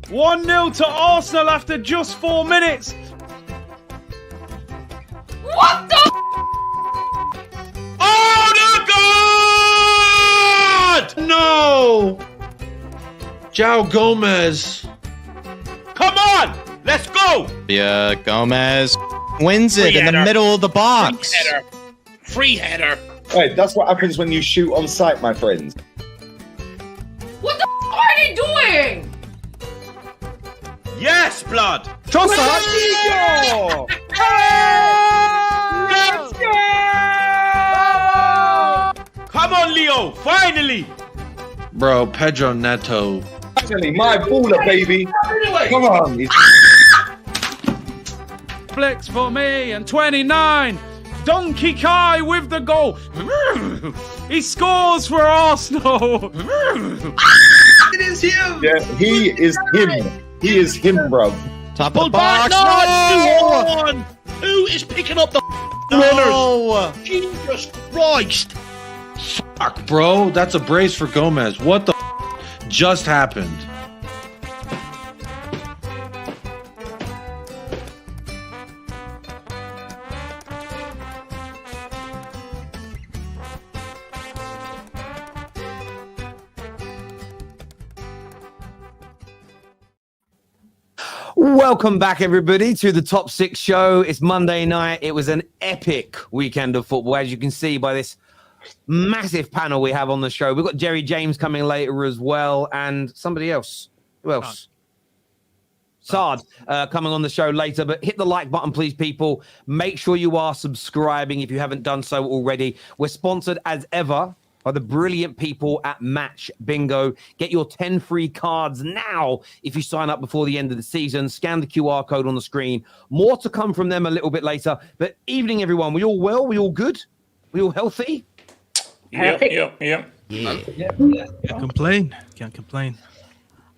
1-0 to Arsenal after just 4 minutes. What the? Oh, the God! No! João Gomez. Come on, let's go. Yeah, Gomez wins it in the middle of the box. Free header. Wait, that's what happens when you shoot on sight, my friends. What the are they doing? Yes, blood. Trossard. Let's go! Come on, Leo, finally. Bro, Pedro Neto. Actually, my baller, baby. Come on. Flex for me and 29. Donkey Kai with the goal. He scores for Arsenal. It is him. Yeah, he is him. He is him, bro. Top of the box. No! Who is picking up the No! Jesus Christ! Fuck, bro. That's a brace for Gomez. What the just happened? Welcome back, everybody, to the Top 6 show. It's Monday night. It was an epic weekend of football, as you can see by this massive panel we have on the show. We've got Jerry James coming later as well, and somebody else. Who else? Sard coming on the show later, but hit the like button, please, people. Make sure you are subscribing if you haven't done so already. We're sponsored, as ever, by the brilliant people at Match Bingo. Get your 10 free cards now if you sign up before the end of the season. Scan the QR code on the screen. More to come from them a little bit later. But evening, everyone. We all well? We all good? We all healthy? Yep. Can't complain. Can't complain.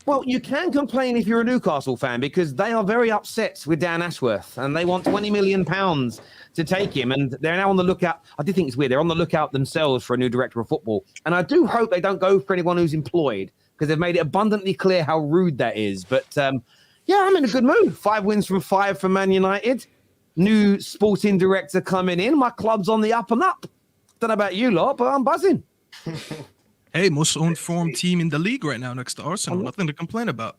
Well, you can complain if you're a Newcastle fan because they are very upset with Dan Ashworth and they want £20 million to take him. And they're now on the lookout. I do think it's weird. They're on the lookout themselves for a new director of football. And I do hope they don't go for anyone who's employed because they've made it abundantly clear how rude that is. But yeah, I'm in a good mood. 5 wins from 5 for Man United. New sporting director coming in. My club's on the up and up. Don't know about you lot, but I'm buzzing. Hey, most informed team in the league right now next to Arsenal. Nothing to complain about.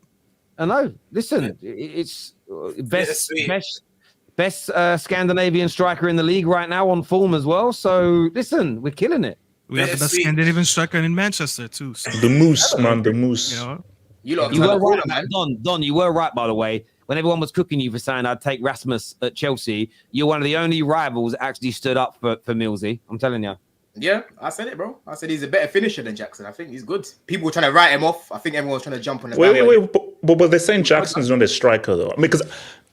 I know. Listen, it's best Scandinavian striker in the league right now on form as well. So listen, we're killing it. We have the best Scandinavian striker in Manchester too. So. The Moose, man, the Moose. You know? You were right, man. Don, you were right, by the way. When everyone was cooking you for saying I'd take Rasmus at Chelsea, you're one of the only rivals that actually stood up for Millsy. I'm telling you. Yeah, I said it, bro. I said he's a better finisher than Jackson. I think he's good. People were trying to write him off. I think everyone's trying to jump on the Wait. But they're saying Jackson's not a striker, though. Because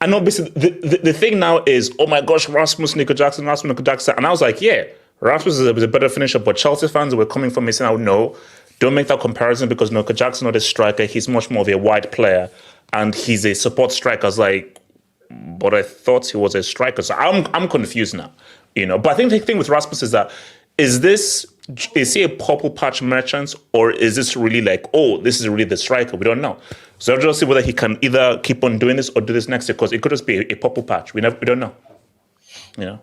I know the thing now is, oh my gosh, Rasmus, Nico Jackson. And I was like, yeah, Rasmus is a better finisher. But Chelsea fans were coming from me saying, oh, no, don't make that comparison because Nico Jackson not a striker. He's much more of a wide player. And he's a support striker. I was like, but I thought he was a striker. So I'm confused now, you know. But I think the thing with Rasmus is that, is he a purple patch merchant or is this really like, oh, this is really the striker? We don't know. So I'll just see whether he can either keep on doing this or do this next year because it could just be a purple patch. We don't know. You know.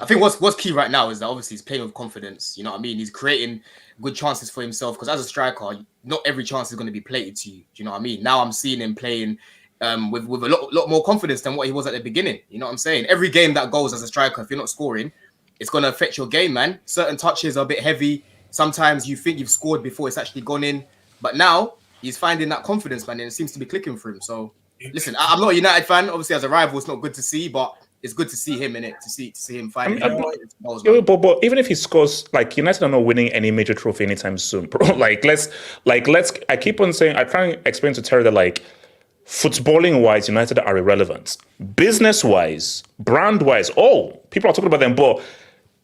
I think what's key right now is that obviously he's playing with confidence. You know what I mean? He's creating good chances for himself because as a striker, not every chance is going to be plated to you. Do you know what I mean? Now I'm seeing him playing with a lot more confidence than what he was at the beginning. You know what I'm saying? Every game that goes as a striker, if you're not scoring, it's going to affect your game, man. Certain touches are a bit heavy. Sometimes you think you've scored before it's actually gone in. But now he's finding that confidence, man, and it seems to be clicking for him. So, listen, I'm not a United fan. Obviously, as a rival, it's not good to see, but it's good to see him in it, to see him finding but even if he scores, like, United are not winning any major trophy anytime soon, bro. Let's. I keep on saying, I try and explain to Terry that, like, footballing-wise, United are irrelevant. Business-wise, brand-wise, people are talking about them, but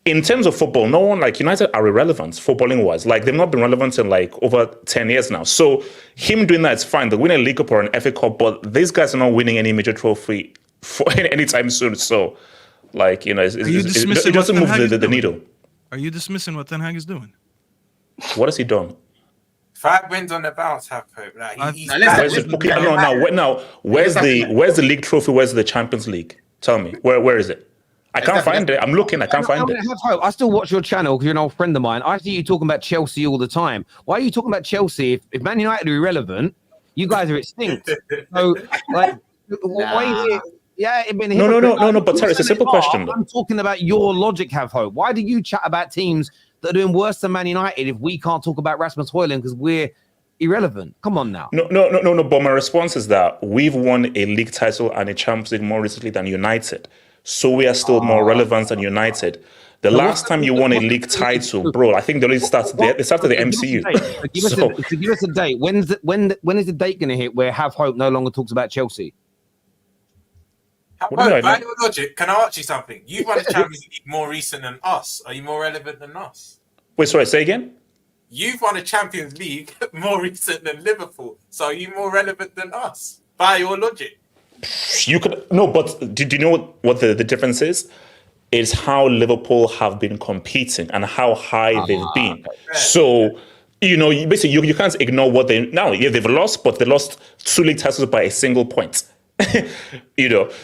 in terms of football, no one, like, United are irrelevant footballing-wise. Like, they've not been relevant in, like, over 10 years now. So him doing that is fine. They're winning a League Cup or an FA Cup, but these guys are not winning any major trophy for anytime soon. So, like, you know, it doesn't move the needle. Are you dismissing what Ten Hag is doing? What has he done? 5 wins on the bounce, have hope. Like, he's Where's the league trophy? Where's the Champions League? Tell me, where is it? I can't find it. I'm looking. I can't find it. Have hope. I still watch your channel because you're an old friend of mine. I see you talking about Chelsea all the time. Why are you talking about Chelsea? If Man United are irrelevant, you guys are extinct. So, like, why are you here? Yeah, No. But Terry, it's a simple question. I'm talking about your logic, have hope. Why do you chat about teams that are doing worse than Man United if we can't talk about Rasmus Højlund because we're irrelevant? Come on now. No. But my response is that we've won a league title and a Champions League more recently than United, so we are still more relevant than United. The last time you won a league title, bro, I think they started the MCU. Give us a date. When is the date going to hit where Have Hope no longer talks about Chelsea? By your logic, can I ask you something? You've won the Champions League more recent than us. Are you more relevant than us? Wait, sorry, say again? You've won a Champions League more recent than Liverpool. So are you more relevant than us? By your logic. You could but do you know what the difference is? It's how Liverpool have been competing and how high they've been. Okay. So, basically you can't ignore what they've lost, but they lost 2 league titles by a single point.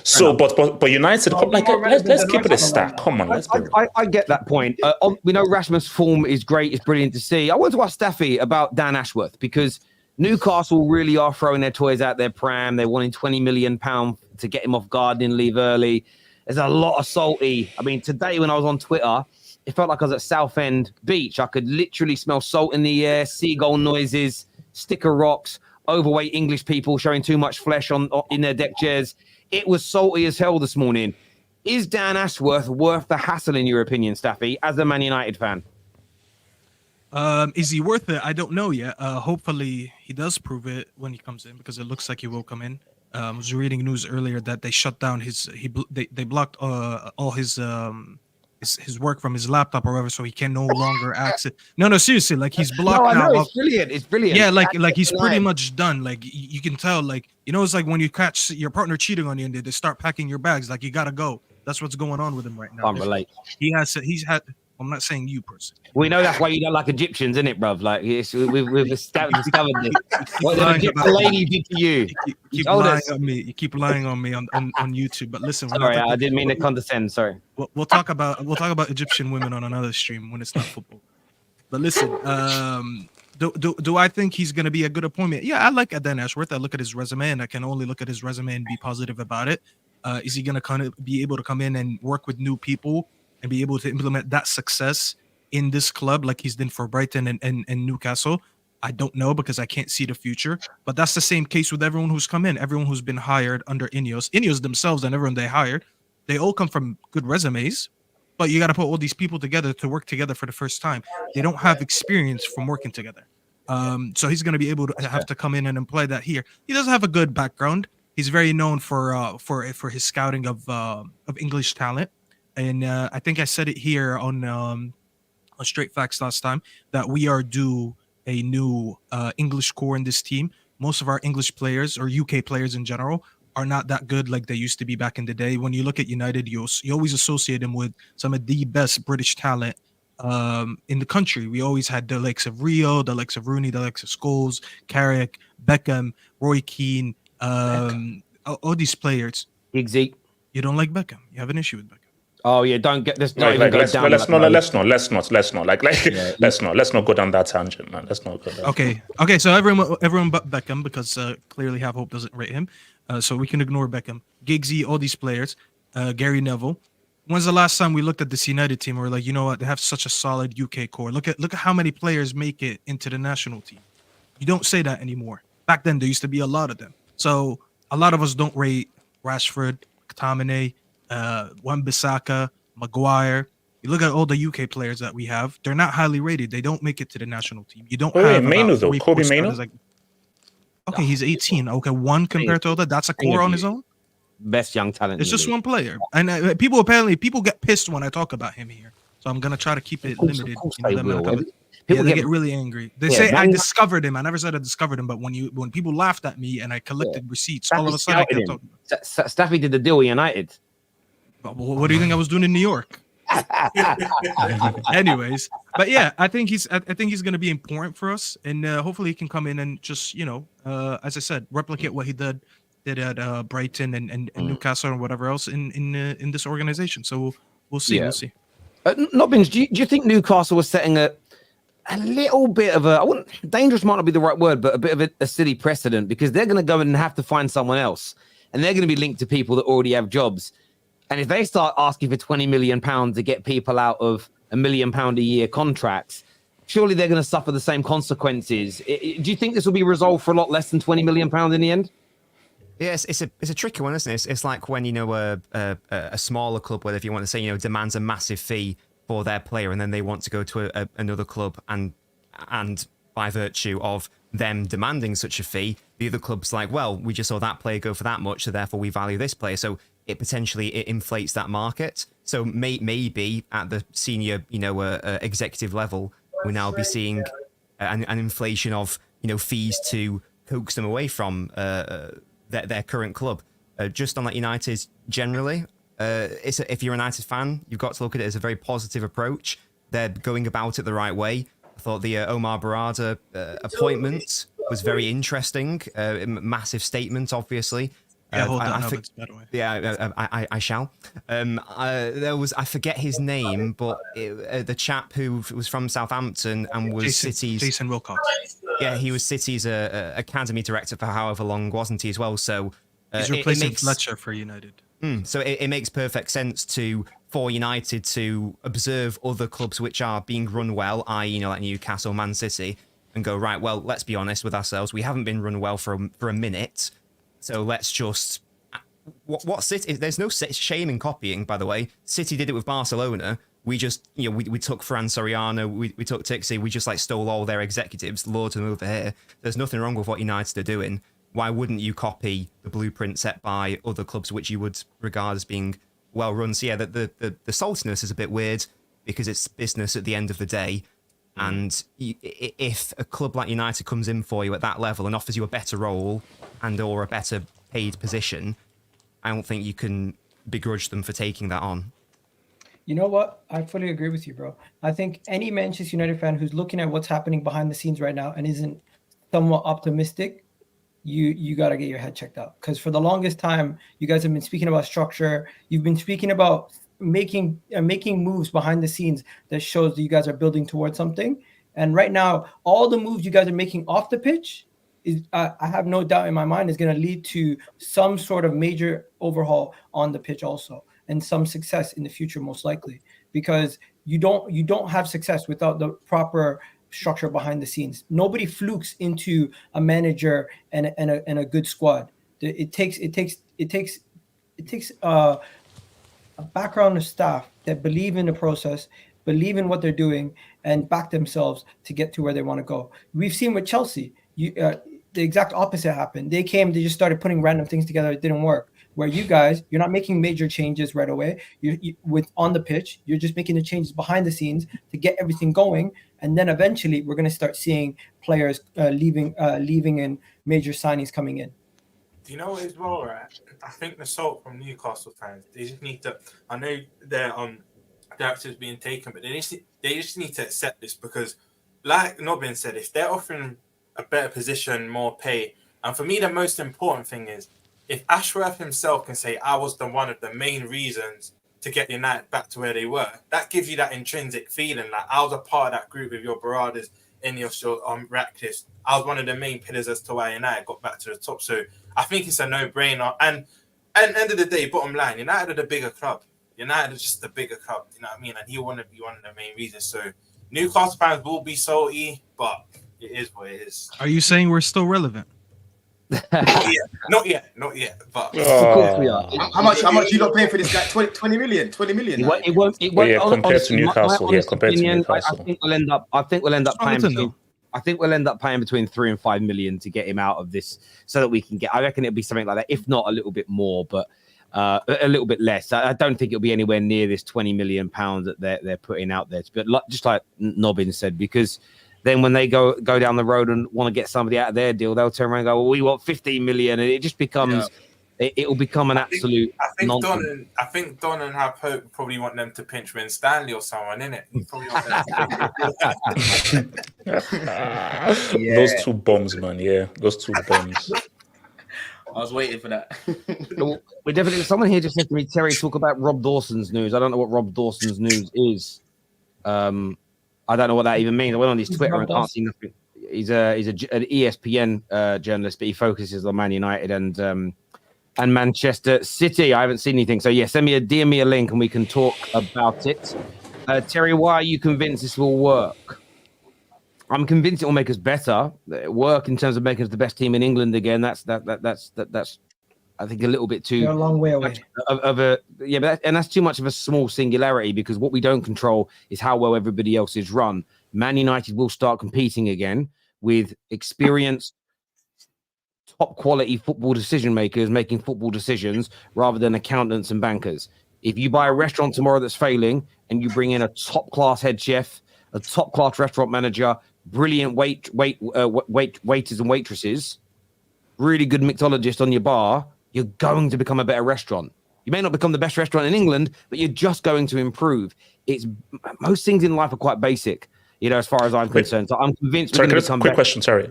So but United, let's keep it a stack. Come on, let's I get that point. We know Rasmus' form is great, it's brilliant to see. I want to ask Staffy about Dan Ashworth because Newcastle really are throwing their toys out their pram. They're wanting £20 million to get him off gardening leave early. There's a lot of salty. I mean, today when I was on Twitter, it felt like I was at Southend Beach. I could literally smell salt in the air, seagull noises, sticker rocks, overweight English people showing too much flesh in their deck chairs. It was salty as hell this morning. Is Dan Ashworth worth the hassle, in your opinion, Staffy, as a Man United fan? Is he worth it? I don't know yet. Hopefully he does prove it when he comes in because it looks like he will come in. I was reading news earlier that they shut down they blocked all his work from his laptop or whatever, so he can no longer access. No, seriously, like he's blocked now. It's brilliant. It's brilliant. Yeah, like he's pretty much done. Like you can tell, like it's like when you catch your partner cheating on you and they start packing your bags, like you gotta go. That's what's going on with him right now. Can't relate. He's had. I'm not saying you personally. We know that's why you don't like Egyptians, isn't it, bruv? Like we've discovered this. What the Egyptian lady did to you? You keep lying on me on YouTube. But listen, sorry, I didn't mean to condescend. Sorry. We'll talk about Egyptian women on another stream when it's not football. But listen, do I think he's going to be a good appointment? Yeah, I like Dan Ashworth. I look at his resume, and I can only look at his resume and be positive about it. Is he going to kind of be able to come in and work with new people and be able to implement that success in this club like he's done for Brighton and Newcastle? I don't know because I can't see the future. But that's the same case with everyone who's come in, everyone who's been hired under Ineos. Ineos themselves and everyone they hired, they all come from good resumes, but you got to put all these people together to work together for the first time. They don't have experience from working together. So he's going to be able to have to come in and apply that here. He does have a good background. He's very known for his scouting of English talent. And I think I said it here on Straight Facts last time that we are due a new English core in this team. Most of our English players or UK players in general are not that good like they used to be back in the day. When you look at United, you always associate them with some of the best British talent in the country. We always had the likes of Rio, the likes of Rooney, the likes of Scholes, Carrick, Beckham, Roy Keane, all these players. Giggsy. You don't like Beckham. You have an issue with Beckham. Oh yeah, don't get this. Let's not go down that tangent, man. Let's not go down. Okay. So everyone but Beckham because clearly Have Hope doesn't rate him, so we can ignore Beckham, Giggsy, all these players, Gary Neville. When's the last time we looked at this United team? We're like, you know what? They have such a solid UK core. Look at how many players make it into the national team. You don't say that anymore. Back then, there used to be a lot of them. So a lot of us don't rate Rashford, McTominay, Wan-Bissaka, Maguire. You look at all the UK players that we have; they're not highly rated. They don't make it to the national team. You don't have Mainu though. Kobe Mainu. Okay, he's 18. Okay, one compared to other. That's a core on his own. Best young talent. It's just one player, and people get pissed when I talk about him here. So I'm gonna try to keep it limited. They get really angry. They say I discovered him. I never said I discovered him, but when people laughed at me and I collected receipts, all of a sudden I kept talking. Staffy did the deal with United. What do you think I was doing in New York? Anyways, but yeah, I think he's going to be important for us, and hopefully he can come in and just as I said, replicate what he did at Brighton and Newcastle and whatever else in this organization. So we'll see. We'll see. Nobbins, do you think Newcastle was setting a little bit of dangerous might not be the right word, but a bit of a silly precedent, because they're going to go in and have to find someone else, and they're going to be linked to people that already have jobs. And if they start asking for £20 million to get people out of £1 million a year contracts, surely they're going to suffer the same consequences. Do you think this will be resolved for a lot less than £20 million in the end? Yes, it's a tricky one, isn't it? It's like when a smaller club, whether if you want to say demands a massive fee for their player, and then they want to go to another club, and by virtue of them demanding such a fee, the other club's like, well, we just saw that player go for that much, so therefore we value this player. So it potentially inflates that market. So maybe at the senior, executive level, we'll now be seeing an inflation of fees to coax them away from their current club. Just on that United generally, if you're a United fan, you've got to look at it as a very positive approach. They're going about it the right way. I thought the Omar Barada appointment was very interesting. Massive statement, obviously. Yeah, hold on, by the way. Yeah, I shall. There was, I forget his name, but the chap who was from Southampton and was City's... Jason Wilcox. Yeah, he was City's academy director for however long, wasn't he, as well? So he's replacing Fletcher for United. So it makes perfect sense for United to observe other clubs which are being run well, i.e., like Newcastle, Man City, and go, right, well, let's be honest with ourselves. We haven't been run well for a minute. So let's just... What City... There's no shame in copying, by the way. City did it with Barcelona. We just, we took Fran Soriano, we took Tixi, we just stole all their executives, lured them over here. There's nothing wrong with what United are doing. Why wouldn't you copy the blueprint set by other clubs which you would regard as being well run? So yeah, the saltiness is a bit weird because it's business at the end of the day. And if a club like United comes in for you at that level and offers you a better role and or a better paid position, I don't think you can begrudge them for taking that on. You know what? I fully agree with you, bro. I think any Manchester United fan who's looking at what's happening behind the scenes right now and isn't somewhat optimistic, you got to get your head checked out. Because for the longest time, you guys have been speaking about structure. You've been speaking about making moves behind the scenes that shows that you guys are building towards something. And right now, all the moves you guys are making off the pitch is, I have no doubt in my mind, is going to lead to some sort of major overhaul on the pitch also, and some success in the future, most likely, because you don't have success without the proper structure behind the scenes. Nobody flukes into a manager and a good squad. It takes a background of staff that believe in the process, believe in what they're doing, and back themselves to get to where they want to go. We've seen with Chelsea, the exact opposite happened. They just started putting random things together. It didn't work. Where you guys, you're not making major changes right away. You on the pitch, you're just making the changes behind the scenes to get everything going, and then eventually we're going to start seeing players leaving and major signings coming in. Do you know what as well, right? I think the salt from Newcastle fans, they just need to. I know their directors being taken, but they just need to accept this, because, like Nobbin said, if they're offering a better position, more pay, and for me the most important thing is, if Ashworth himself can say, I was one of the main reasons to get United back to where they were, that gives you that intrinsic feeling like I was a part of that group with your Baradas in your Ratcliffe. I was one of the main pillars as to why United got back to the top. So I think it's a no-brainer. And at the end of the day, bottom line, United are the bigger club. United is just the bigger club, you know what I mean? And he want to be one of the main reasons. So Newcastle fans will be salty, but it is what it is. Are you saying we're still relevant? Not yet. But of course we are. How much you not paying for this guy? 20 million. It won't. Yeah, compared to Newcastle. Compared to Newcastle. I think we'll end up paying between 3 and 5 million to get him out of this, so that we can get. I reckon it'll be something like that, if not a little bit more, but a little bit less. I don't think it'll be anywhere near this 20 million pounds that they're putting out there. But just like Nobbin said, because then when they go down the road and want to get somebody out of their deal, they'll turn around and go, well, we want 15 million. And it just becomes it will become an absolute nonsense. I think Don and Pope probably want them to pinch Win Stanley or someone, innit? You probably want them Those two bombs, man. Yeah, those two bombs. I was waiting for that. We're definitely. Someone here just said to me, Terry, talk about Rob Dawson's news. I don't know what Rob Dawson's news is. I don't know what that even means. I went on his Twitter and can't see nothing. He's an ESPN journalist, but he focuses on Man United and Manchester City. I haven't seen anything, so yeah, DM me a link and we can talk about it. Terry, why are you convinced this will work? I'm convinced it will make us better. Work in terms of making us the best team in England again. That's I think a little bit too. You're a long way away. That's too much of a small singularity, because what we don't control is how well everybody else is run. Man United will start competing again with experienced, top quality football decision makers making football decisions rather than accountants and bankers. If you buy a restaurant tomorrow that's failing and you bring in a top class head chef, a top class restaurant manager, brilliant waiters and waitresses, really good mixologist on your bar, you're going to become a better restaurant. You may not become the best restaurant in England, but you're just going to improve. It's most things in life are quite basic, as far as I'm concerned. So I'm convinced we're going to become better. Quick question, sorry.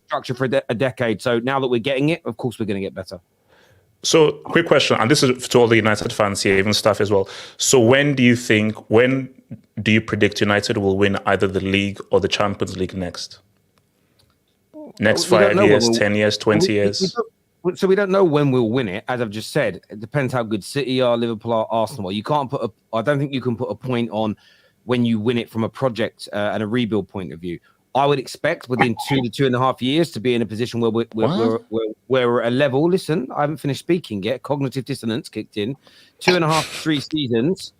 Structure for a decade. So now that we're getting it, of course we're going to get better. So quick question, and this is to all the United fans here, even staff as well. So when do you predict United will win either the league or the Champions League next? Next 5 years, 10 years, 20 years? So we don't know when we'll win it. As I've just said, it depends how good City are, Liverpool are, Arsenal. You can't I don't think you can put a point on when you win it from a project and a rebuild point of view. I would expect within 2 to 2.5 years to be in a position where we're at a level. Listen, I haven't finished speaking yet. Cognitive dissonance kicked in. 2.5 to 3 seasons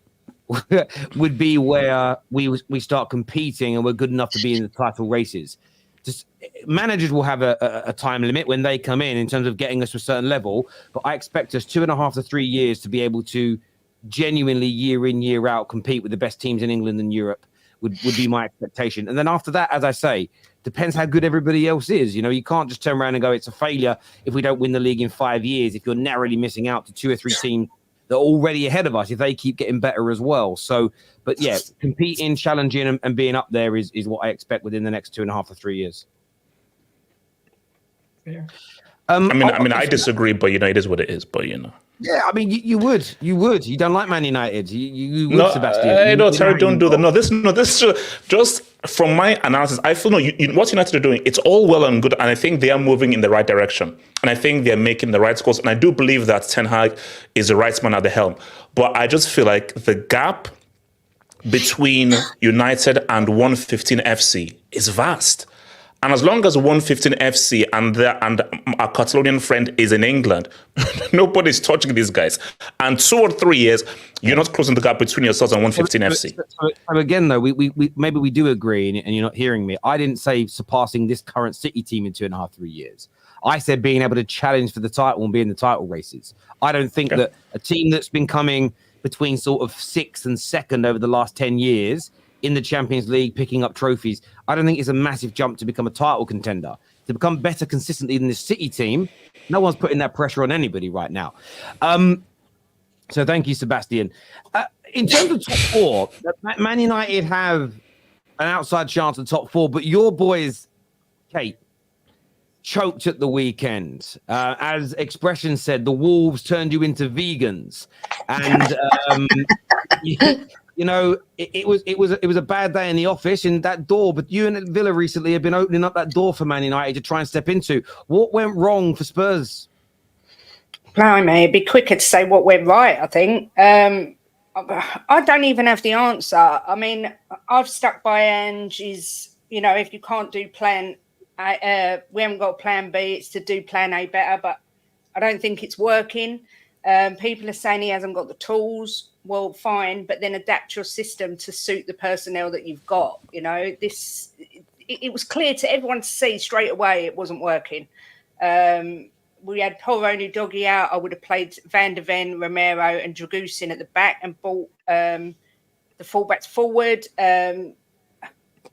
would be where we start competing and we're good enough to be in the title races. Just managers will have a time limit when they come in terms of getting us to a certain level, but I expect us 2.5 to 3 years to be able to genuinely year in, year out compete with the best teams in England and Europe would be my expectation. And then after that, as I say, depends how good everybody else is. You can't just turn around and go, it's a failure if we don't win the league in 5 years, if you're narrowly missing out to 2 or 3 teams that are already ahead of us, if they keep getting better as well. So, but yeah, competing, challenging and being up there is what I expect within the next 2.5 to 3 years. Fair. I disagree, but it is what it is. But yeah, I mean, you would. You don't like Man United. You would, Sebastian. No, Terry, don't do that. No, this just from my analysis, I feel what United are doing, it's all well and good, and I think they are moving in the right direction, and I think they're making the right scores, and I do believe that Ten Hag is the right man at the helm. But I just feel like the gap between United and 115 FC is vast. And as long as 115 FC and our Catalonian friend is in England, nobody's touching these guys. And 2 or 3 years, you're not closing the gap between yourselves and 115 FC. So again, though, we maybe we do agree, and you're not hearing me. I didn't say surpassing this current City team in 2.5, 3 years. I said being able to challenge for the title and be in the title races. I don't think that a team that's been coming between sort of 6th and 2nd over the last 10 years in the Champions League, picking up trophies, I don't think it's a massive jump to become a title contender. To become better consistently than the City team, no one's putting that pressure on anybody right now. So thank you, Sebastian. In terms of top 4, Man United have an outside chance at top 4, but your boys, Kate, choked at the weekend. As expression said, the wolves turned you into vegans. And it was a bad day in the office in that door, but you and Villa recently have been opening up that door for Man United to try and step into. What went wrong for Spurs? Blimey, it'd be quicker to say what went right, I think. I don't even have the answer. I mean, I've stuck by Ange if you can't do plan A, we haven't got plan B, it's to do plan A better, but I don't think it's working. People are saying he hasn't got the tools. Well, fine, but then adapt your system to suit the personnel that you've got. It was clear to everyone to see straight away it wasn't working. We had Porro Doggy out. I would have played Van der Ven, Romero and Dragusin at the back and brought the fullbacks forward.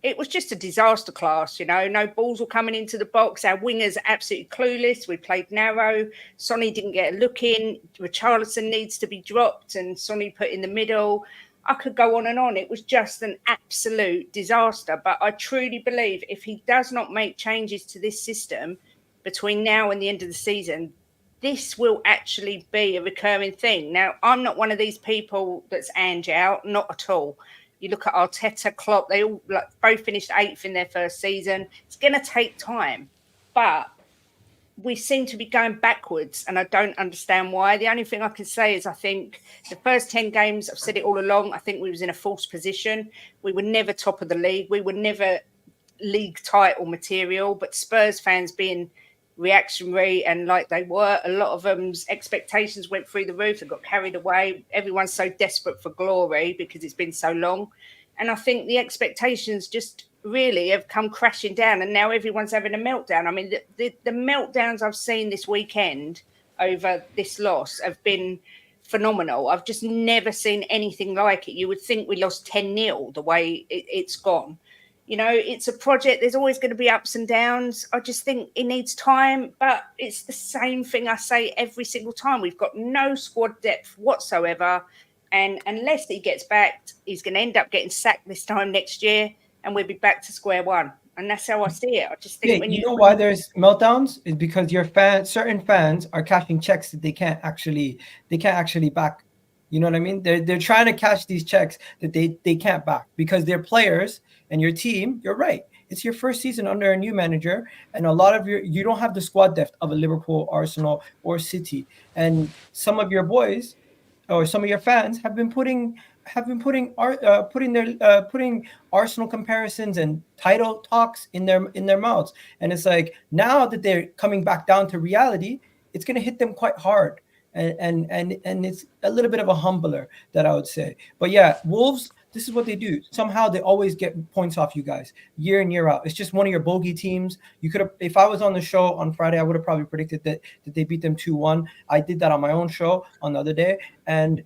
it was just a disaster class, you know. No balls were coming into the box. Our wingers absolutely clueless. We played narrow. Sonny didn't get a look in. Richarlison needs to be dropped and Sonny put in the middle. I could go on and on. It was just an absolute disaster. But I truly believe if he does not make changes to this system between now and the end of the season, this will actually be a recurring thing. Now, I'm not one of these people that's Ange out, not at all. You look at Arteta, Klopp, they all both finished 8th in their first season. It's going to take time, but we seem to be going backwards, and I don't understand why. The only thing I can say is I think the first 10 games, I've said it all along, I think we was in a false position. We were never top of the league. We were never league title material, but Spurs fans being reactionary and like they were, a lot of them's expectations went through the roof and got carried away. Everyone's so desperate for glory because it's been so long, and I think the expectations just really have come crashing down, and now everyone's having a meltdown. I mean, the meltdowns I've seen this weekend over this loss have been phenomenal. I've just never seen anything like it. You would think we lost 10-0 the way it's gone. You know, it's a project. There's always going to be ups and downs. I just think it needs time, but it's the same thing I say every single time. We've got no squad depth whatsoever. And unless he gets backed, he's going to end up getting sacked this time next year, and we'll be back to square one. And that's how I see it. I just think when you know why there's meltdowns is because your certain fans are cashing checks that they can't actually back. You know what I mean? They're trying to cash these checks that they can't back because their players and your team. You're right. It's your first season under a new manager, and a lot of you don't have the squad depth of a Liverpool, Arsenal, or City. And some of your boys or some of your fans have been putting Arsenal comparisons and title talks in their mouths. And it's like now that they're coming back down to reality, it's going to hit them quite hard. And it's a little bit of a humbler, that I would say. But yeah, Wolves, this is what they do. Somehow they always get points off you guys year in, year out. It's just one of your bogey teams. You could have, if I was on the show on Friday, I would have probably predicted that they beat them 2-1. I did that on my own show on the other day. And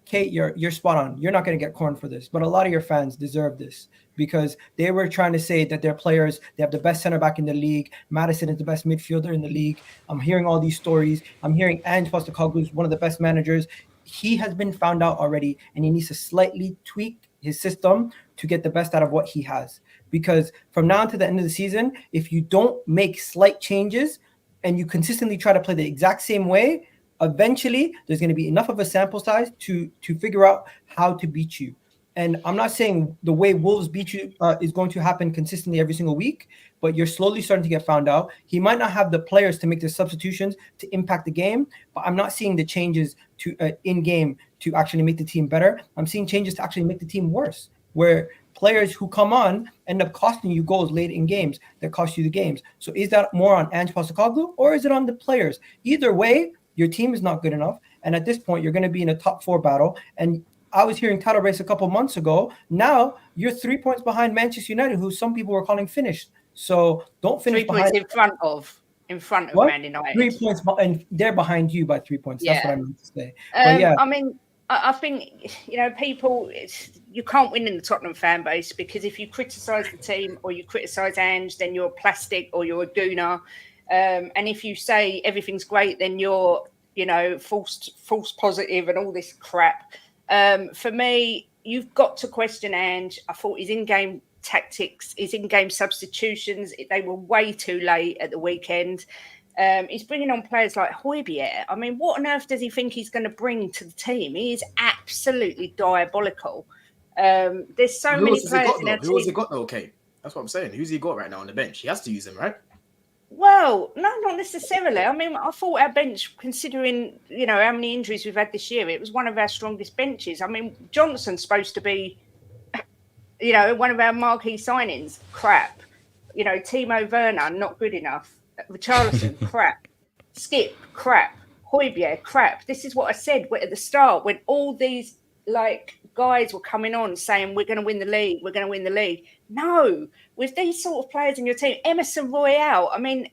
Kate, you're spot on. You're not going to get corn for this, but a lot of your fans deserve this because they were trying to say that their players, they have the best center back in the league. Madison is the best midfielder in the league. I'm hearing all these stories. I'm hearing Ange Postecoglou is one of the best managers. He has been found out already, and he needs to slightly tweak his system to get the best out of what he has. Because from now to the end of the season, if you don't make slight changes and you consistently try to play the exact same way, eventually there's going to be enough of a sample size to figure out how to beat you. And I'm not saying the way Wolves beat you is going to happen consistently every single week, but you're slowly starting to get found out. He might not have the players to make the substitutions to impact the game, but I'm not seeing the changes to in game to actually make the team better. I'm seeing changes to actually make the team worse, where players who come on end up costing you goals late in games that cost you the games. So is that more on Ange Postecoglou or is it on the players? Either way, your team is not good enough. And at this point, you're going to be in a top 4 battle. And I was hearing title race a couple months ago. Now you're 3 points behind Manchester United, who some people were calling finished. So don't finish 3 points behind. in front of What? Man United. 3 points, and they're behind you by 3 points. Yeah. That's what I meant to say. But yeah, I mean, I think, you know, people, you can't win in the Tottenham fan base because if you criticise the team or you criticise Ange, then you're plastic or you're a gooner. And if you say everything's great, then you're, you know, false positive and all this crap. For me, you've got to question Ange. I thought his in-game tactics, his in-game substitutions, they were way too late at the weekend. He's bringing on players like Højbjerg. I mean, what on earth does he think he's going to bring to the team? He is absolutely diabolical. There's so many players in our team. Who has he got though, Kate? That's what I'm saying. Who's he got right now on the bench? He has to use him, right? Well, no, not necessarily. I mean, I thought our bench, considering, you know, how many injuries we've had this year, it was one of our strongest benches. I mean, Johnson's supposed to be, you know, one of our marquee signings. Crap. You know, Timo Werner, not good enough. Richarlison, crap. Skip, crap. Højbjerg, crap. This is what I said at the start when all these, like, guys were coming on saying we're going to win the league. No, with these sort of players in your team, Emerson Royale, I mean,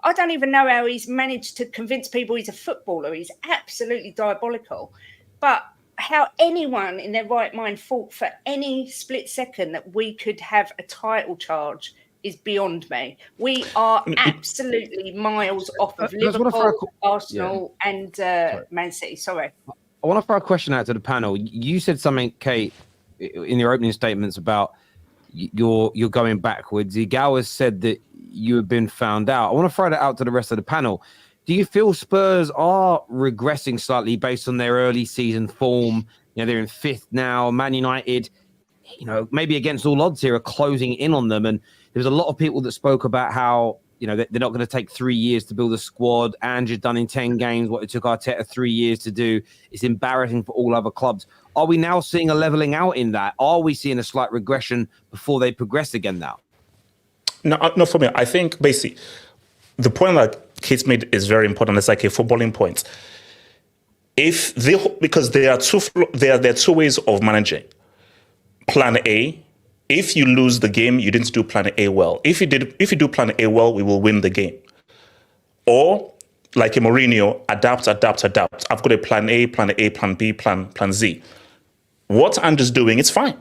I don't even know how he's managed to convince people he's a footballer. He's absolutely diabolical. But how anyone in their right mind thought for any split second that we could have a title charge is beyond me. We are absolutely miles off of Liverpool, Arsenal, and Man City. Sorry. I want to throw a question out to the panel. You said something, Kate, in your opening statements about you're going backwards. Egal has said that you have been found out. I want to throw that out to the rest of the panel. Do you feel Spurs are regressing slightly based on their early season form? You know, they're in 5th now. Man United, you know, maybe against all odds here, are closing in on them. And there's a lot of people that spoke about how, you know, they're not going to take 3 years to build a squad. Ange has done in 10 games what it took Arteta 3 years to do. It's embarrassing for all other clubs. Are we now seeing a leveling out in that? Are we seeing a slight regression before they progress again now? No, for me, I think basically the point that Kate made is very important. It's like a footballing point. Because there are two ways of managing. Plan A. If you lose the game, you didn't do plan A well. If you do plan A well, we will win the game. Or like a Mourinho, adapt. I've got a plan A, plan B, plan Z. What Ange is doing, it's fine.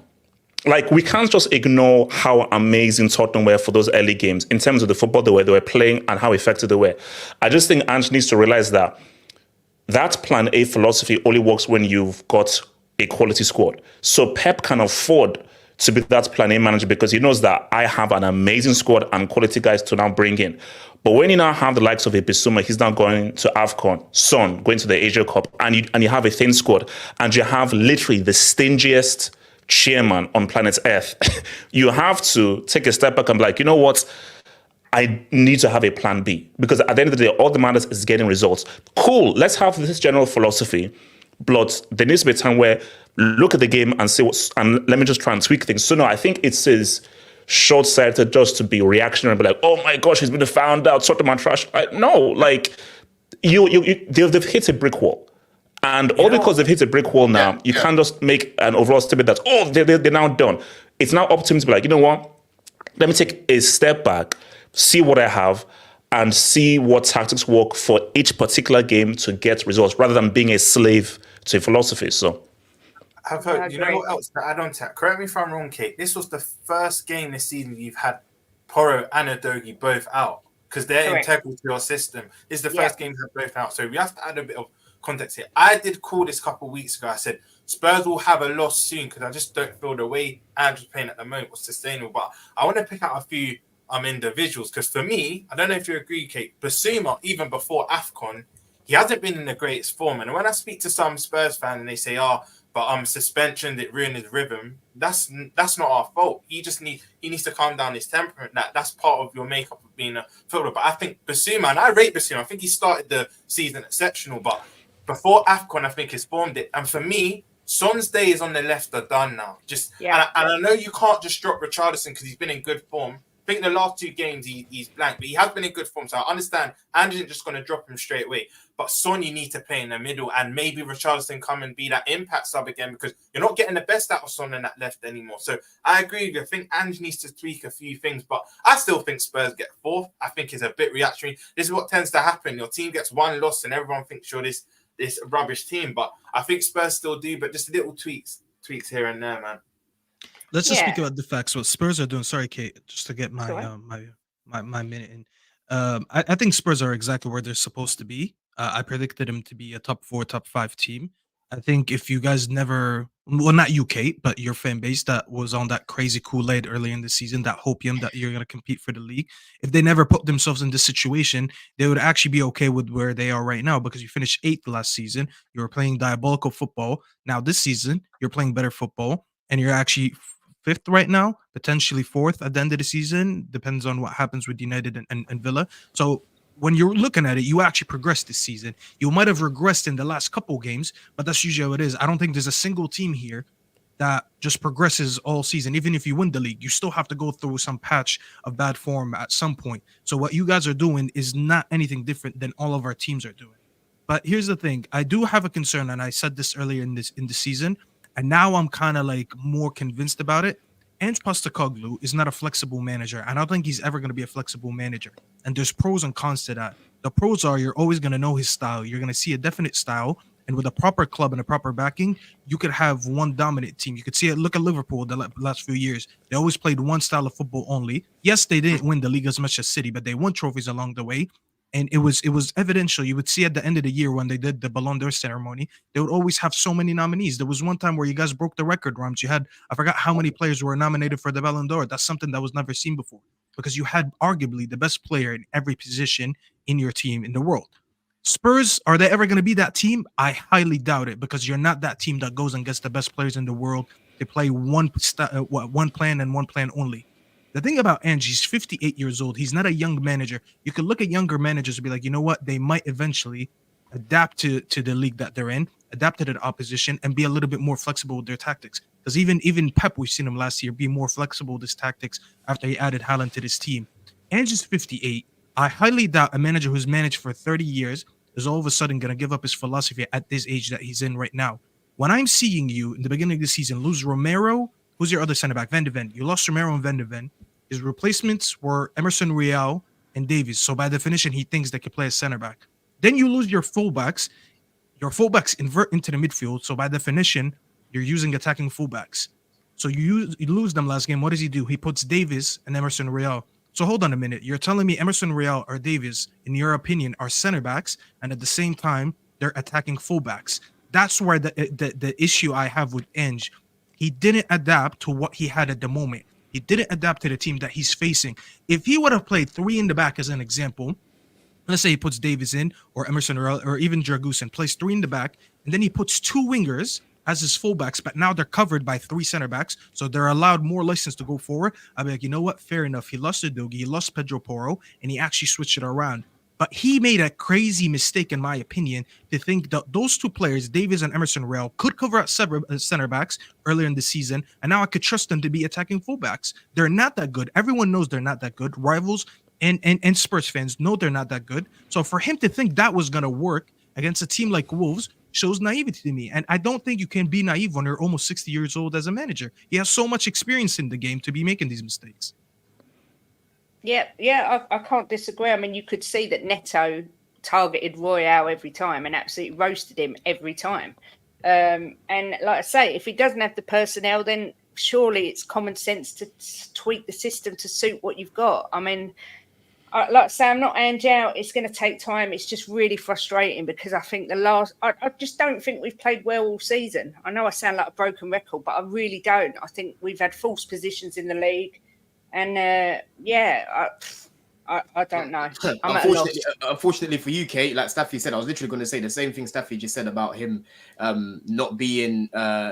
Like, we can't just ignore how amazing Tottenham were for those early games in terms of the football they were playing and how effective they were. I just think Ange needs to realize that plan A philosophy only works when you've got a quality squad. So Pep can afford to be that plan A manager because he knows that I have an amazing squad and quality guys to now bring in. But when you now have the likes of a Bissouma, he's now going to AFCON, Son going to the Asia Cup, and you have a thin squad, and you have literally the stingiest chairman on planet Earth, you have to take a step back and be like, you know what? I need to have a plan B, because at the end of the day, all that matters is getting results. Cool, let's have this general philosophy, but there needs to be a time where look at the game and see and let me just try and tweak things. So no, I think it is short-sighted just to be reactionary and be like, oh my gosh, he's been found out, sort of my trash. No, like they've hit a brick wall. And all because they've hit a brick wall now, you can't just make an overall statement that, oh, they're now done. It's now up to him to be like, you know what? Let me take a step back, see what I have, and see what tactics work for each particular game to get results, rather than being a slave to a philosophy. So, I've heard, you know what else to add on to that? Correct me if I'm wrong, Kate. This was the first game this season you've had Porro and Udogie both out, because they're integral to your system. This is the first game you've had both out. So we have to add a bit of context here. I did call this a couple of weeks ago. I said Spurs will have a loss soon because I just don't feel the way Ange was playing at the moment was sustainable. But I want to pick out a few individuals, because for me, I don't know if you agree, Kate, Bissouma, even before AFCON, he hasn't been in the greatest form. And when I speak to some Spurs fans and they say, but suspension, it ruined his rhythm, that's not our fault. He needs to calm down his temperament. That's part of your makeup of being a footballer. But I think Bissouma, and I rate Bissouma, I think he started the season exceptional, but before AFCON, I think he's formed it. And for me, Son's days on the left are done now. And I know you can't just drop Richarlison because he's been in good form. I think the last 2 games he's blank, but he has been in good form. So I understand Ange isn't just going to drop him straight away. But Son, you need to play in the middle, and maybe Richarlison come and be that impact sub again, because you're not getting the best out of Son in that left anymore. So I agree with you. I think Ange needs to tweak a few things, but I still think Spurs get 4th. I think it's a bit reactionary. This is what tends to happen. Your team gets 1 loss and everyone thinks you're this rubbish team, but I think Spurs still do, but just little tweaks here and there, man. Let's just speak about the facts. What Spurs are doing. Sorry, Kate, just to get my my minute in. I think Spurs are exactly where they're supposed to be. I predicted them to be a top 4, top 5 team. I think if you guys never, well, not you, Kate, but your fan base that was on that crazy Kool-Aid early in the season, that hopium that you're going to compete for the league, if they never put themselves in this situation, they would actually be okay with where they are right now, because you finished 8th last season. You were playing diabolical football. Now this season, you're playing better football, and you're actually 5th right now, potentially 4th at the end of the season. Depends on what happens with United and Villa. So when you're looking at it, you actually progressed this season. You might have regressed in the last couple games, but that's usually how it is. I don't think there's a single team here that just progresses all season. Even if you win the league, you still have to go through some patch of bad form at some point. So what you guys are doing is not anything different than all of our teams are doing. But here's the thing. I do have a concern, and I said this earlier in the season, and now I'm kind of like more convinced about it. Ange Postecoglou is not a flexible manager. I don't think he's ever going to be a flexible manager. And there's pros and cons to that. The pros are you're always going to know his style. You're going to see a definite style. And with a proper club and a proper backing, you could have one dominant team. You could see it. Look at Liverpool the last few years. They always played one style of football only. Yes, they didn't win the league as much as City, but they won trophies along the way. And it was evidential. You would see at the end of the year when they did the Ballon d'Or ceremony, they would always have so many nominees. There was one time where you guys broke the record, Rams. You had, I forgot how many players were nominated for the Ballon d'Or. That's something that was never seen before because you had arguably the best player in every position in your team in the world. Spurs, are they ever going to be that team? I highly doubt it because you're not that team that goes and gets the best players in the world. They play one plan and one plan only. The thing about Ange, he's 58 years old. He's not a young manager. You could look at younger managers and be like, you know what? They might eventually adapt to the league that they're in, adapt to the opposition, and be a little bit more flexible with their tactics. Because even Pep, we've seen him last year, be more flexible with his tactics after he added Haaland to his team. Ange is 58. I highly doubt a manager who's managed for 30 years is all of a sudden going to give up his philosophy at this age that he's in right now. When I'm seeing you in the beginning of the season lose Romero, who's your other center back? Van de Ven. You lost Romero and Van de Ven. His replacements were Emerson Royal and Davies. So by definition, he thinks they could play as center back. Then you lose your fullbacks. Your fullbacks invert into the midfield. So by definition, you're using attacking fullbacks. So you lose them last game. What does he do? He puts Davies and Emerson Royal. So hold on a minute. You're telling me Emerson Royal or Davies, in your opinion, are center backs, and at the same time, they're attacking fullbacks. That's where the issue I have with Ange. He didn't adapt to what he had at the moment. He didn't adapt to the team that he's facing. If he would have played three in the back as an example, let's say he puts Davies in or Emerson Royal or even Dragusin, plays three in the back, and then he puts two wingers as his fullbacks, but now they're covered by three center backs, so they're allowed more license to go forward. I'd be like, you know what? Fair enough. He lost Udogie, he lost Pedro Porro, and he actually switched it around. But he made a crazy mistake, in my opinion, to think that those two players, Davies and Emerson Royal, could cover at center backs earlier in the season, and now I could trust them to be attacking fullbacks. They're not that good. Everyone knows they're not that good. Rivals and Spurs fans know they're not that good. So for him to think that was going to work against a team like Wolves shows naivety to me. And I don't think you can be naive when you're almost 60 years old as a manager. He has so much experience in the game to be making these mistakes. Yeah, I can't disagree. I mean, you could see that Neto targeted Royale every time and absolutely roasted him every time. And like I say, if he doesn't have the personnel, then surely it's common sense to tweak the system to suit what you've got. I mean, like I say, I'm not Ange out. It's going to take time. It's just really frustrating because I think I just don't think we've played well all season. I know I sound like a broken record, but I really don't. I think we've had false positions in the league. And I don't know. Unfortunately for you, Kate, like Staffy said, I was literally going to say the same thing Staffy just said about him not being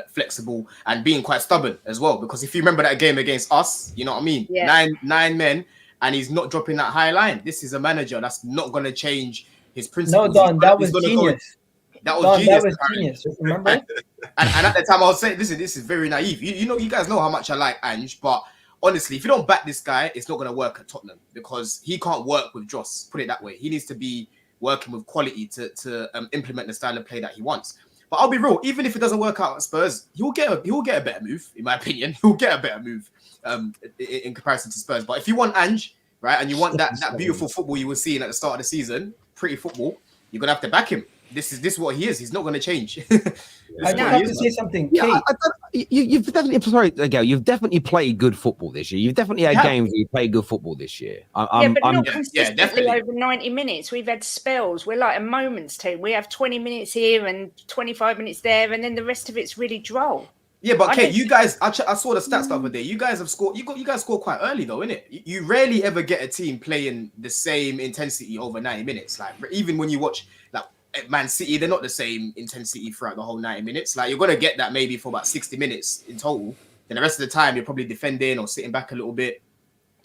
flexible and being quite stubborn as well. Because if you remember that game against us, you know what I mean? Yeah. Nine men, and he's not dropping that high line. This is a manager that's not going to change his principles. No, Don, that was genius. That was genius. Remember? and at the time I was saying, listen, this is very naive. You guys know how much I like Ange, but honestly, if you don't back this guy, it's not going to work at Tottenham because he can't work with Joss. Put it that way. He needs to be working with quality to implement the style of play that he wants. But I'll be real. Even if it doesn't work out at Spurs, he'll get a better move. In my opinion, he'll get a better move in comparison to Spurs. But if you want Ange, right, and you want that beautiful football you were seeing at the start of the season, pretty football, you're gonna have to back him. This is what he is. He's not going to change. I have to say something. Yeah, you've definitely, sorry, Egal, you've definitely played good football this year. You've definitely had games where you played good football this year. But not consistently over 90 minutes. We've had spells. We're like a moments team. We have 20 minutes here and 25 minutes there, and then the rest of it's really droll. Yeah, but Kate, you guys, I saw the stats the other day. You guys have scored. You guys score quite early though, innit? You rarely ever get a team playing the same intensity over 90 minutes. Like even when you watch like Man City, they're not the same intensity throughout the whole 90 minutes. Like you're gonna get that maybe for about 60 minutes in total. Then the rest of the time you're probably defending or sitting back a little bit.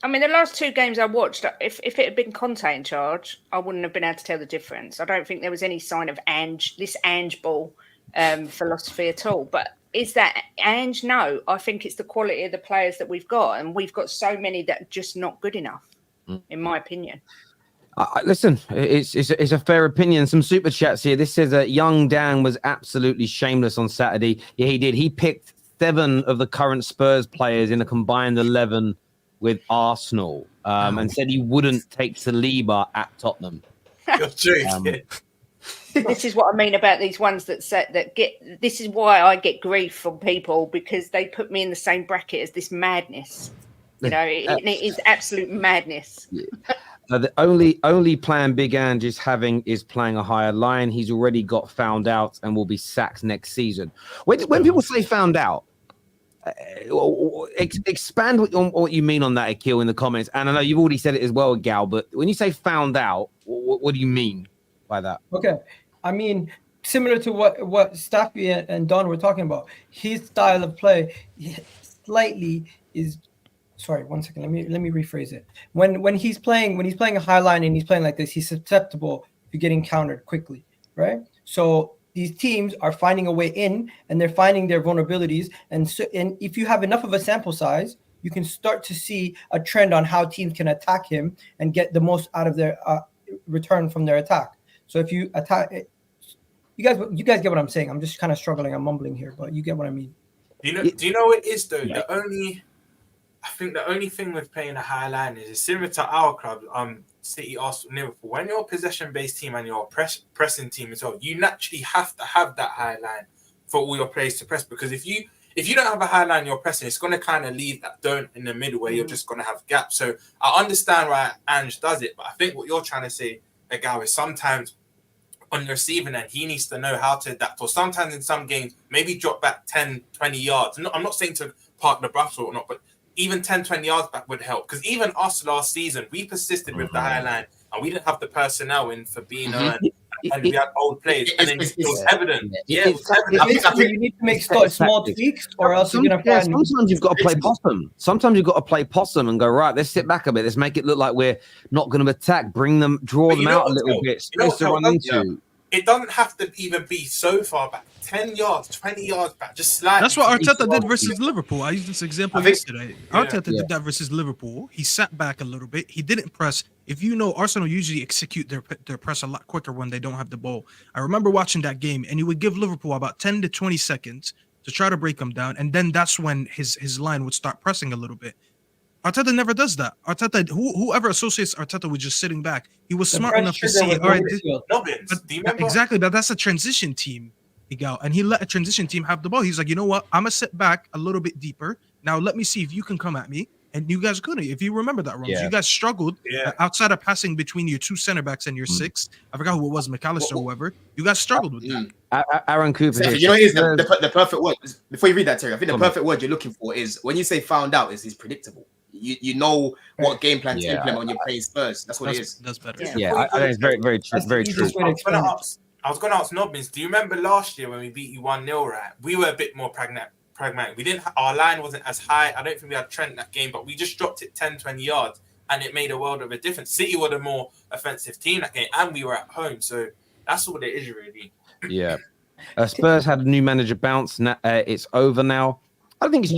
I mean, the last two games I watched, if it had been Conte in charge, I wouldn't have been able to tell the difference. I don't think there was any sign of this Ange ball philosophy at all. But is that Ange? No, I think it's the quality of the players that we've got, and we've got so many that are just not good enough, in my opinion. Listen, it's a fair opinion. Some super chats here. This says that young Dan was absolutely shameless on Saturday. Yeah, he did. He picked 7 of the current Spurs players in a combined 11 with Arsenal, and said he wouldn't take Saliba at Tottenham. You're joking. This is what I mean about these ones that get. This is why I get grief from people, because they put me in the same bracket as this madness. You know, it is absolute madness. The only plan Big Ange is having is playing a higher line. He's already got found out and will be sacked next season. When people say found out, expand on what you mean on that, Akil, in the comments. And I know you've already said it as well, Gal, but when you say found out, what do you mean by that? Okay. I mean, similar to what Staffy and Don were talking about, his style of play slightly is... Sorry, 1 second. Let me rephrase it. When he's playing a high line and he's playing like this, he's susceptible to getting countered quickly, right? So these teams are finding a way in, and they're finding their vulnerabilities. And if you have enough of a sample size, you can start to see a trend on how teams can attack him and get the most out of their return from their attack. So if you attack, you guys get what I'm saying. I'm just kind of struggling. I'm mumbling here, but you get what I mean. Do you know what it is though? I think the only thing with playing a high line is similar to our club, City, Arsenal, Liverpool. When you're a possession-based team and you're a pressing team as well, you naturally have to have that high line for all your players to press. Because if you don't have a high line you're pressing, it's going to kind of leave that dome in the middle where you're just going to have gaps. So I understand why Ange does it, but I think what you're trying to say, Egal, is sometimes on the receiving end, he needs to know how to adapt. Or sometimes in some games, maybe drop back 10, 20 yards. I'm not saying to park the bus or whatnot, but even 10, 20 yards back would help. Because even us last season, we persisted with the high line and we didn't have the personnel in Fabinho and we had old players. And then it was evident. Yeah, it was evident. You need to make small tweaks or else you're going to find... Sometimes you've got to play possum. Sometimes you've got to play possum and go, right, let's sit back a bit. Let's make it look like we're not going to attack. Draw them out a little bit. Space to run into. It doesn't have to even be so far back. 10 yards, 20 yards back, just slightly. That's what Arteta did versus Liverpool. I used this example yesterday. Arteta did that versus Liverpool. He sat back a little bit. He didn't press. If you know, Arsenal usually execute their press a lot quicker when they don't have the ball. I remember watching that game, and he would give Liverpool about 10 to 20 seconds to try to break them down, and then that's when his line would start pressing a little bit. Arteta never does that. Arteta, whoever associates Arteta with just sitting back, he was smart enough to see. All right, exactly, but that's a transition team, Egal, and he let a transition team have the ball. He's like, you know what? I'm gonna sit back a little bit deeper. Now let me see if you can come at me. And you guys couldn't. If you remember that, Rums, you guys struggled outside of passing between your two center backs and your six. I forgot who it was, McAllister or whoever. You guys struggled with that. Aaron Cooper. You know, it is the perfect word. Before you read that, Terry, I think the perfect word you're looking for is when you say found out is predictable. You know what game plan to implement when you're playing Spurs. That's what it is. That's better. I think it's very, very true. Very true. I was going to ask Nobbins, do you remember last year when we beat you 1-0, right? We were a bit more pragmatic. Our line wasn't as high. I don't think we had Trent that game, but we just dropped it 10, 20 yards, and it made a world of a difference. City were the more offensive team that game, and we were at home. So that's all it is, really. Yeah. Spurs had a new manager bounce. It's over now. I think it's.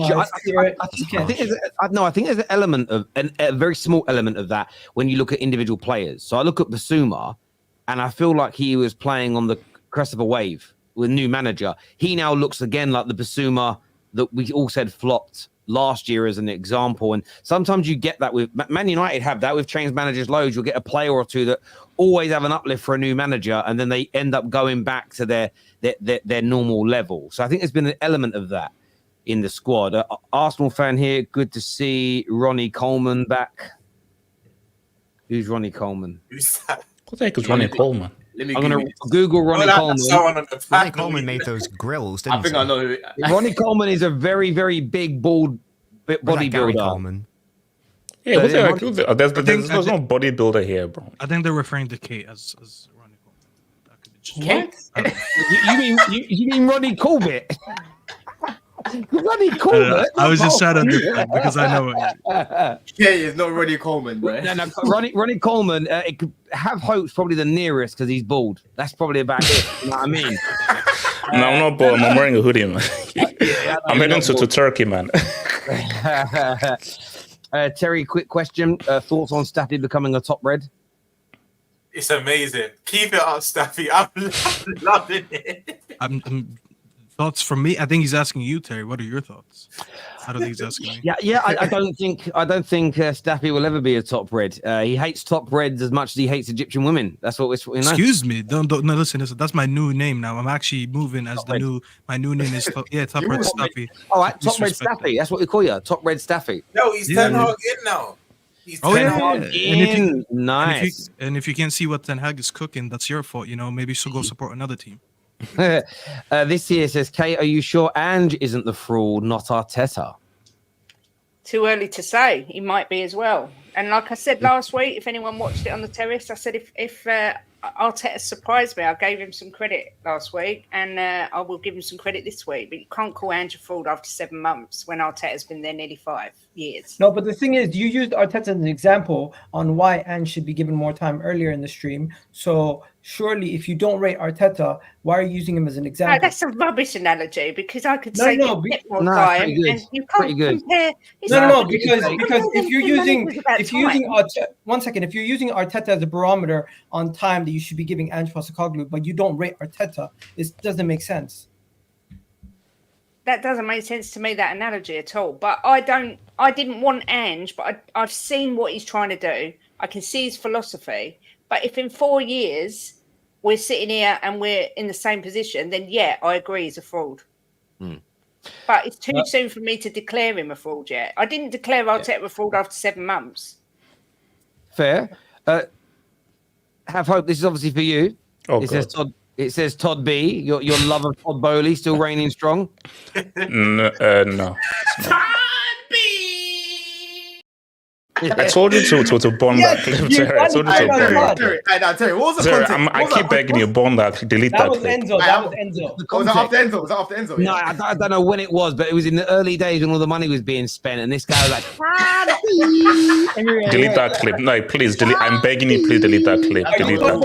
I think there's an element of a very small element of that when you look at individual players. So I look at Bissouma, and I feel like he was playing on the crest of a wave with a new manager. He now looks again like the Bissouma that we all said flopped last year as an example. And sometimes you get that with Man United have that with changed managers loads. You'll get a player or two that always have an uplift for a new manager, and then they end up going back to their normal level. So I think there's been an element of that in the squad. Arsenal fan here. Good to see Ronnie Coleman back. Who's Ronnie Coleman? Who's that? What the heck is Ronnie Coleman? I'm going to Google Ronnie Coleman. Ronnie Coleman made those grills, didn't he? I think I know. Ronnie Coleman is a very, very big, bald bodybuilder. Yeah, there's no bodybuilder here, bro. I think they're referring to Kate as Ronnie Coleman. You mean Ronnie Corbett? Ronnie Coleman. I was just trying to understand because I know it. Yeah, it's not Ronnie Coleman, bro. No, Ronnie Coleman. It could have hopes probably the nearest because he's bald. That's probably about it. You know what I mean? No, I'm not bald. I'm wearing a hoodie, man. I'm heading to Turkey, man. Terry, quick question. Thoughts on Staffy becoming a top red? It's amazing. Keep it up, Staffy. I'm loving it. Thoughts from me? I think he's asking you, Terry. What are your thoughts? I don't think he's asking me. Yeah. I don't think Staffy will ever be a top red. He hates top reds as much as he hates Egyptian women. That's what we know. Excuse me. Don't no, listen. That's my new name now. I'm actually moving as my new name is top red Staffy. All right, top red Staffy. That's what we call you, top red Staffy. No, he's Ten Hag in now. He's Oh Ten yeah, Hag yeah. Nice. And if you can't see what Ten Hag is cooking, that's your fault. Maybe you should go support another team. This here says, Kate, are you sure Ange isn't the fraud, not Arteta? Too early to say. He might be as well. And like I said last week, if anyone watched it on the terrace, I said if Arteta surprised me, I gave him some credit last week, and I will give him some credit this week. But you can't call Ange a fraud after 7 months when Arteta's been there nearly 5 years. No, but the thing is, you used Arteta as an example on why Ange should be given more time earlier in the stream. So surely, if you don't rate Arteta, why are you using him as an example? No, that's a rubbish analogy because I could say no, get more time, and you can't compare. Because if you're using Arteta, 1 second, if you're using Arteta as a barometer on time that you should be giving Ange Postecoglou, but you don't rate Arteta, it doesn't make sense. That doesn't make sense to me, that analogy at all. But I didn't want Ange, but I've seen what he's trying to do. I can see his philosophy. But if in 4 years we're sitting here and we're in the same position, then yeah, I agree he's a fraud. But it's too soon for me to declare him a fraud yet. I didn't declare Arteta a fraud after 7 months. Fair. Have hope. This is obviously for you. It says Todd B. Your love of Todd Bowley still reigning strong. No. I told you to bond that clip, Terry. I told you to bond that. Terry, what was the context? I keep begging you, bond that, delete that clip. That was Enzo. Was that after Enzo? No, I don't know when it was, but it was in the early days when all the money was being spent, and this guy was like, delete that clip. No, please delete. I'm begging you, please delete that clip. Delete that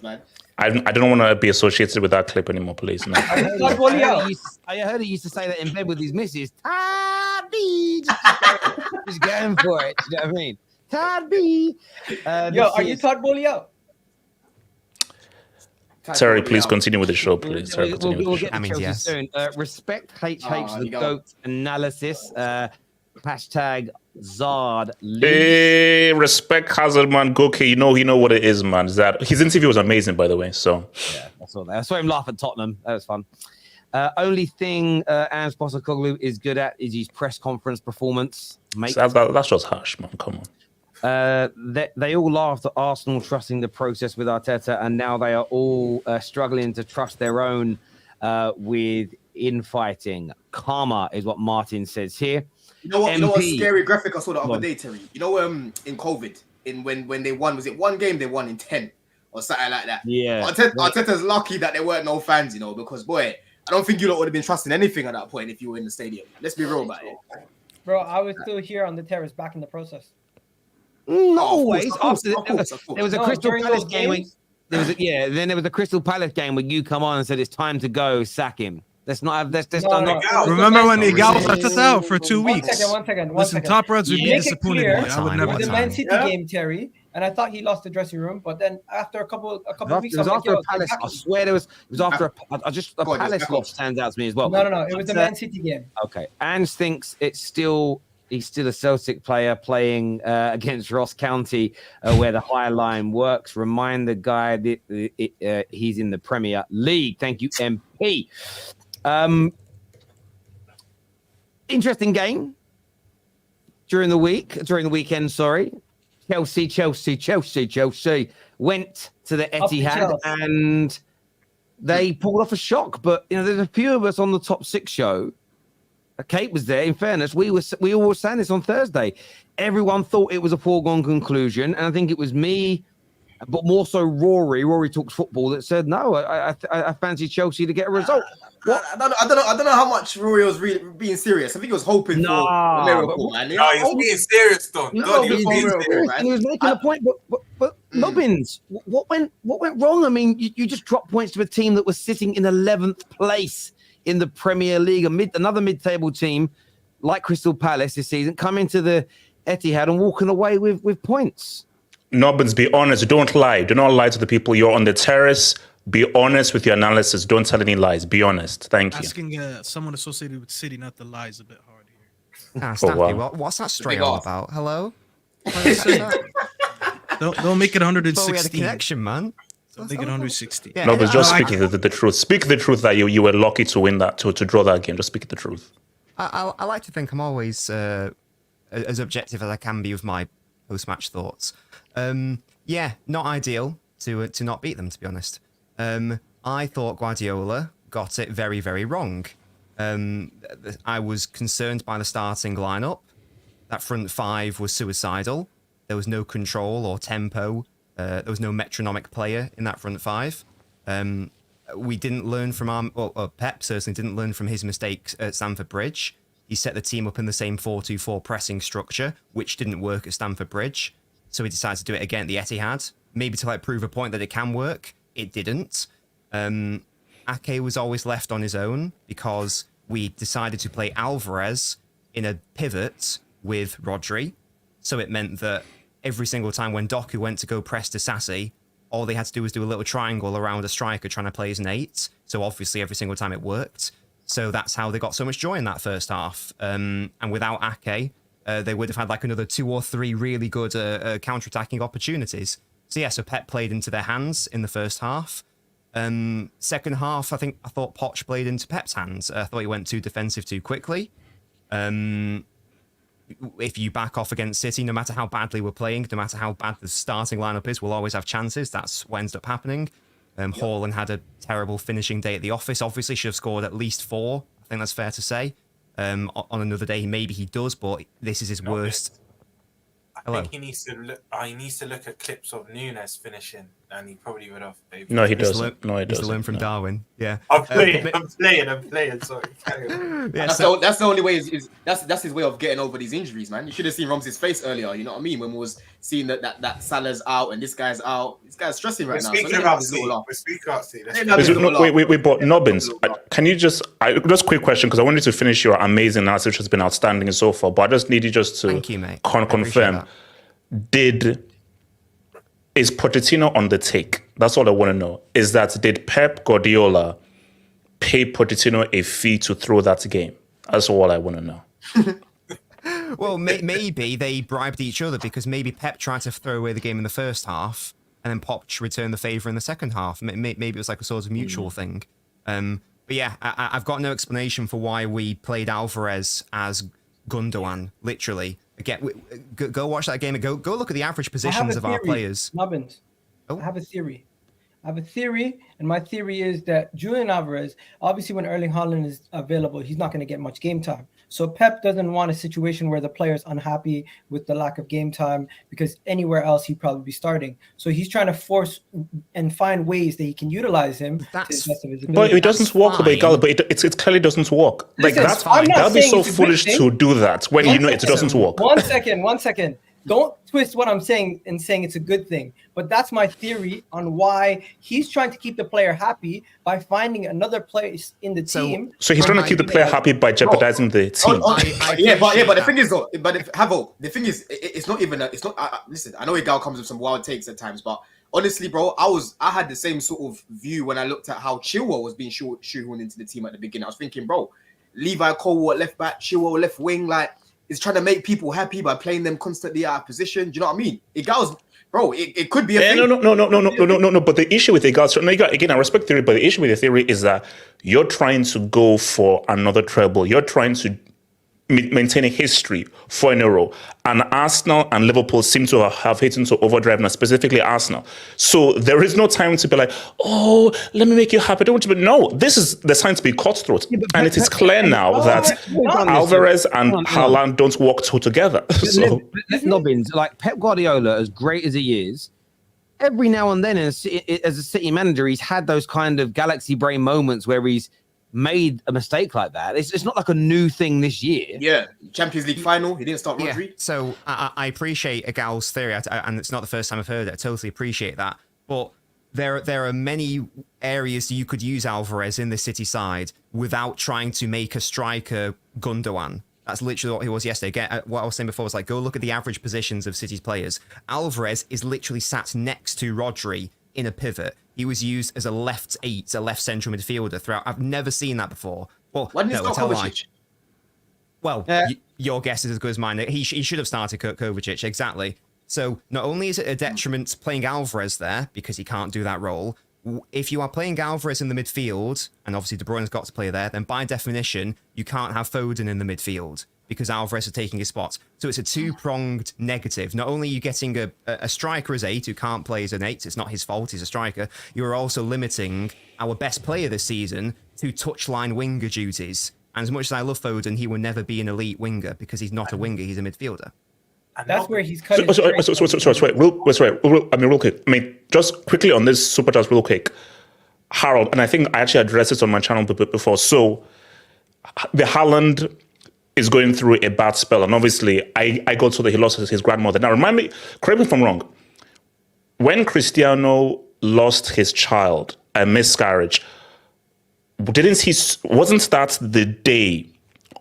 clip. I don't want to be associated with that clip anymore, please. No. I heard he used to say that in bed with his missus. Todd B. Just going for it. You know what I mean? Todd B. Are you Todd Bowley out? Terry, please continue with the show, please. Terry, we'll get to Chelsea soon. Respect HH the GOAT analysis. Hashtag Zard. Hey, respect Hazard, man. Goki, you know what it is, man. Is that his interview was amazing, by the way. So yeah, I saw that. I saw him laugh at Tottenham. That was fun. Only thing Ange Postecoglou is good at is his press conference performance. Mate. That's just harsh, man. Come on. They all laughed at Arsenal trusting the process with Arteta, and now they are all struggling to trust their own with infighting. Karma is what Martin says here. You know what scary graphic I saw the other day, Terry? You know, in COVID, when they won, was it one game they won in 10 or something like that? Yeah. Arteta's lucky that there weren't no fans, because boy, I don't think you lot would have been trusting anything at that point if you were in the stadium. Let's be real about it. Bro, I was still here on the terrace back in the process. Not always. There was a Crystal Palace game. Then there was a Crystal Palace game where you come on and said it's time to go, sack him. Let's not have. Remember when Egal was left us out for 2 weeks? One second. Listen, top reds would be disappointed. I would never. It was a Man City game, Terry, and I thought he lost the dressing room. But then after a couple weeks, it was after a Palace. I swear it was after a Palace loss stands out to me as well. No. It was the Man City game. Okay, Ange thinks he's still a Celtic player playing against Ross County, where the high line works. Remind the guy that he's in the Premier League. Thank you, MP. Interesting game during the weekend. Sorry, Chelsea went to the Etihad and they pulled off a shock. But there's a few of us on the top 6 show. Kate was there. In fairness, we all were saying this on Thursday. Everyone thought it was a foregone conclusion, and I think it was me, but more so Rory talks football, that said no. I fancy Chelsea to get a result. I don't know how much Rory was really being serious. I think he was hoping for a miracle, man. No, he's being serious, Don. He was making a point, but Nobbins, what went wrong? I mean, you just dropped points to a team that was sitting in 11th place in the Premier League, another mid-table team like Crystal Palace this season, coming to the Etihad and walking away with points. Nobbins, be honest. Don't lie. Do not lie to the people. You're on the terrace. Be honest with your analysis. Don't tell any lies. Be honest. Thank you. Asking someone associated with City not to lie is a bit hard here. Stampy, wow. what's that straight on about? Hello? Don't make it Thought we had a 116. connection, man. Don't make it 116. Yeah, No, but just I- speak the truth. Speak the truth that you were lucky to win that, to draw that game. Just speak the truth. I like to think I'm always as objective as I can be with my post-match thoughts. Yeah, not ideal to not beat them, to be honest. I thought Guardiola got it very, very wrong. I was concerned by the starting lineup. That front five was suicidal. There was no control or tempo. There was no metronomic player in that front five. We didn't learn from Pep certainly didn't learn from his mistakes at Stamford Bridge. He set the team up in the same 4-2-4 pressing structure, which didn't work at Stamford Bridge. So he decided to do it again at the Etihad, maybe to prove a point that it can work. It didn't. Ake was always left on his own because we decided to play Alvarez in a pivot with Rodri. So it meant that every single time when Doku went to go press to Sassi, all they had to do was do a little triangle around a striker trying to play as an 8. So obviously every single time it worked. So that's how they got so much joy in that first half. And without Ake, they would have had another 2 or 3 really good counter-attacking opportunities. So yeah, so Pep played into their hands in the first half. Second half, I thought Poch played into Pep's hands. I thought he went too defensive too quickly. If you back off against City, no matter how badly we're playing, no matter how bad the starting lineup is, we'll always have chances. That's what ends up happening. Haaland had a terrible finishing day at the office. Obviously, should have scored at least 4. I think that's fair to say. On another day, maybe he does, but this is his worst. I think he needs to look at clips of Nunes finishing, and he probably would have. Maybe. No, he doesn't. No, he He doesn't. to learn from Darwin. Yeah. I'm playing. Sorry. Yeah, That's the only way. That's his way of getting over these injuries, man. You should have seen Ramsey's face earlier. You know what I mean? When we was seeing that Salah's out and this guy's out. This guy's stressing right now. Speaking of Ramsey, We bought Nobbins. Can you just quick question, because I wanted to finish your amazing analysis, which has been outstanding so far. But I just need you just to Thank you, mate. confirm. Is Pochettino on the take? That's all I want to know. Did Pep Guardiola pay Pochettino a fee to throw that game? That's all I want to know. Well, maybe they bribed each other because maybe Pep tried to throw away the game in the first half and then Poch returned the favour in the second half. Maybe it was like a sort of mutual thing. But yeah, I've got no explanation for why we played Alvarez as Gundogan, literally. Again, go watch that game and go look at the average positions of our players. Nubbins. I have a theory. And my theory is that Julian Alvarez, obviously when Erling Haaland is available, he's not going to get much game time. So Pep doesn't want a situation where the player's unhappy with the lack of game time, because anywhere else he'd probably be starting. So he's trying to force and find ways that he can utilize him to the best of his ability. But it doesn't work, Egal. But it clearly doesn't work. Like that'd be so foolish to do that when you know it doesn't work. One second. Don't twist what I'm saying and saying it's a good thing. But that's my theory on why he's trying to keep the player happy by finding another place in the team. So he's trying to keep the player happy by jeopardizing the team. But the thing is though, the thing is, it's not even. Listen, I know Egal comes with some wild takes at times, but honestly, bro, I had the same sort of view when I looked at how Chilwell was being shoehorned into the team at the beginning. I was thinking, bro, Levi Colwill at left back, Chilwell left wing, is trying to make people happy by playing them constantly out of position. Do you know what I mean? Egal's, bro, it could be a thing. No. But the issue with Egal, again, I respect theory, but the issue with the theory is that you're trying to go for another treble. You're trying to maintain a history 4 in a row. And Arsenal and Liverpool seem to have hit into overdrive now, specifically Arsenal. So there is no time to be like, oh, let me make you happy. Don't you? No, this is the time to be cutthroat. And it is clear now that Alvarez and Haaland don't work together. So Nobbins, like Pep Guardiola, as great as he is, every now and then as a City manager, he's had those kind of galaxy brain moments where he's made a mistake like that. It's not like a new thing this year. Yeah, Champions League final, he didn't start Rodri. Yeah. So I appreciate Egal's theory, and it's not the first time I've heard it. I totally appreciate that. But there are many areas you could use Alvarez in the City side without trying to make a striker Gundogan. That's literally what he was yesterday. Again, what I was saying before was go look at the average positions of City's players. Alvarez is literally sat next to Rodri in a pivot. he was used as a left 8, a left central midfielder throughout. I've never seen that before. Well, Why didn't he no, start tell a lie. Kovacic? Well, your guess is as good as mine. He should have started Kovacic, exactly. So not only is it a detriment playing Alvarez there, because he can't do that role, if you are playing Alvarez in the midfield, and obviously De Bruyne's got to play there, then by definition, you can't have Foden in the midfield, because Alvarez is taking his spot. So it's a two-pronged negative. Not only are you getting a striker as 8 who can't play as an 8, it's not his fault, he's a striker, you're also limiting our best player this season to touchline winger duties. And as much as I love Foden, he will never be an elite winger because he's not a winger, he's a midfielder. That's where he's cut. Sorry, real quick. I mean, just quickly on this super chat, real quick. Harold, and I think I actually addressed this on my channel before. So, the Haaland is going through a bad spell, and obviously, I got told that he lost his grandmother. Now, correct me if I'm wrong. When Cristiano lost his child, a miscarriage, wasn't that the day?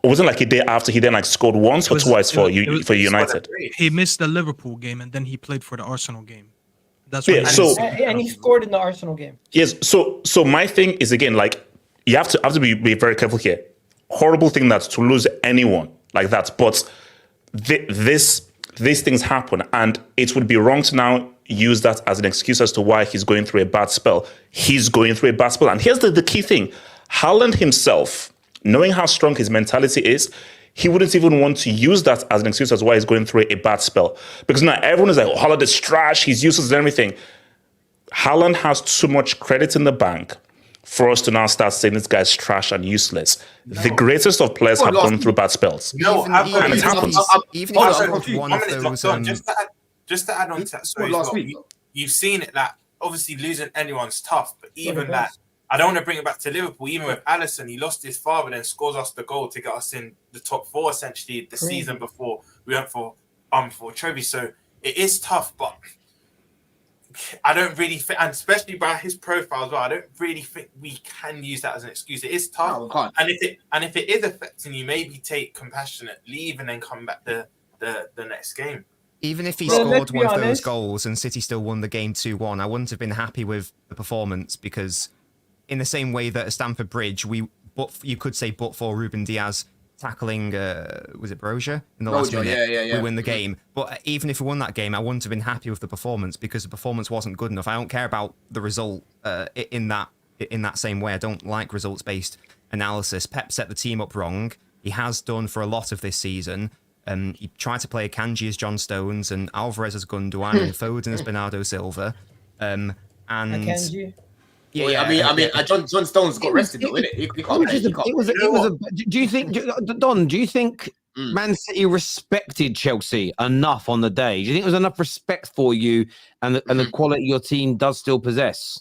It wasn't like a day after he then scored once or twice for United. He missed the Liverpool game and then he played for the Arsenal game. That's yeah. And he scored in the Arsenal game. Yes. So my thing is again you have to be very careful here. Horrible thing that's to lose anyone like that, but these things happen, and it would be wrong to now use that as an excuse as to why he's going through a bad spell. He's going through a bad spell, and here's the key thing: Haaland himself, knowing how strong his mentality is, he wouldn't even want to use that as an excuse as why he's going through a bad spell. Because now everyone is like, oh, Haaland is trash, he's useless and everything. Haaland has too much credit in the bank for us to now start saying this guy's trash and useless. No. The greatest of players have gone through bad spells. No, and it happens. Just to add on to that, so you've seen it that obviously losing anyone's tough, but even that, I don't want to bring it back to Liverpool. Even with Alisson, he lost his father, then scores us the goal to get us in the top 4 essentially the season before we went for trophy. So it is tough, but I don't really think, and especially by his profile as well, I don't really think we can use that as an excuse. It is tough, and if it is affecting you, maybe take compassionate leave and then come back the next game. Even if he scored one of those goals and City still won the game 2-1, I wouldn't have been happy with the performance, because in the same way that at Stamford Bridge, you could say but for Ruben Diaz tackling, was it Brozier in the last minute? We win the game. But even if we won that game, I wouldn't have been happy with the performance because the performance wasn't good enough. I don't care about the result in that same way. I don't like results-based analysis. Pep set the team up wrong. He has done for a lot of this season. He tried to play Akanji as John Stones and Alvarez as Gundogan and Foden as Bernardo Silva. And Akanji? Yeah, I mean, John Stones got rested though, innit? Do you think, Don? Do you think Man City respected Chelsea enough on the day? Do you think there was enough respect for you and the quality your team does still possess?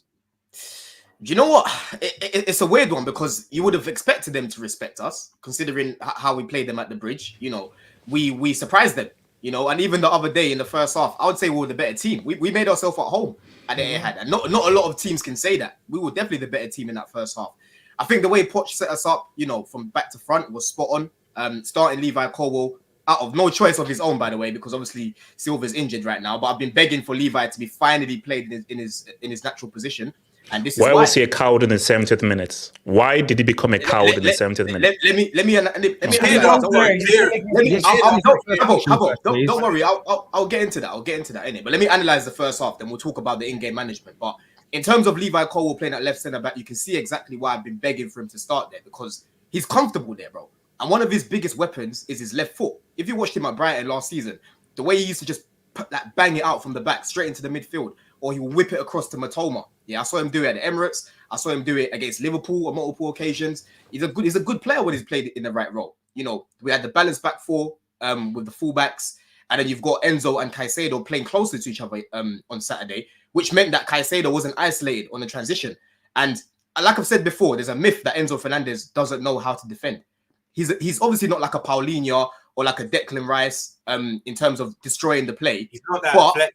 Do you know what? It's a weird one because you would have expected them to respect us, considering how we played them at the Bridge. You know, we surprised them. You know, and even the other day in the first half, I would say we were the better team. We made ourselves at home at the Etihad, and not a lot of teams can say that. We were definitely the better team in that first half. I think the way Poch set us up, you know, from back to front was spot on. Starting Levi Colwill out of no choice of his own, by the way, because obviously Silva's injured right now. But I've been begging for Levi to be finally played in his natural position. And this is why was he a coward in the 70th minute? Why did he become a coward in the 70th minute? Let me don't worry. I'll get into that. Innit? But let me analyze the first half. Then we'll talk about the in-game management. But in terms of Levi Colwill playing at left centre back, you can see exactly why I've been begging for him to start there, because he's comfortable there, bro. And one of his biggest weapons is his left foot. If you watched him at Brighton last season, the way he used to just bang it out from the back straight into the midfield, or he will whip it across to Matoma. Yeah, I saw him do it at the Emirates. I saw him do it against Liverpool on multiple occasions. He's a good player when he's played in the right role. You know, we had the balanced back four with the fullbacks, and then you've got Enzo and Caicedo playing closer to each other on Saturday, which meant that Caicedo wasn't isolated on the transition. And like I've said before, there's a myth that Enzo Fernandez doesn't know how to defend. He's obviously not like a Paulinho or like a Declan Rice in terms of destroying the play. He's not that.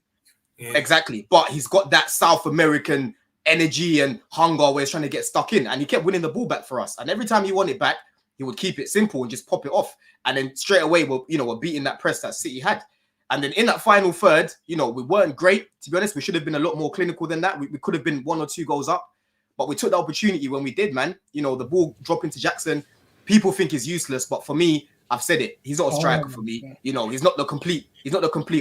Exactly, but he's got that South American energy and hunger where he's trying to get stuck in, and he kept winning the ball back for us. And every time he won it back, he would keep it simple and just pop it off, and then straight away we're beating that press that City had. And then in that final third, you know, we weren't great. To be honest, we should have been a lot more clinical than that. We could have been 1 or 2 goals up, but we took the opportunity when we did, man. You know, the ball dropping to Jackson. People think he's useless, but for me, I've said it. He's not a striker for me. You know, he's not the complete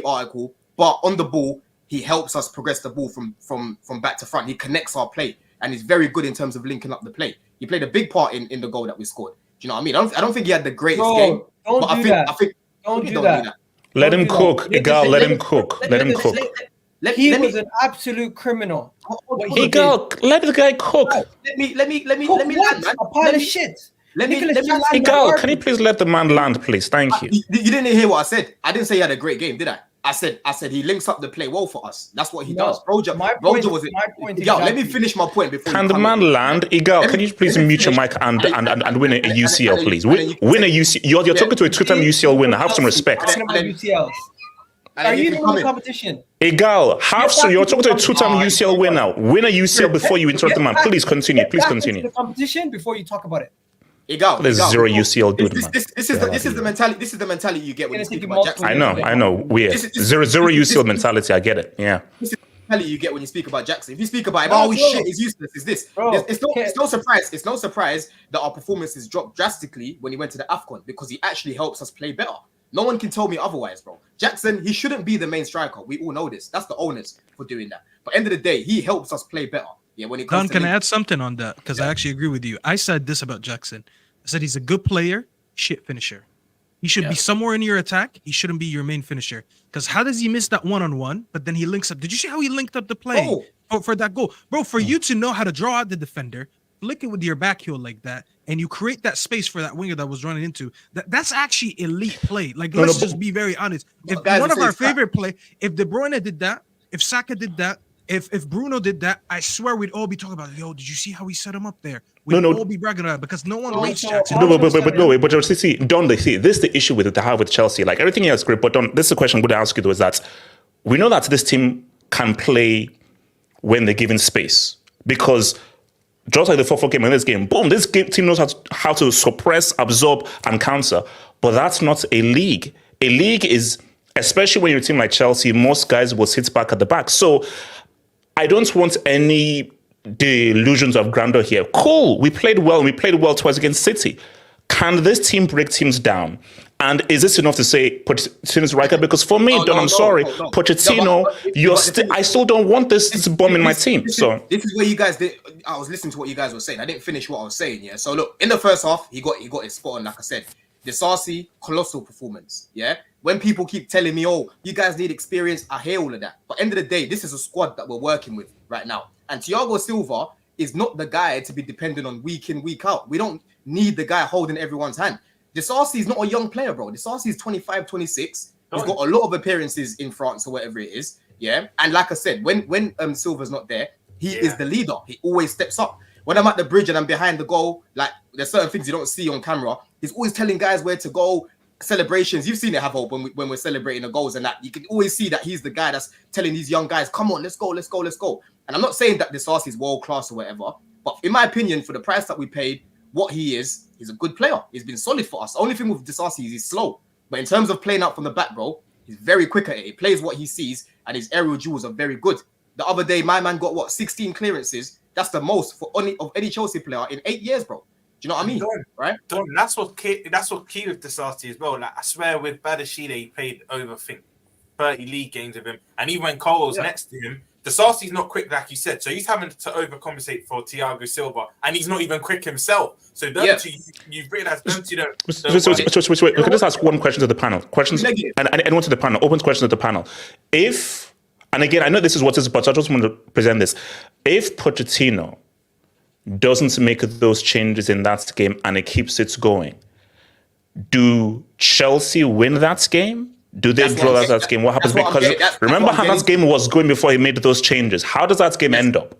article. But on the ball, he helps us progress the ball from back to front. He connects our play, and he's very good in terms of linking up the play. He played a big part in the goal that we scored. Do you know what I mean? I don't think he had the greatest game. Don't but do I think don't do that. Let him cook, Egal. Let him cook. Let him cook. He was an absolute criminal. Egal, let the guy cook. Let me land, man. A pile of shit. Egal, can you please let the man land, please? Thank you. You didn't hear what I said. I didn't say he had a great game, did I? I said he links up the play well for us. That's what he does. Roger was it. Yeah, let me finish my point before. Can the man land? Egal, can you please mute your mic and win a UCL, please? Win a UCL. You're talking to a 2-time UCL winner. Have some respect. Are you in the competition? Egal, you're talking to a 2-time UCL winner. Win a UCL before you interrupt the man. Please continue. Please continue. The competition before you talk about it. Egal, there's zero UCL dude, man. This is the mentality. This is the mentality you get when you speak about Jackson. I know. Weird. Zero UCL mentality. I get it. Yeah. This is the mentality you get when you speak about Jackson. If you speak about him, oh shit, he's useless. Is this? It's no surprise. It's no surprise that our performances dropped drastically when he went to the AFCON because he actually helps us play better. No one can tell me otherwise, bro. Jackson, he shouldn't be the main striker. We all know this. That's the owners for doing that. But end of the day, he helps us play better. Yeah, when it comes Don, can I add something on that? Because I actually agree with you. I said this about Jackson. I said he's a good player, shit finisher. He should be somewhere in your attack. He shouldn't be your main finisher. Because how does he miss that one-on-one? But then he links up. Did you see how he linked up the play for that goal? Bro, for you to know how to draw out the defender, flick it with your back heel like that, and you create that space for that winger that was running into, that's actually elite play. Like, let's just be very honest. If one of our favorite play, if De Bruyne did that, if Saka did that, if Bruno did that, I swear we'd all be talking about, yo, did you see how he set him up there? We'd all be bragging about it because no one rates Jackson. But see, Don, this is the issue with have with Chelsea. Like, everything else is great, but Don, this is the question I'm going to ask you, though, is that we know that this team can play when they're given space. Because just like the 4-4 game in this game, boom, this team knows how to suppress, absorb, and counter. But that's not a league. A league is, especially when you're a team like Chelsea, most guys will sit back at the back. So I don't want any delusions of grandeur here. Cool, we played well. We played well twice against City. Can this team break teams down? And is this enough to say Pochettino's right? Because for me, Don, I'm sorry, Pochettino, I still don't want this bomb in my team. So this is where you guys did. I was listening to what you guys were saying. I didn't finish what I was saying. Yeah. So look, in the first half, he got it spot on. Like I said, Disasi, colossal performance. Yeah. When people keep telling me, oh, you guys need experience, I hear all of that. But end of the day, this is a squad that we're working with right now. And Thiago Silva is not the guy to be dependent on week in, week out. We don't need the guy holding everyone's hand. Disasi is not a young player, bro. Disasi is 25, 26. He's got a lot of appearances in France or whatever it is. Yeah. And like I said, when Silva's not there, he is the leader. He always steps up. When I'm at the bridge and I'm behind the goal, like there's certain things you don't see on camera. He's always telling guys where to go. Celebrations, you've seen it, have hope when we're celebrating the goals and that. You can always see that he's the guy that's telling these young guys, come on, let's go. And I'm not saying that Disasi is world class or whatever, but in my opinion, for the price that we paid, what he is, he's a good player. He's been solid for us. The only thing with Disasi is he's slow. But in terms of playing out from the back, bro, he's very quick at it. He plays what he sees, and his aerial duels are very good. The other day, my man got 16 clearances. That's the most for any Chelsea player in 8 years, bro. Do you know what I mean? Right? Don, that's what key with Disasi as well. Like, I swear with Badashile, he played over 30 league games with him. And even when Cole was next to him, Disasi's not quick, like you said. So he's having to overcompensate for Thiago Silva. And he's not even quick himself. So don't you realize, don't you know? Wait. We can just ask one question to the panel. Questions, and anyone to the panel. Open question to the panel. And again, I know this is what is, but I just want to present this. If Pochettino doesn't make those changes in that game and it keeps it going, do Chelsea win that game? Do they draw that game? What happens? Because remember how that game was going before he made those changes. How does that game end up?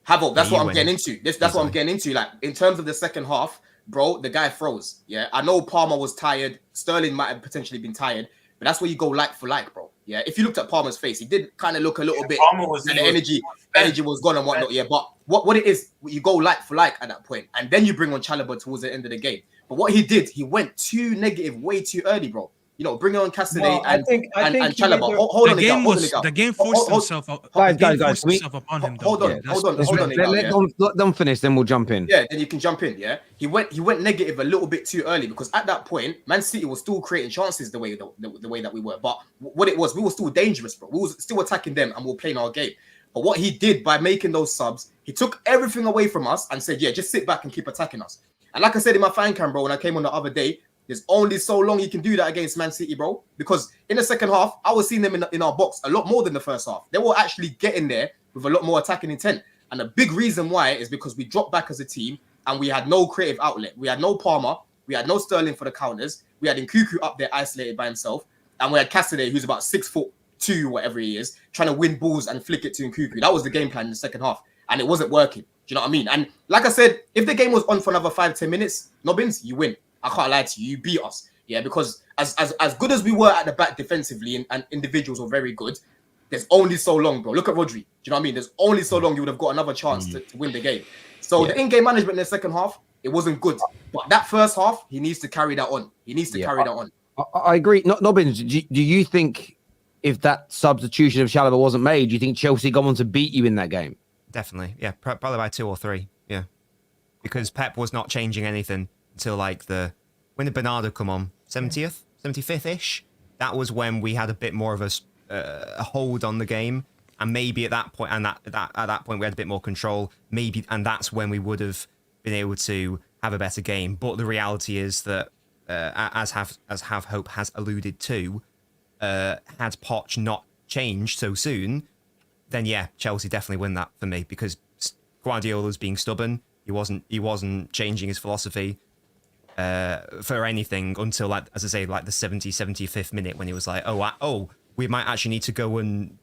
Havoc, that's what I'm getting into. That's what I'm getting into. Like, in terms of the second half, bro, the guy froze. Yeah, I know Palmer was tired. Sterling might have potentially been tired. But that's where you go like for like, bro. Yeah, if you looked at Palmer's face, he did kind of look a little bit. The energy was gone and whatnot. Yeah, but what it is, you go like for like at that point, and then you bring on Chalobah towards the end of the game. But what he did, he went too negative way too early, bro. You know, bring on Cassidy No, I and think Chalobah. either- Hold on, The game Egal, was the game forced itself upon him. Hold on, Egal, yeah. Let them finish, then we'll jump in. Yeah, then you can jump in. Yeah, he went negative a little bit too early because at that point, Man City was still creating chances the way that we were. But what it was, we were still dangerous, bro. We were still attacking them and we were playing our game. But what he did by making those subs, he took everything away from us and said, "Yeah, just sit back and keep attacking us." And like I said in my fan cam, bro, when I came on the other day, there's only so long you can do that against Man City, bro. Because in the second half, I was seeing them in our box a lot more than the first half. They were actually getting there with a lot more attacking intent. And the big reason why is because we dropped back as a team and we had no creative outlet. We had no Palmer. We had no Sterling for the counters. We had Nkuku up there isolated by himself. And we had Cassidy, who's about 6'2", whatever he is, trying to win balls and flick it to Nkuku. That was the game plan in the second half. And it wasn't working. Do you know what I mean? And like I said, if the game was on for another 5-10 minutes, Nobbins, you win. I can't lie to you. You beat us. Yeah, because as good as we were at the back defensively and individuals were very good, there's only so long, bro. Look at Rodri. Do you know what I mean? There's only so long you would have got another chance to win the game. So the in-game management in the second half, it wasn't good. But that first half, he needs to carry that on. He needs to carry that on. I agree. Nobbins, do you think if that substitution of Chalobah wasn't made, do you think Chelsea got on to beat you in that game? Definitely. Yeah, probably by 2 or 3. Yeah. Because Pep was not changing anything until like when did Bernardo come on? 70th? 75th-ish? That was when we had a bit more of a hold on the game. And maybe at that point, at that point we had a bit more control. Maybe, and that's when we would have been able to have a better game. But the reality is that, as Have Hope has alluded to, had Poch not changed so soon, then yeah, Chelsea definitely win that for me because Guardiola's being stubborn. He wasn't changing his philosophy for anything until, like, as I say, like the 75th minute when he was like, oh, we might actually need to go and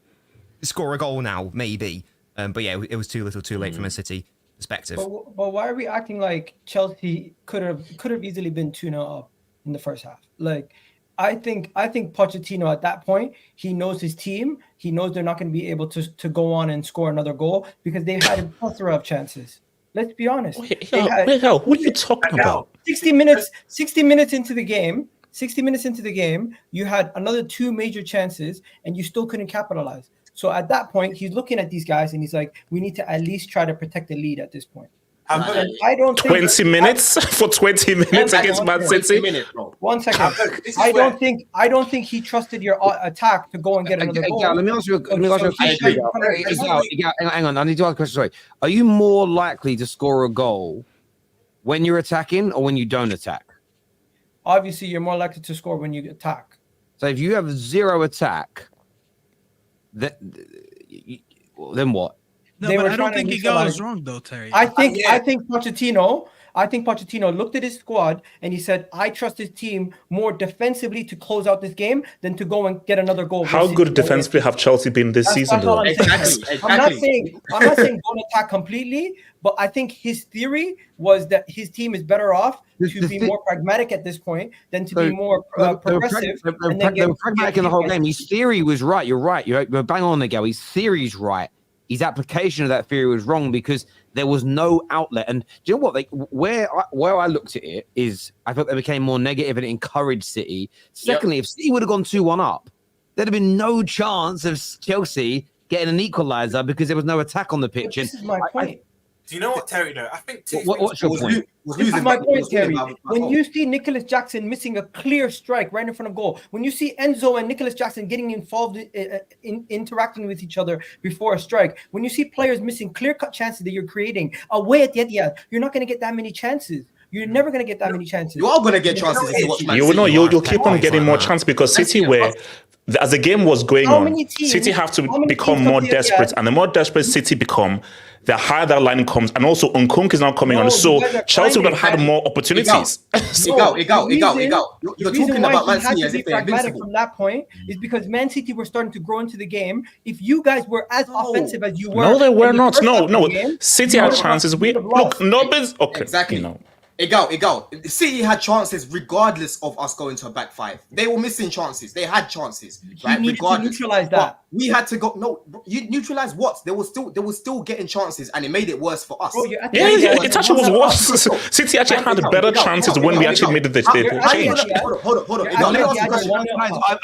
score a goal now, maybe. But yeah, it was too little, too late from a City perspective. But why are we acting like Chelsea could have easily been 2-0 up in the first half? Like, I think Pochettino at that point, he knows his team. He knows they're not going to be able to go on and score another goal because they had a plethora of chances. Let's be honest. What are you talking about? 60 minutes into the game, you had another 2 major chances and you still couldn't capitalize. So at that point, he's looking at these guys and he's like, we need to at least try to protect the lead at this point. I don't 20 minutes for 20 minutes against Man City. 1 second. I don't think he trusted your attack to go and get another goal. Let me ask you a question. Hang on, I need to ask a question. Sorry. Are you more likely to score a goal when you're attacking or when you don't attack? Obviously, you're more likely to score when you attack. So if you have 0 attack, then what? No, but I don't think Egal is wrong though, Terry. I think Pochettino looked at his squad and he said, I trust his team more defensively to close out this game than to go and get another goal. How good defensively have Chelsea been this season, though? Exactly. I'm not saying don't attack completely, but I think his theory was that his team is better off to be more pragmatic at this point than to be more progressive. They were pragmatic in the whole game. His theory was right. You're right. You're bang on, Miguel. His theory's right. His application of that theory was wrong because there was no outlet. And do you know what? Where I looked at it is I thought they became more negative and it encouraged City. Secondly, if City would have gone 2-1 up, there'd have been no chance of Chelsea getting an equaliser because there was no attack on the pitch. This is my point. Do you know what, Terry, though? I think what's your point? This is my point, Terry. When you see Nicolas Jackson missing a clear strike right in front of goal, when you see Enzo and Nicolas Jackson getting involved in interacting with each other before a strike, when you see players missing clear-cut chances that you're creating away at the Etihad, you're not going to get that many chances. You're never going to get that many chances. You are going to get chances if you watch Man City. You'll keep on getting more chances because City were... As the game was going on, City have to become more desperate. And the more desperate City become, the higher that line comes. And also, Nkunku is now coming on. So Chelsea would have had more opportunities. Egal. You're talking about Man City as if they're invincible. From that point is because Man City were starting to grow into the game. If you guys were as offensive as you were... No, they were not. No. City had chances. Look, Nobbins... Okay, exactly. You know. Egal. City had chances regardless of us going to a back five. They were missing chances. They had chances, right? Regardless. To neutralize that. But we had to go. No, you neutralize what? They were still getting chances, and it made it worse for us. Bro, it actually was worse. City actually had better chances when we actually made the change. Hold on.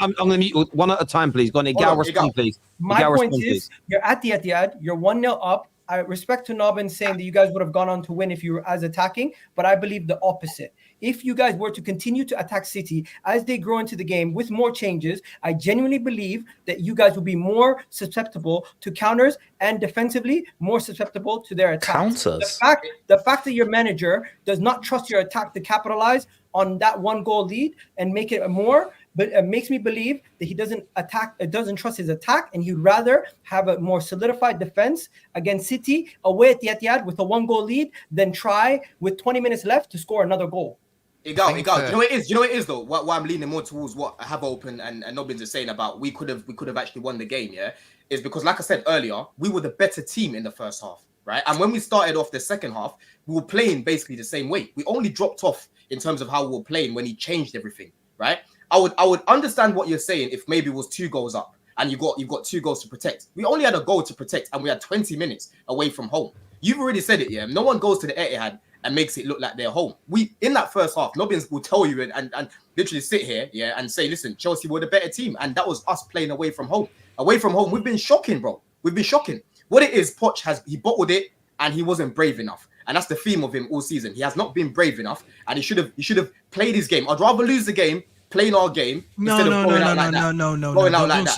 I'm going to mute one at a time, please. Go on, Egal, respond, please. My point is, you're at the Etihad, you're 1-0 up. I respect to Nobbin saying that you guys would have gone on to win if you were as attacking, but I believe the opposite. If you guys were to continue to attack City as they grow into the game with more changes, I genuinely believe that you guys will be more susceptible to counters and defensively more susceptible to their attacks. Counters. The fact that your manager does not trust your attack to capitalize on that 1-goal lead and make it more, but it makes me believe that he doesn't trust his attack, and he'd rather have a more solidified defense against City away at the Etihad with a 1-goal lead than try with 20 minutes left to score another goal. Egal. You know what it is though. Why I'm leaning more towards what I have open and Nobbins is saying about we could have actually won the game. Yeah, is because like I said earlier, we were the better team in the first half, right? And when we started off the second half, we were playing basically the same way. We only dropped off in terms of how we were playing when he changed everything, right? I would understand what you're saying if maybe it was 2 goals up and you've got 2 goals to protect. We only had a goal to protect and we had 20 minutes away from home. You've already said it, yeah. No one goes to the Etihad and makes it look like they're home. We in that first half, Nobbins will tell you and literally sit here, yeah, and say, listen, Chelsea were the better team, and that was us playing away from home. Away from home, we've been shocking, bro. We've been shocking. What it is, Poch he bottled it and he wasn't brave enough. And that's the theme of him all season. He has not been brave enough, and he should have played his game. I'd rather lose the game playing our game instead of going out like that.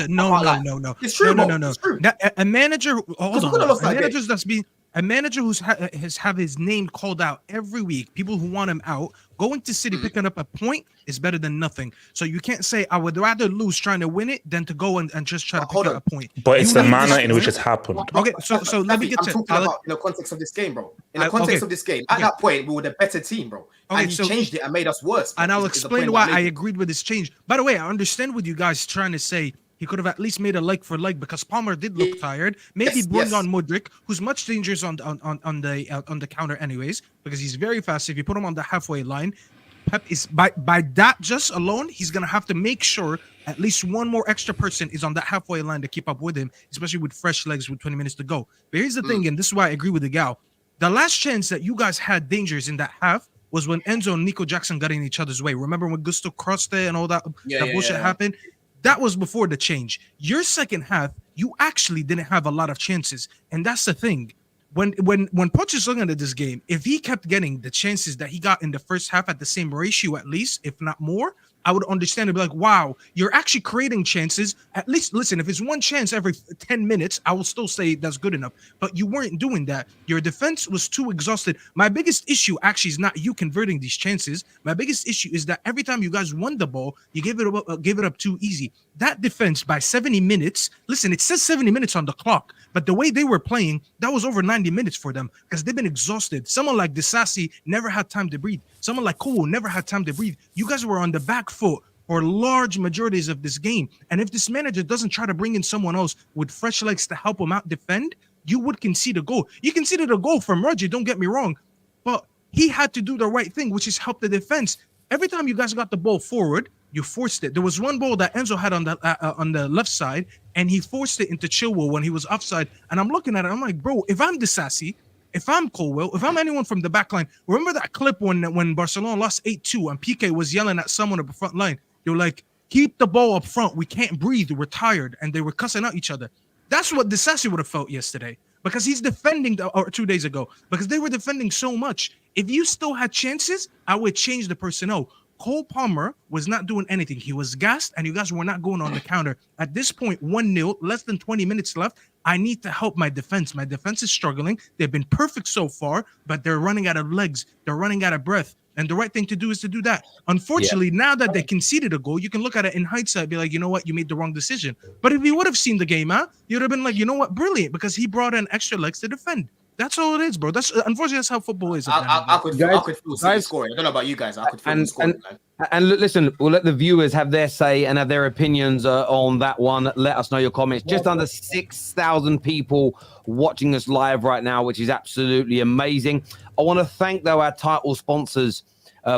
No. It's true. No. It's true. A manager, hold on. A manager who's has his name called out every week. People who want him out, going to City picking up a point is better than nothing. So you can't say I would rather lose trying to win it than to go and just try to pick up a point. But it's the manner in which it's happened. Okay, so let me get to about in the context of this game, bro. In the context of this game, at that point we were the better team, bro. And he changed it and made us worse. And I'll explain why I agreed with this change. By the way, I understand what you guys trying to say. He could have at least made a leg for leg because Palmer did look tired. Maybe bring on Mudryk, who's much dangerous on the counter anyways, because he's very fast. If you put him on the halfway line, Pep is by that just alone, he's gonna have to make sure at least one more extra person is on that halfway line to keep up with him, especially with fresh legs with 20 minutes to go. But here's the thing, and this is why I agree with the gal. The last chance that you guys had dangers in that half was when Enzo and Nico Jackson got in each other's way. Remember when Gusto crossed it and all that bullshit happened? That was before the change. Your second half, you actually didn't have a lot of chances. And that's the thing. When Poch is looking at this game, if he kept getting the chances that he got in the first half at the same ratio, at least, if not more, I would understand and be like, wow, you're actually creating chances. At least, listen, if it's one chance every 10 minutes, I will still say that's good enough. But you weren't doing that. Your defense was too exhausted. My biggest issue actually is not you converting these chances. My biggest issue is that every time you guys won the ball, you gave it up too easy. That defense by 70 minutes, listen, it says 70 minutes on the clock, but the way they were playing, that was over 90 minutes for them because they've been exhausted. Someone like Disasi never had time to breathe. Someone like Cole never had time to breathe. You guys were on the back foot for large majorities of this game. And if this manager doesn't try to bring in someone else with fresh legs to help him out defend, you would concede a goal. You conceded a goal from Reggie, don't get me wrong, but he had to do the right thing, which is help the defense. Every time you guys got the ball forward, you forced it. There was one ball that Enzo had on the left side, and he forced it into Chilwell when he was offside. And I'm looking at it, I'm like, bro, if I'm Disasi, if I'm Colwell, if I'm anyone from the back line, remember that clip when Barcelona lost 8-2 and Piqué was yelling at someone at the front line? They were like, keep the ball up front. We can't breathe. We're tired. And they were cussing out each other. That's what Disasi would have felt yesterday because he's defending, or 2 days ago, because they were defending so much. If you still had chances, I would change the personnel. Cole Palmer was not doing anything. He was gassed, and you guys were not going on the counter. At this point, 1-0, less than 20 minutes left. I need to help my defense. My defense is struggling. They've been perfect so far, but they're running out of legs. They're running out of breath. And the right thing to do is to do that. Unfortunately, now that they conceded a goal, you can look at it in hindsight and be like, you know what? You made the wrong decision. But if you would have seen the game out, you'd have been like, you know what? Brilliant, because he brought in extra legs to defend. That's all it is, bro. That's unfortunately that's how football is. I could feel City scoring. I don't know about you guys. I could feel scoring. And listen, we'll let the viewers have their say and have their opinions on that one. Let us know your comments. Just under 6,000 people watching us live right now, which is absolutely amazing. I want to thank, though, our title sponsors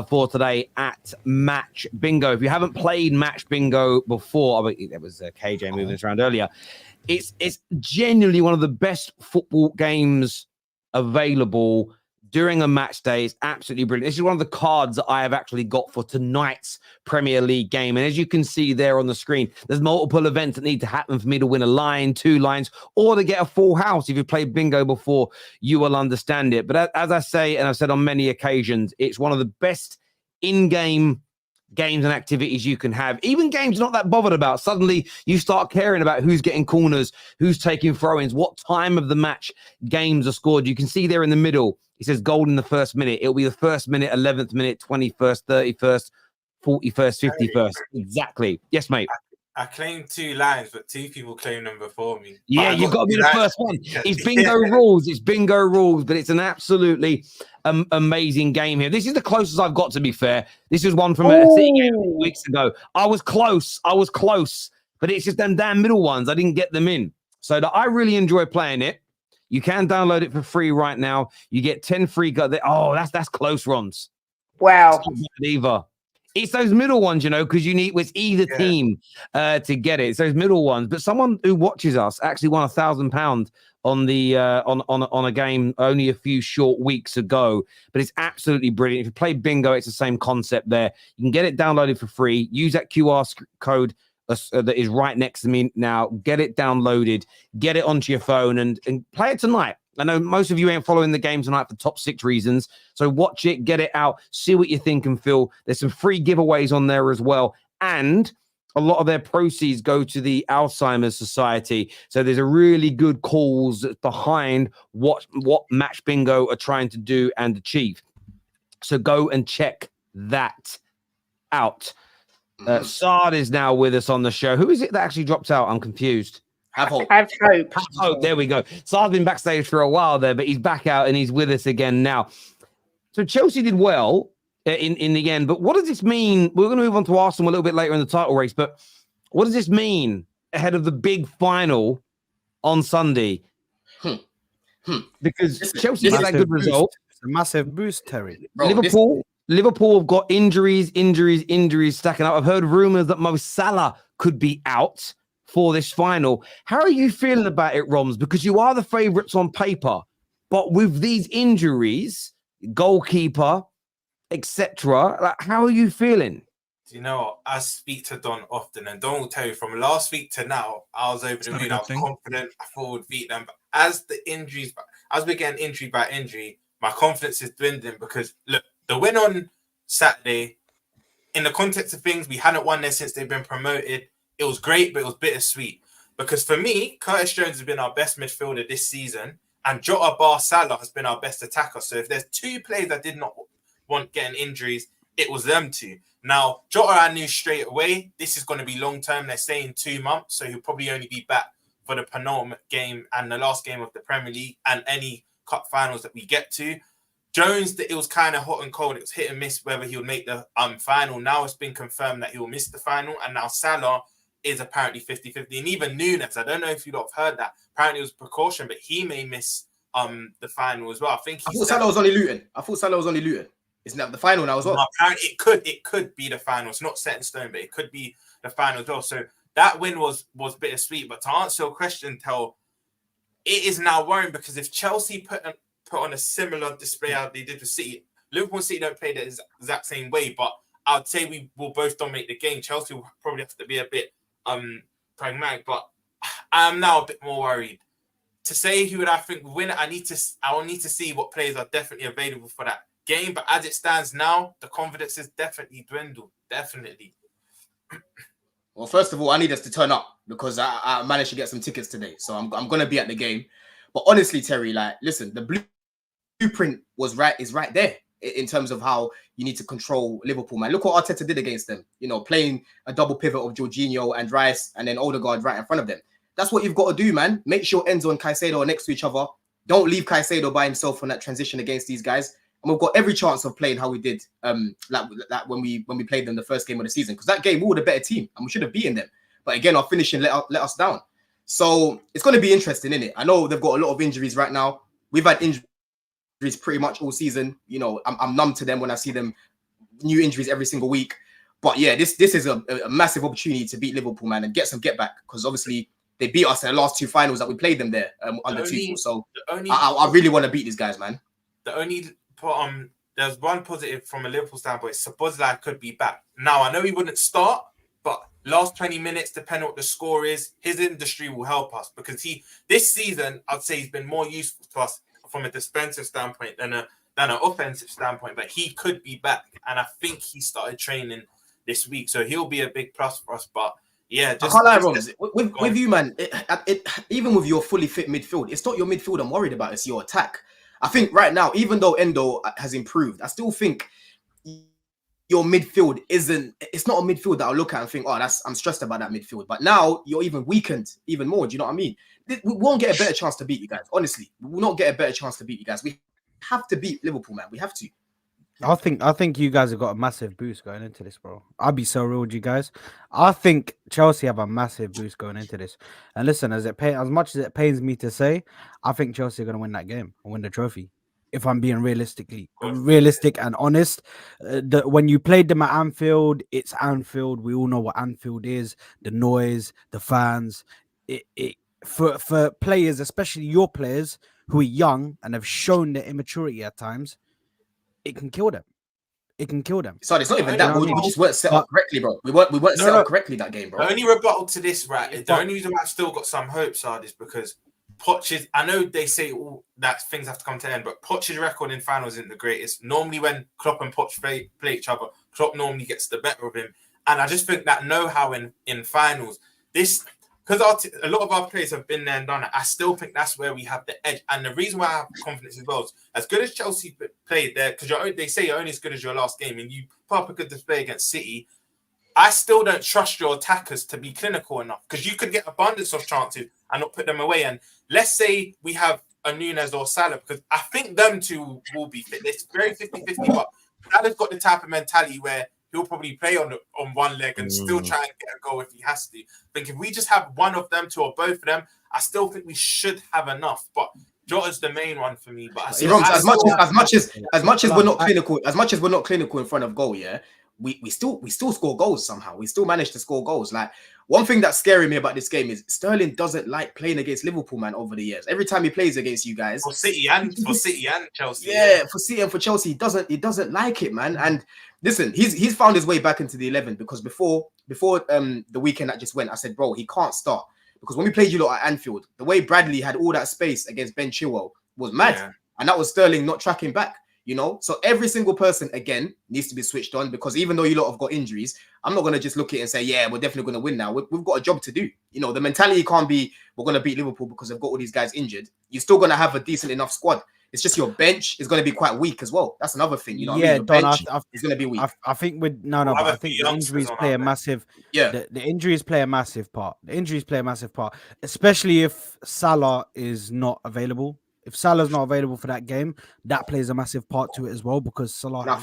for today at Match Bingo. If you haven't played Match Bingo before, I mean, there was KJ moving this around earlier. It's genuinely one of the best football games available during a match day. It's absolutely brilliant. This is one of the cards that I have actually got for tonight's Premier League game. And as you can see there on the screen, there's multiple events that need to happen for me to win a line, 2 lines, or to get a full house. If you've played bingo before, you will understand it. But as I say, and I've said on many occasions, it's one of the best in-game games and activities you can have. Even games you're not that bothered about, suddenly you start caring about who's getting corners, who's taking throw-ins, what time of the match games are scored. You can see there in the middle, it says goal in the first minute. It'll be the first minute, 11th minute, 21st, 31st, 41st, 51st. Exactly. Yes, mate. I claimed 2 lines, but 2 people claimed them before me. Yeah, you've got to be the first one. It's bingo rules. It's bingo rules, but it's an absolutely amazing game here. This is the closest I've got, to be fair. This is one from a City game a few weeks ago. I was close, but it's just them damn middle ones. I didn't get them in. So I really enjoy playing it. You can download it for free right now. You get 10 free. That's close, Rons. Wow. Either. It's those middle ones, you know, because you need with either team to get it. It's those middle ones. But someone who watches us actually won £1,000 on the on a game only a few short weeks ago. But it's absolutely brilliant. If you play bingo, it's the same concept there. You can get it downloaded for free. Use that QR code that is right next to me now. Get it downloaded. Get it onto your phone and play it tonight. I know most of you ain't following the game tonight for top 6 reasons. So watch it, get it out, see what you think and feel. There's some free giveaways on there as well. And a lot of their proceeds go to the Alzheimer's Society. So there's a really good cause behind what Match Bingo are trying to do and achieve. So go and check that out. Saad is now with us on the show. Who is it that actually dropped out? I'm confused. Have hope. Have hope. Oh, there we go. Saad's been backstage for a while there, but he's back out and he's with us again now. So Chelsea did well in the end, but what does this mean? We're going to move on to Arsenal a little bit later in the title race, but what does this mean ahead of the big final on Sunday? Because Chelsea had that good result. It's a massive boost, Terry. Liverpool have got injuries stacking up. I've heard rumours that Mo Salah could be out for this final. How are you feeling about it, Roms? Because you are the favourites on paper, but with these injuries, goalkeeper, etc., like, how are you feeling? Do you know what? I speak to Don often, and Don will tell you from last week to now, I was over the moon. I was confident. I thought we'd beat them. But as we're getting injury by injury, my confidence is dwindling because, look, the win on Saturday, in the context of things, we hadn't won there since they've been promoted. It was great, but it was bittersweet. Because for me, Curtis Jones has been our best midfielder this season, and Jota bar Salah has been our best attacker. So if there's 2 players that did not want getting injuries, it was them 2. Now, Jota, I knew straight away, this is going to be long-term. They're saying 2 months, so he'll probably only be back for the penultimate game and the last game of the Premier League and any cup finals that we get to. Jones, it was kind of hot and cold. It was hit and miss whether he would make the final. Now it's been confirmed that he will miss the final. And now Salah is apparently 50-50. And even Nunes, I don't know if you lot have heard that. Apparently it was precaution, but he may miss the final as well. I thought Salah was only Luton. Isn't that the final now as well? No, apparently it could be the final. It's not set in stone, but it could be the final as well. So that win was bittersweet. But to answer your question, Tel, it is now worrying because if Chelsea put on a similar display as they did with City, Liverpool and City don't play the exact same way, but I'd say we will both dominate the game. Chelsea will probably have to be a bit pragmatic, but I'm now a bit more worried. To say who would I think will win it, I will need to see what players are definitely available for that game. But as it stands now, the confidence is definitely dwindled. Definitely. Well, first of all, I need us to turn up because I managed to get some tickets today, so I'm going to be at the game. But honestly, Terry, like, listen, the blueprint is right there in terms of how you need to control Liverpool, man. Look what Arteta did against them. You know, playing a double pivot of Jorginho and Rice and then Odegaard right in front of them. That's what you've got to do, man. Make sure Enzo and Caicedo are next to each other. Don't leave Caicedo by himself on that transition against these guys. and we've got every chance of playing how we did like when we played them the first game of the season. Because that game we were the better team and we should have beaten them. But again, our finishing let us down. So it's going to be interesting, isn't it? I know they've got a lot of injuries right now. We've had injuries pretty much all season. You know, I'm numb to them when I see them, new injuries every single week. But yeah, this is a massive opportunity to beat Liverpool, man, and get some get back, because obviously they beat us in the last 2 finals that we played them there under Tuchel. So I really want to beat these guys, man. There's one positive from a Liverpool standpoint. Szoboszlai could be back. Now, I know he wouldn't start, but last 20 minutes, depending on what the score is, his industry will help us, because this season, I'd say he's been more useful to us from a defensive standpoint than an offensive standpoint, but he could be back. And I think he started training this week, so he'll be a big plus for us. But yeah, I can't lie, Roms. With you, man, even with your fully fit midfield, it's not your midfield I'm worried about, it's your attack. I think right now, even though Endo has improved, I still think your midfield it's not a midfield that I'll look at and think, oh, I'm stressed about that midfield. But now you're even weakened even more. Do you know what I mean? We won't get a better chance to beat you guys. Honestly, we will not get a better chance to beat you guys. We have to beat Liverpool, man. We have to. I think you guys have got a massive boost going into this, bro. I'll be so real with you guys. I think Chelsea have a massive boost going into this. And listen, as much as it pains me to say, I think Chelsea are going to win that game and win the trophy. If I'm being realistic and honest, when you played them at Anfield, it's Anfield. We all know what Anfield is. The noise, the fans. For players, especially your players who are young and have shown their immaturity at times, it can kill them. It can kill them. Sorry, it's not even that. We just weren't set up correctly, bro. We weren't set up correctly that game, bro. The only rebuttal to this, right? The only reason I've still got some hopes is because Poch is. I know they say all that things have to come to an end, but Poch's record in finals isn't the greatest. Normally, when Klopp and Poch play each other, Klopp normally gets the better of him. And I just think that know-how in finals, because a lot of our players have been there and done it, I still think that's where we have the edge. And the reason why I have confidence as well is, as good as Chelsea played there, because they say you're only as good as your last game, and you put up a good display against City, I still don't trust your attackers to be clinical enough, because you could get abundance of chances and not put them away. And let's say we have a Nunez or Salah, because I think them two will be fit. It's very 50-50, but Salah's got the type of mentality where he'll probably play on one leg and still try and get a goal if he has to. I think if we just have one of them, two or both of them, I still think we should have enough. But Jota's the main one for me. But as much as we're not clinical in front of goal, yeah, we still score goals somehow. We still manage to score goals. Like, one thing that's scaring me about this game is Sterling doesn't like playing against Liverpool, man, over the years. Every time he plays against you guys. For City and Chelsea. Yeah, for City and for Chelsea, he doesn't like it, man. And listen, he's found his way back into the 11, because before the weekend that just went, I said, bro, he can't start. Because when we played you lot at Anfield, the way Bradley had all that space against Ben Chilwell was mad. Yeah. And that was Sterling not tracking back. You know, so every single person, again, needs to be switched on, because even though you lot have got injuries, I'm not going to just look at it and say, yeah, we're definitely going to win now. We've got a job to do. You know, the mentality can't be, we're going to beat Liverpool because they've got all these guys injured. You're still going to have a decent enough squad. It's just your bench is going to be quite weak as well. That's another thing. You know, yeah, what I mean? Don, is going to be weak. I think but I think the injuries play a massive. Yeah, the injuries play a massive part. The injuries play a massive part, especially if Salah is not available. If Salah's not available for that game, that plays a massive part to it as well, because Salah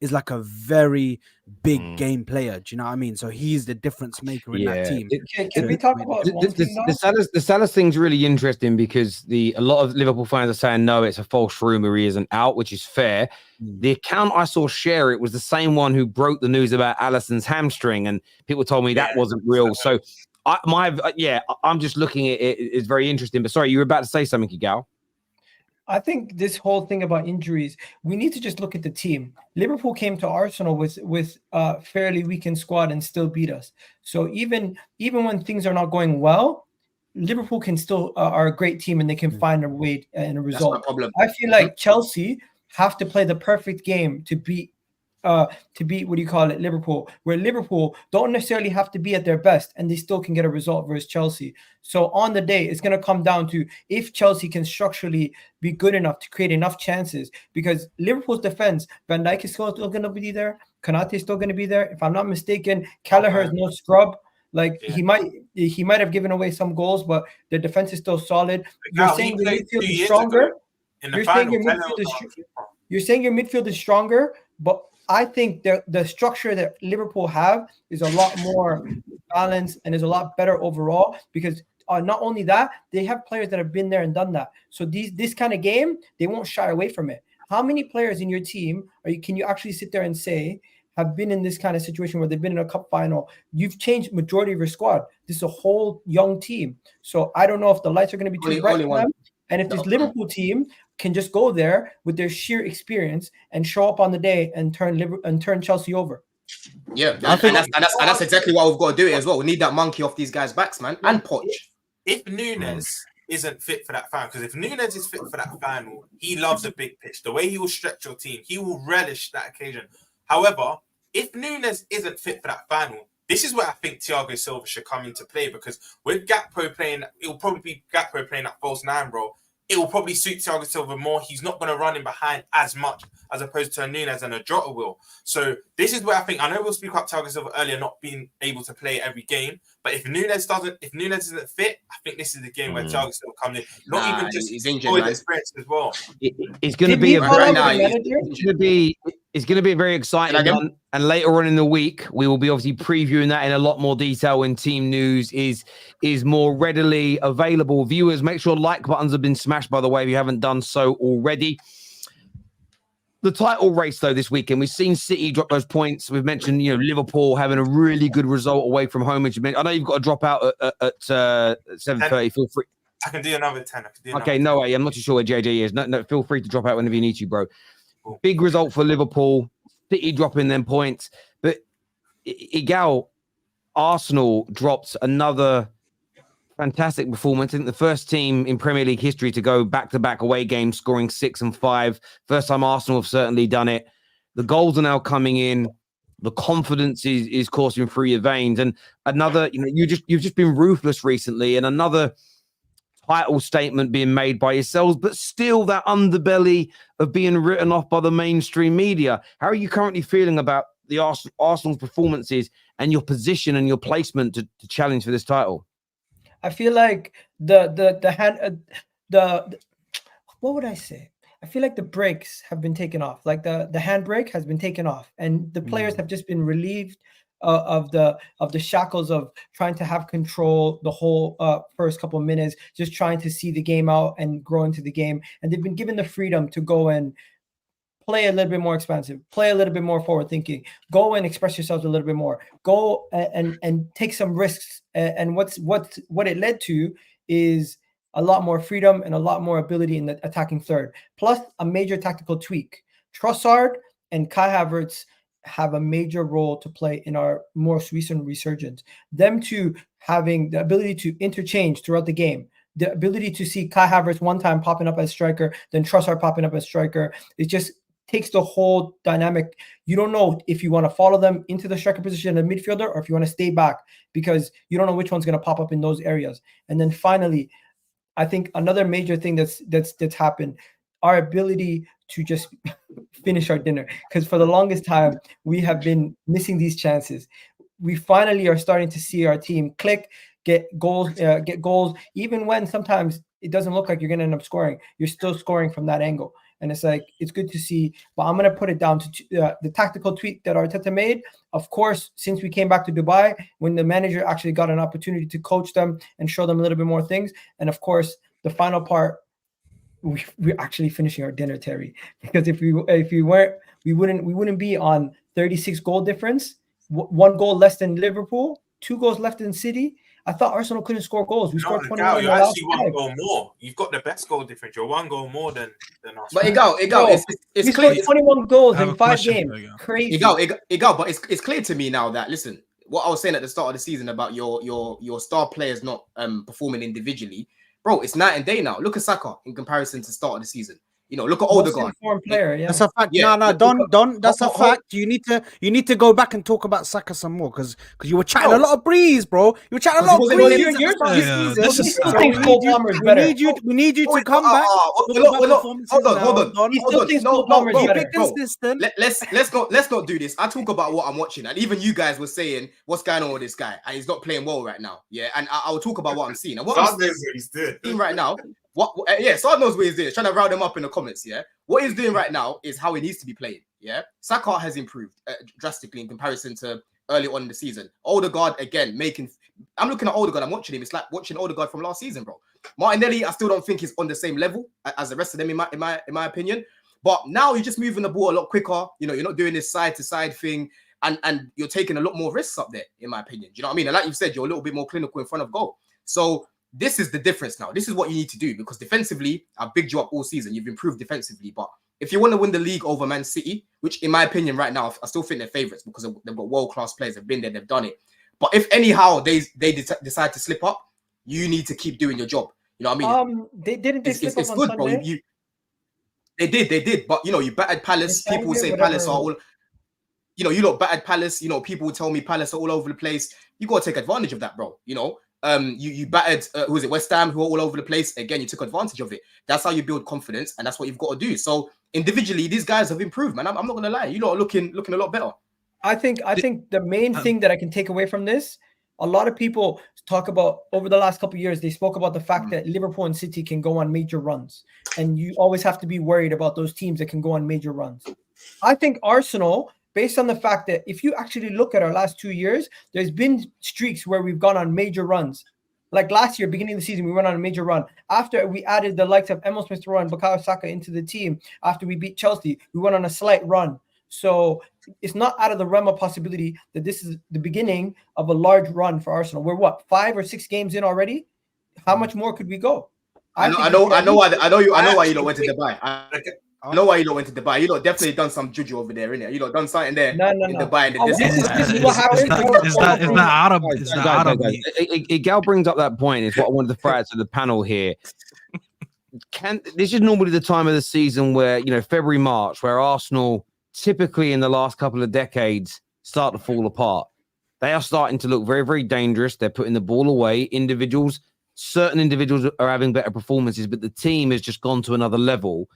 is like a very big game player. Do you know what I mean? So he's the difference maker in that team. Can we talk about the Salah thing's really interesting, because a lot of Liverpool fans are saying, no, it's a false rumor, he isn't out, which is fair. The account I saw share it was the same one who broke the news about Alisson's hamstring, and people told me that wasn't real. So I'm just looking at it. It's very interesting. But sorry, you were about to say something, Egal. I think this whole thing about injuries, we need to just look at the team. Liverpool came to Arsenal with a fairly weakened squad and still beat us. So even when things are not going well, Liverpool can still are a great team, and they can find a way and a result. That's my problem. I feel like Chelsea have to play the perfect game to beat Liverpool, where Liverpool don't necessarily have to be at their best and they still can get a result versus Chelsea. So on the day, it's going to come down to if Chelsea can structurally be good enough to create enough chances, because Liverpool's defense, Van Dijk is still going to be there, Konate is still going to be there. If I'm not mistaken, Kelleher is no scrub. Like, he might have given away some goals, but the defense is still solid. You're saying the midfield is stronger? In the final, You're saying your midfield is stronger, but I think the structure that Liverpool have is a lot more balanced and is a lot better overall because not only that, they have players that have been there and done that. So this kind of game, they won't shy away from it. How many players in your team can you actually sit there and say have been in this kind of situation where they've been in a cup final? You've changed majority of your squad. This is a whole young team. So I don't know if the lights are going to be too bright for them. And if this Liverpool team can just go there with their sheer experience and show up on the day and turn Chelsea over. Yeah, and that's exactly what we've got to do it as well. We need that monkey off these guys' backs, man, and Poch. If Nunes isn't fit for that final, because if Nunes is fit for that final, he loves a big pitch. The way he will stretch your team, he will relish that occasion. However, if Nunes isn't fit for that final, this is where I think Thiago Silva should come into play, because with Gakpo playing, it will probably be Gakpo playing that false nine role. It will probably suit Thiago Silva more. He's not going to run in behind as much as opposed to a Nunes and a Jota will. So this is where I think, I know we'll speak about Thiago Silva earlier not being able to play every game, but if Nunes isn't fit, I think this is the game where Thiago Silva comes in. Not even just he's injured, man. Experience as well. It's going to be it's going to be a very exciting one. And later on in the week, we will be obviously previewing that in a lot more detail when team news is more readily available. Viewers, make sure like buttons have been smashed, by the way, if you haven't done so already. The title race, though, this weekend, we've seen City drop those points. We've mentioned, Liverpool having a really good result away from home. I know you've got to drop out at 7:30. Feel free. I can do another 10. Okay, no way. I'm not too sure where JJ is. No, feel free to drop out whenever you need to, bro. Cool. Big result for Liverpool. City dropping them points. But Egal, Arsenal dropped another fantastic performance. I think the first team in Premier League history to go back-to-back away games, scoring 6 and 5. First time Arsenal have certainly done it. The goals are now coming in. The confidence is coursing through your veins. And another, you've just been ruthless recently, and another title statement being made by yourselves, but still that underbelly of being written off by the mainstream media. How are you currently feeling about the Arsenal's performances and your position and your placement to challenge for this title? I feel like what would I say? I feel like the brakes have been taken off. Like the handbrake has been taken off, and the players have just been relieved of the shackles of trying to have control the whole first couple of minutes, just trying to see the game out and grow into the game. And they've been given the freedom to go and play a little bit more expansive, play a little bit more forward thinking, go and express yourselves a little bit more, go and take some risks. And what it led to is a lot more freedom and a lot more ability in the attacking third, plus a major tactical tweak. Trossard and Kai Havertz have a major role to play in our most recent resurgence. Them two having the ability to interchange throughout the game, the ability to see Kai Havertz one time popping up as striker, then Trossard popping up as striker. It just takes the whole dynamic. You don't know if you want to follow them into the striker position in the midfielder or if you want to stay back, because you don't know which one's going to pop up in those areas. And then finally, I think another major thing that's happened, our ability to just finish our dinner, because for the longest time we have been missing these chances. We finally are starting to see our team click, get goals, even when sometimes it doesn't look like you're going to end up scoring. You're still scoring from that angle, and it's like, it's good to see. But I'm going to put it down to the tactical tweak that Arteta made. Of course, since we came back to Dubai, when the manager actually got an opportunity to coach them and show them a little bit more things, and of course the final part, we're actually finishing our dinner, Terry. Because if we weren't, we wouldn't be on 36 goal difference, 1 goal less than Liverpool, 2 goals left in City. I thought Arsenal couldn't score goals. We scored 21. You're actually 1 goal more. You've got the best goal difference. You're 1 goal more than Arsenal. But Egal, it's clear. 21 goals in 5 games. Crazy. Egal, but it's clear to me now that, listen, what I was saying at the start of the season about your star players not performing individually, bro, it's night and day now. Look at Saka in comparison to the start of the season. Look at Odegaard. Player, yeah. That's a fact. Yeah. No, Don. That's a fact. You need to go back and talk about Saka some more, because you were chatting a lot of breeze, bro. You were chatting a lot of breeze. We need you to come back. Hold on. Let's not do this. I talk about what I'm watching, and even you guys were saying what's going on with this guy, and he's not playing well right now. Yeah, and I will talk about what I'm seeing. And what I'm seeing right now, Yeah, Sard knows what he's doing. He's trying to round them up in the comments. Yeah, what he's doing right now is how he needs to be playing. Yeah, Saka has improved drastically in comparison to early on in the season. Odegaard again making. I'm looking at Odegaard. I'm watching him. It's like watching Odegaard from last season, bro. Martinelli, I still don't think he's on the same level as the rest of them in my opinion. But now you're just moving the ball a lot quicker. You know, you're not doing this side to side thing, and you're taking a lot more risks up there, in my opinion. Do you know what I mean? And like you said, you're a little bit more clinical in front of goal. So this is the difference now. This is what you need to do, because defensively, I've bigged you up all season. You've improved defensively, but if you want to win the league over Man City, which in my opinion right now, I still think they're favourites because they've got world-class players. They've been there, they've done it. But if anyhow they decide to slip up, you need to keep doing your job. You know what I mean? They didn't. It's good, bro. They did. But you know, you battered Palace. People will say Palace are all. You know, you lot battered Palace. You know, people will tell me Palace are all over the place. You got to take advantage of that, bro. You know, you battered who was it, West Ham, who are all over the place. Again, you took advantage of it. That's how you build confidence, and that's what you've got to do. So individually, these guys have improved, man. I'm not gonna lie. You lot are looking a lot better. I think the main thing that I can take away from this, a lot of people talk about over the last couple of years, they spoke about the fact that Liverpool and City can go on major runs, and you always have to be worried about those teams that can go on major runs. I think Arsenal, based on the fact that if you actually look at our last 2 years, there's been streaks where we've gone on major runs. Like last year, beginning of the season, we went on a major run. After we added the likes of Emil Smith-Rowe and Bukayo Saka into the team, after we beat Chelsea, we went on a slight run. So it's not out of the realm of possibility that this is the beginning of a large run for Arsenal. We're what, 5 or 6 games in already? How much more could we go? I know why you don't went to Dubai. I know why you don't went to Dubai. You know, definitely done some juju over there, innit? You know, done something there in Dubai. This is what happened. Is that Arab? Egal brings up that point. Is what I wanted to throw out to the panel here. This is normally the time of the season where, you know, February, March, where Arsenal typically in the last couple of decades start to fall apart. They are starting to look very, very dangerous. They're putting the ball away. Certain individuals are having better performances, but the team has just gone to another level.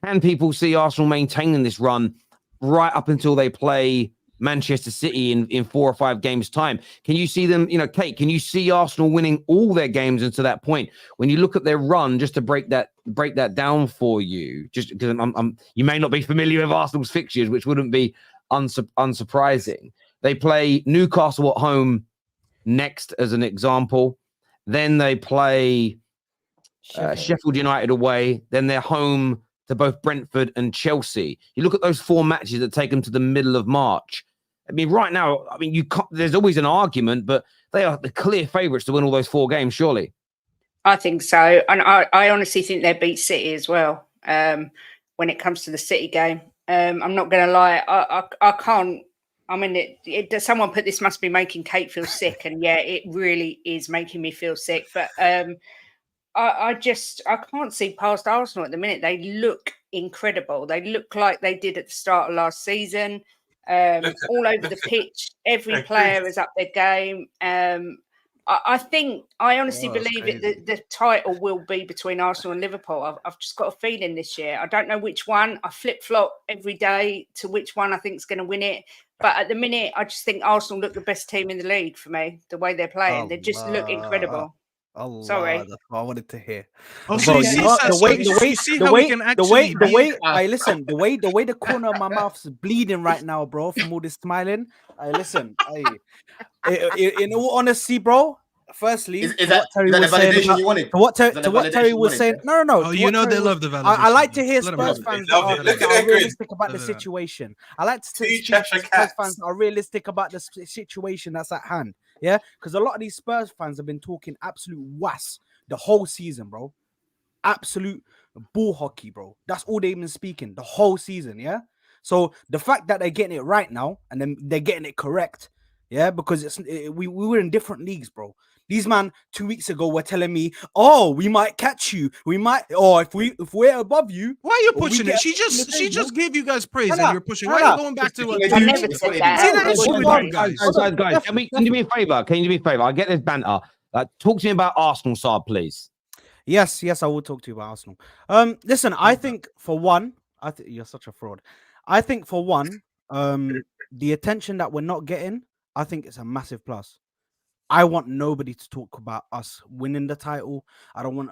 Can people see Arsenal maintaining this run right up until they play Manchester City in 4 or 5 games' time? Can you see them, you know, Kate, can you see Arsenal winning all their games until that point? When you look at their run, just to break that down for you, just because you may not be familiar with Arsenal's fixtures, which wouldn't be unsurprising. They play Newcastle at home next, as an example. Then they play Sheffield United away. Then they're home to both Brentford and Chelsea. You look at those 4 matches that take them to the middle of March. I mean, right now, there's always an argument, but they are the clear favourites to win all those 4 games, surely. I think so. And I honestly think they beat City as well when it comes to the City game. I'm not going to lie. I can't. I mean, someone put this must be making Kate feel sick. And yeah, it really is making me feel sick. But I can't see past Arsenal at the minute. They look incredible. They look like they did at the start of last season. All over the pitch, every player is up their game. I honestly believe the title will be between Arsenal and Liverpool. I've just got a feeling this year. I don't know which one. I flip-flop every day to which one I think is going to win it. But at the minute, I just think Arsenal look the best team in the league for me, the way they're playing. They just look incredible. Sorry, that's what I wanted to hear. The way the corner of my mouth is bleeding right now, bro, from all this smiling. In all honesty, bro. Firstly, is that the validation you wanted? To what Terry was saying, no. Oh, you know they love the validation. I like to hear Spurs fans that are realistic about the situation. I like to see Spurs fans that are realistic about the situation that's at hand. Yeah, because a lot of these Spurs fans have been talking absolute was the whole season, bro. Absolute bull hockey, bro. That's all they've been speaking the whole season. Yeah. So the fact that they're getting it right now and then they're getting it correct, yeah, because we were in different leagues, bro. These man 2 weeks ago were telling me, "Oh, we might catch you. We might. Oh, if we're above you." Why are you pushing it? She just gave you guys praise and you're pushing. Why are you going back to what? Guys, can you do me a favor? I get this banter. Talk to me about Arsenal, Saab, please. Yes, I will talk to you about Arsenal. Listen, I think for one, you're such a fraud. I think for one, the attention that we're not getting, I think it's a massive plus. I want nobody to talk about us winning the title. I don't want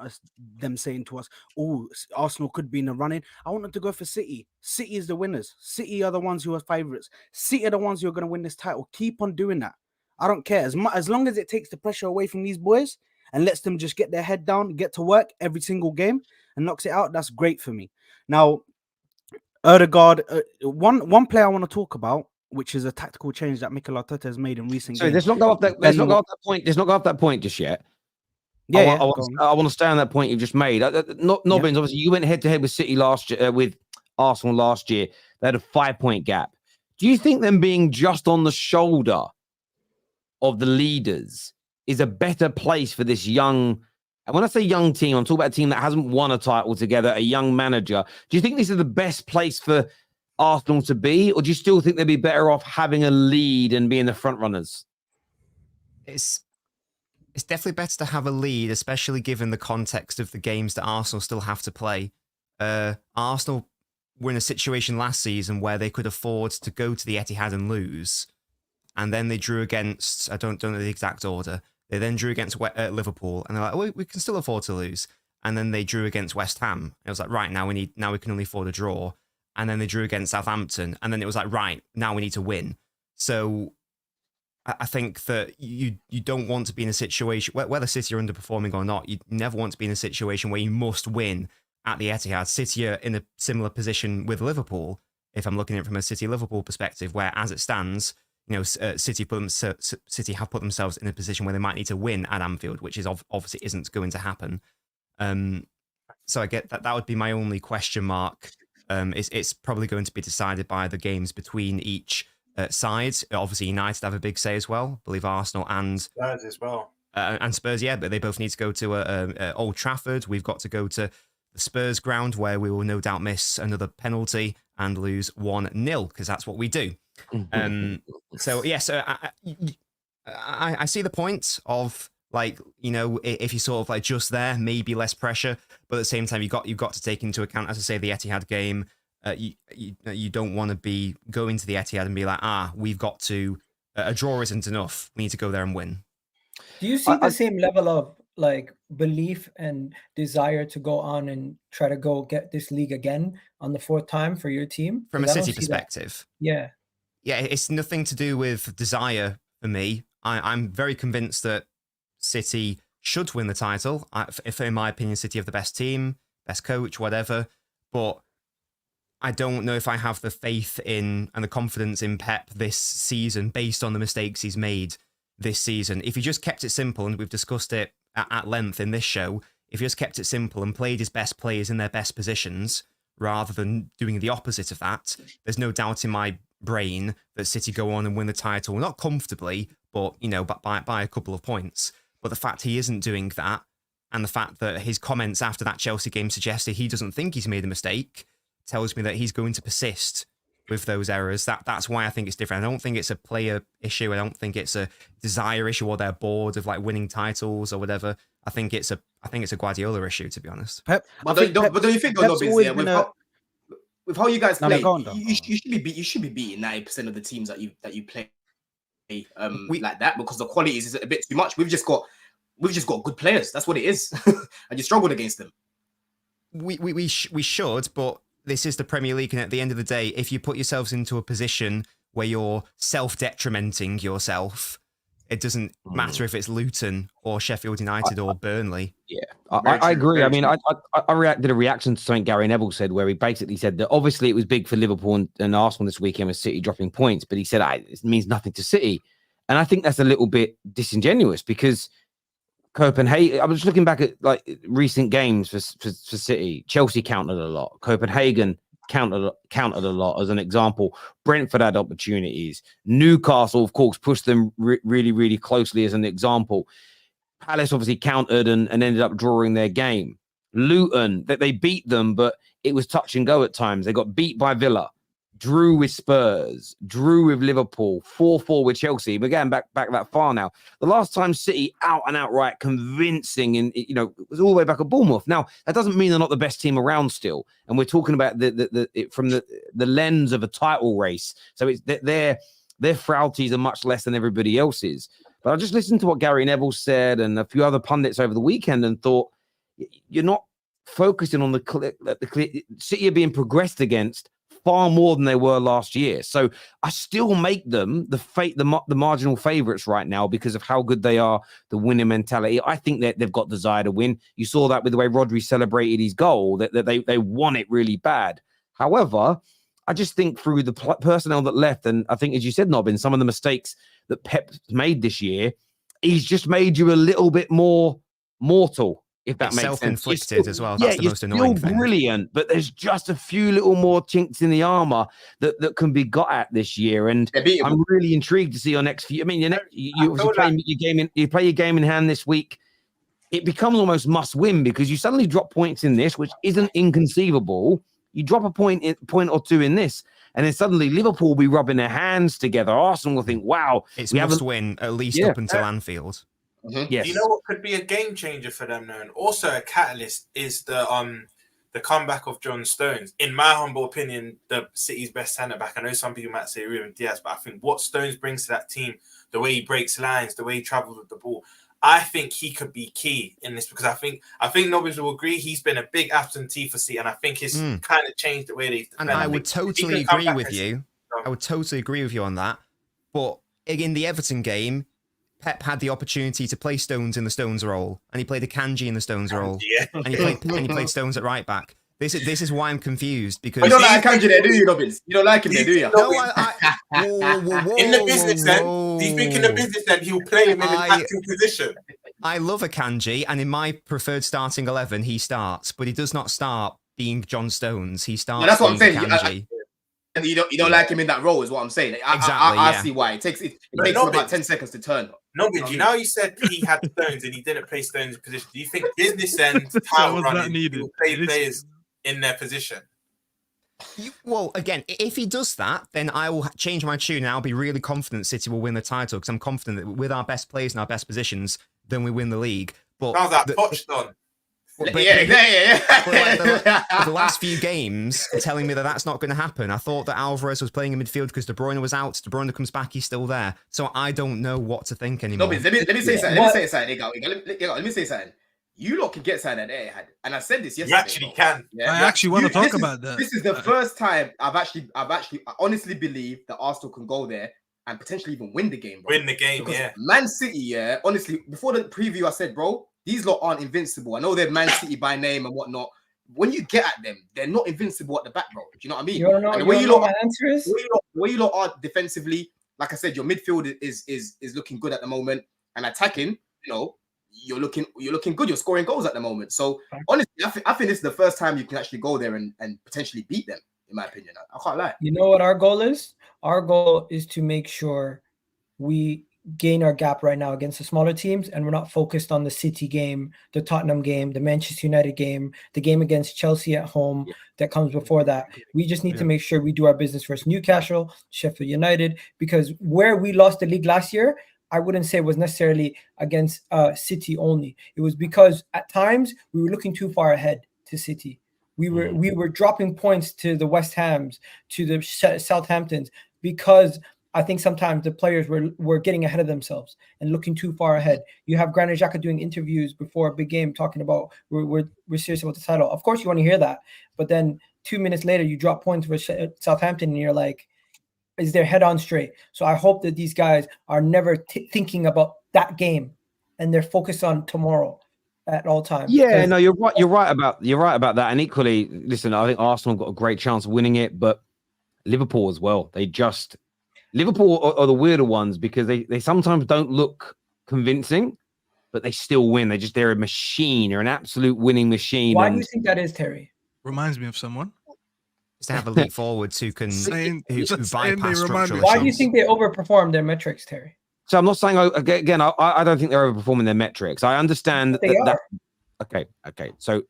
them saying to us, "Oh, Arsenal could be in the running." I want them to go for City. City is the winners. City are the ones who are favourites. City are the ones who are going to win this title. Keep on doing that. I don't care as long as it takes the pressure away from these boys and lets them just get their head down, get to work every single game, and knocks it out. That's great for me. Now, Odegaard, one player I want to talk about, which is a tactical change that Mikel Arteta has made in recent games. Let's not go off that. Let's not go off that point. Let's not go off that point just yet. I want to stay on that point you've just made. Nobbins, obviously, you went head to head with City last year, with Arsenal last year. They had a 5-point gap. Do you think them being just on the shoulder of the leaders is a better place for this young? And when I say young team, I'm talking about a team that hasn't won a title together, a young manager. Do you think this is the best place for Arsenal to be, or do you still think they'd be better off having a lead and being the front runners? It's definitely better to have a lead, especially given the context of the games that Arsenal still have to play. Arsenal were in a situation last season where they could afford to go to the Etihad and lose, and then they drew against, I don't know the exact order, they then drew against Liverpool, and they're like, oh, we can still afford to lose. And then they drew against West Ham. It was like, right, now we can only afford a draw. And then they drew against Southampton. And then it was like, right, now we need to win. So I think that you don't want to be in a situation, whether City are underperforming or not, you never want to be in a situation where you must win at the Etihad. City are in a similar position with Liverpool, if I'm looking at it from a City-Liverpool perspective, where as it stands, City have put themselves in a position where they might need to win at Anfield, which is obviously isn't going to happen. So I get that would be my only question mark. It's probably going to be decided by the games between each side. Obviously, United have a big say as well. I believe Arsenal and Spurs as well. And Spurs, yeah, but they both need to go to Old Trafford. We've got to go to the Spurs ground, where we will no doubt miss another penalty and lose 1-0, because that's what we do. So yes, I see the point of, like, if you sort of like just there, maybe less pressure, but at the same time, you've got to take into account, as I say, the Etihad game. You don't want to be going to the Etihad and be like, we've got to, a draw isn't enough. We need to go there and win. Do you see the same level of like belief and desire to go on and try to go get this league again on the 4th time for your team? From a City perspective? Yeah. Yeah, it's nothing to do with desire for me. I'm very convinced that City should win the title. If, in my opinion, City have the best team, best coach, whatever. But I don't know if I have the faith in and the confidence in Pep this season based on the mistakes he's made this season. If he just kept it simple, and we've discussed it at length in this show, if he just kept it simple and played his best players in their best positions rather than doing the opposite of that, there's no doubt in my brain that City go on and win the title, not comfortably, but by a couple of points. But the fact he isn't doing that, and the fact that his comments after that Chelsea game suggested he doesn't think he's made a mistake, tells me that he's going to persist with those errors. That's why I think it's different. I don't think it's a player issue. I don't think it's a desire issue, or they're bored of like winning titles or whatever. I think it's a Guardiola issue, to be honest. But don't you think, with how you guys play, you should be beating 90% of the teams that you play like that, because the quality is a bit too much. We've just got good players. That's what it is, and you struggled against them. We should, but this is the Premier League, and at the end of the day, if you put yourselves into a position where you're self-detrimenting yourself, it doesn't matter if it's Luton or Sheffield United or Burnley. Yeah, I agree. I mean, I did a reaction to something Gary Neville said, where he basically said that obviously it was big for Liverpool and Arsenal this weekend with City dropping points, but he said it means nothing to City. And I think that's a little bit disingenuous, because Copenhagen, I was looking back at like recent games for City. Chelsea counted a lot. Copenhagen counted a lot, as an example. Brentford had opportunities. Newcastle, of course, pushed them really, really closely, as an example. Palace obviously countered and ended up drawing their game. Luton, that they beat them, but it was touch and go at times. They got beat by Villa, drew with Spurs, drew with Liverpool, 4-4 with Chelsea. We're going back that far now. The last time City out and outright convincing, and it was all the way back at Bournemouth. Now that doesn't mean they're not the best team around still, and we're talking about from the lens of a title race. So it's their frailties are much less than everybody else's. But I just listened to what Gary Neville said and a few other pundits over the weekend and thought, you're not focusing on the City are being progressed against far more than they were last year. So I still make them the marginal favourites right now because of how good they are, the winning mentality. I think that they've got desire to win. You saw that with the way Rodri celebrated his goal, that they won it really bad. However, I just think through the personnel that left, and I think, as you said, Nobbin, some of the mistakes that Pep's made this year, he's just made you a little bit more mortal. If that makes sense. Self-inflicted as well. That's the most annoying thing. Brilliant, but there's just a few little more chinks in the armor that can be got at this year, and I'm really intrigued to see your next few. I mean, you play your game in hand this week. It becomes almost must win because you suddenly drop points in this, which isn't inconceivable. You drop a point or two in this, and then suddenly Liverpool will be rubbing their hands together. Arsenal will think, "Wow, it's must win at least up until Anfield." Yes. Do you know what could be a game changer for them now? And also a catalyst is the comeback of John Stones. In my humble opinion, the City's best centre back. I know some people might say Ruben Diaz, but I think what Stones brings to that team, the way he breaks lines, the way he travels with the ball, I think he could be key in this because I think Nobbins will agree he's been a big absentee for City, and I think it's kind of changed the way they defend. And I would totally agree with you. I would totally agree with you on that. But in the Everton game, Pep had the opportunity to play Stones in the Stones role, and he played Akanji in the Stones role, and he played Stones at right back. This is why I'm confused because you don't like Akanji there, do you, Robbins? You don't like him there, do you? No, in the business end, do you think in the business end he'll play him in an acting position? I love Akanji, and in my preferred starting 11, he starts, but he does not start being John Stones. He starts. That's what I'm saying. Akanji. You don't like him in that role, is what I'm saying. Exactly. I see why it takes him about 10 seconds to turn. No, but you know, you said he had Stones and he didn't play Stones in position. Do you think business end title running he will play players in their position? Well, again, if he does that, then I will change my tune and I'll be really confident City will win the title because I'm confident that with our best players and our best positions, then we win the league. But sounds like Poch done. But the last few games are telling me that that's not going to happen. I thought that Alvarez was playing in midfield because De Bruyne was out. De Bruyne comes back, he's still there. So I don't know what to think anymore. No, let me say something. Let me say something. You lot can get something that they had, and I said this yesterday. You actually can. Yeah? I actually want to talk about that. This is the first time I honestly believe that Arsenal can go there and potentially even win the game. Bro. Win the game, because yeah. Man City, honestly, before the preview, I said, bro, these lot aren't invincible. I know they're Man City by name and whatnot. When you get at them, they're not invincible at the back, bro. Do you know what I mean? You know, and the my answer is? Where you lot are defensively, like I said, your midfield is looking good at the moment, and attacking, you're looking good. You're scoring goals at the moment. So honestly, I think this is the first time you can actually go there and potentially beat them. In my opinion, I can't lie. You know what our goal is? Our goal is to make sure we gain our gap right now against the smaller teams, and we're not focused on the City game, the Tottenham game, the Manchester United game, the game against Chelsea at home that comes before that. We just need to make sure we do our business versus Newcastle, Sheffield United, because where we lost the league last year, I wouldn't say it was necessarily against City only. It was because at times we were looking too far ahead to City. We were dropping points to the West Hams, to the Southamptons, because I think sometimes the players were getting ahead of themselves and looking too far ahead. You have Granit Xhaka doing interviews before a big game talking about we're serious about the title. Of course, you want to hear that, but then 2 minutes later you drop points for Southampton and you're like, is their head on straight? So I hope that these guys are never thinking about that game and they're focused on tomorrow at all times. Yeah, no, you're right. You're right about that. And equally, listen, I think Arsenal got a great chance of winning it, but Liverpool as well. Liverpool are the weirder ones because they sometimes don't look convincing, but they still win. They're a machine. They're an absolute winning machine. Why do you think that is, Terry? Reminds me of someone. Just to have elite forwards who can who bypass structural. Why do you think they overperform their metrics, Terry? So I'm not saying again. I don't think they're overperforming their metrics. I understand that. Okay. So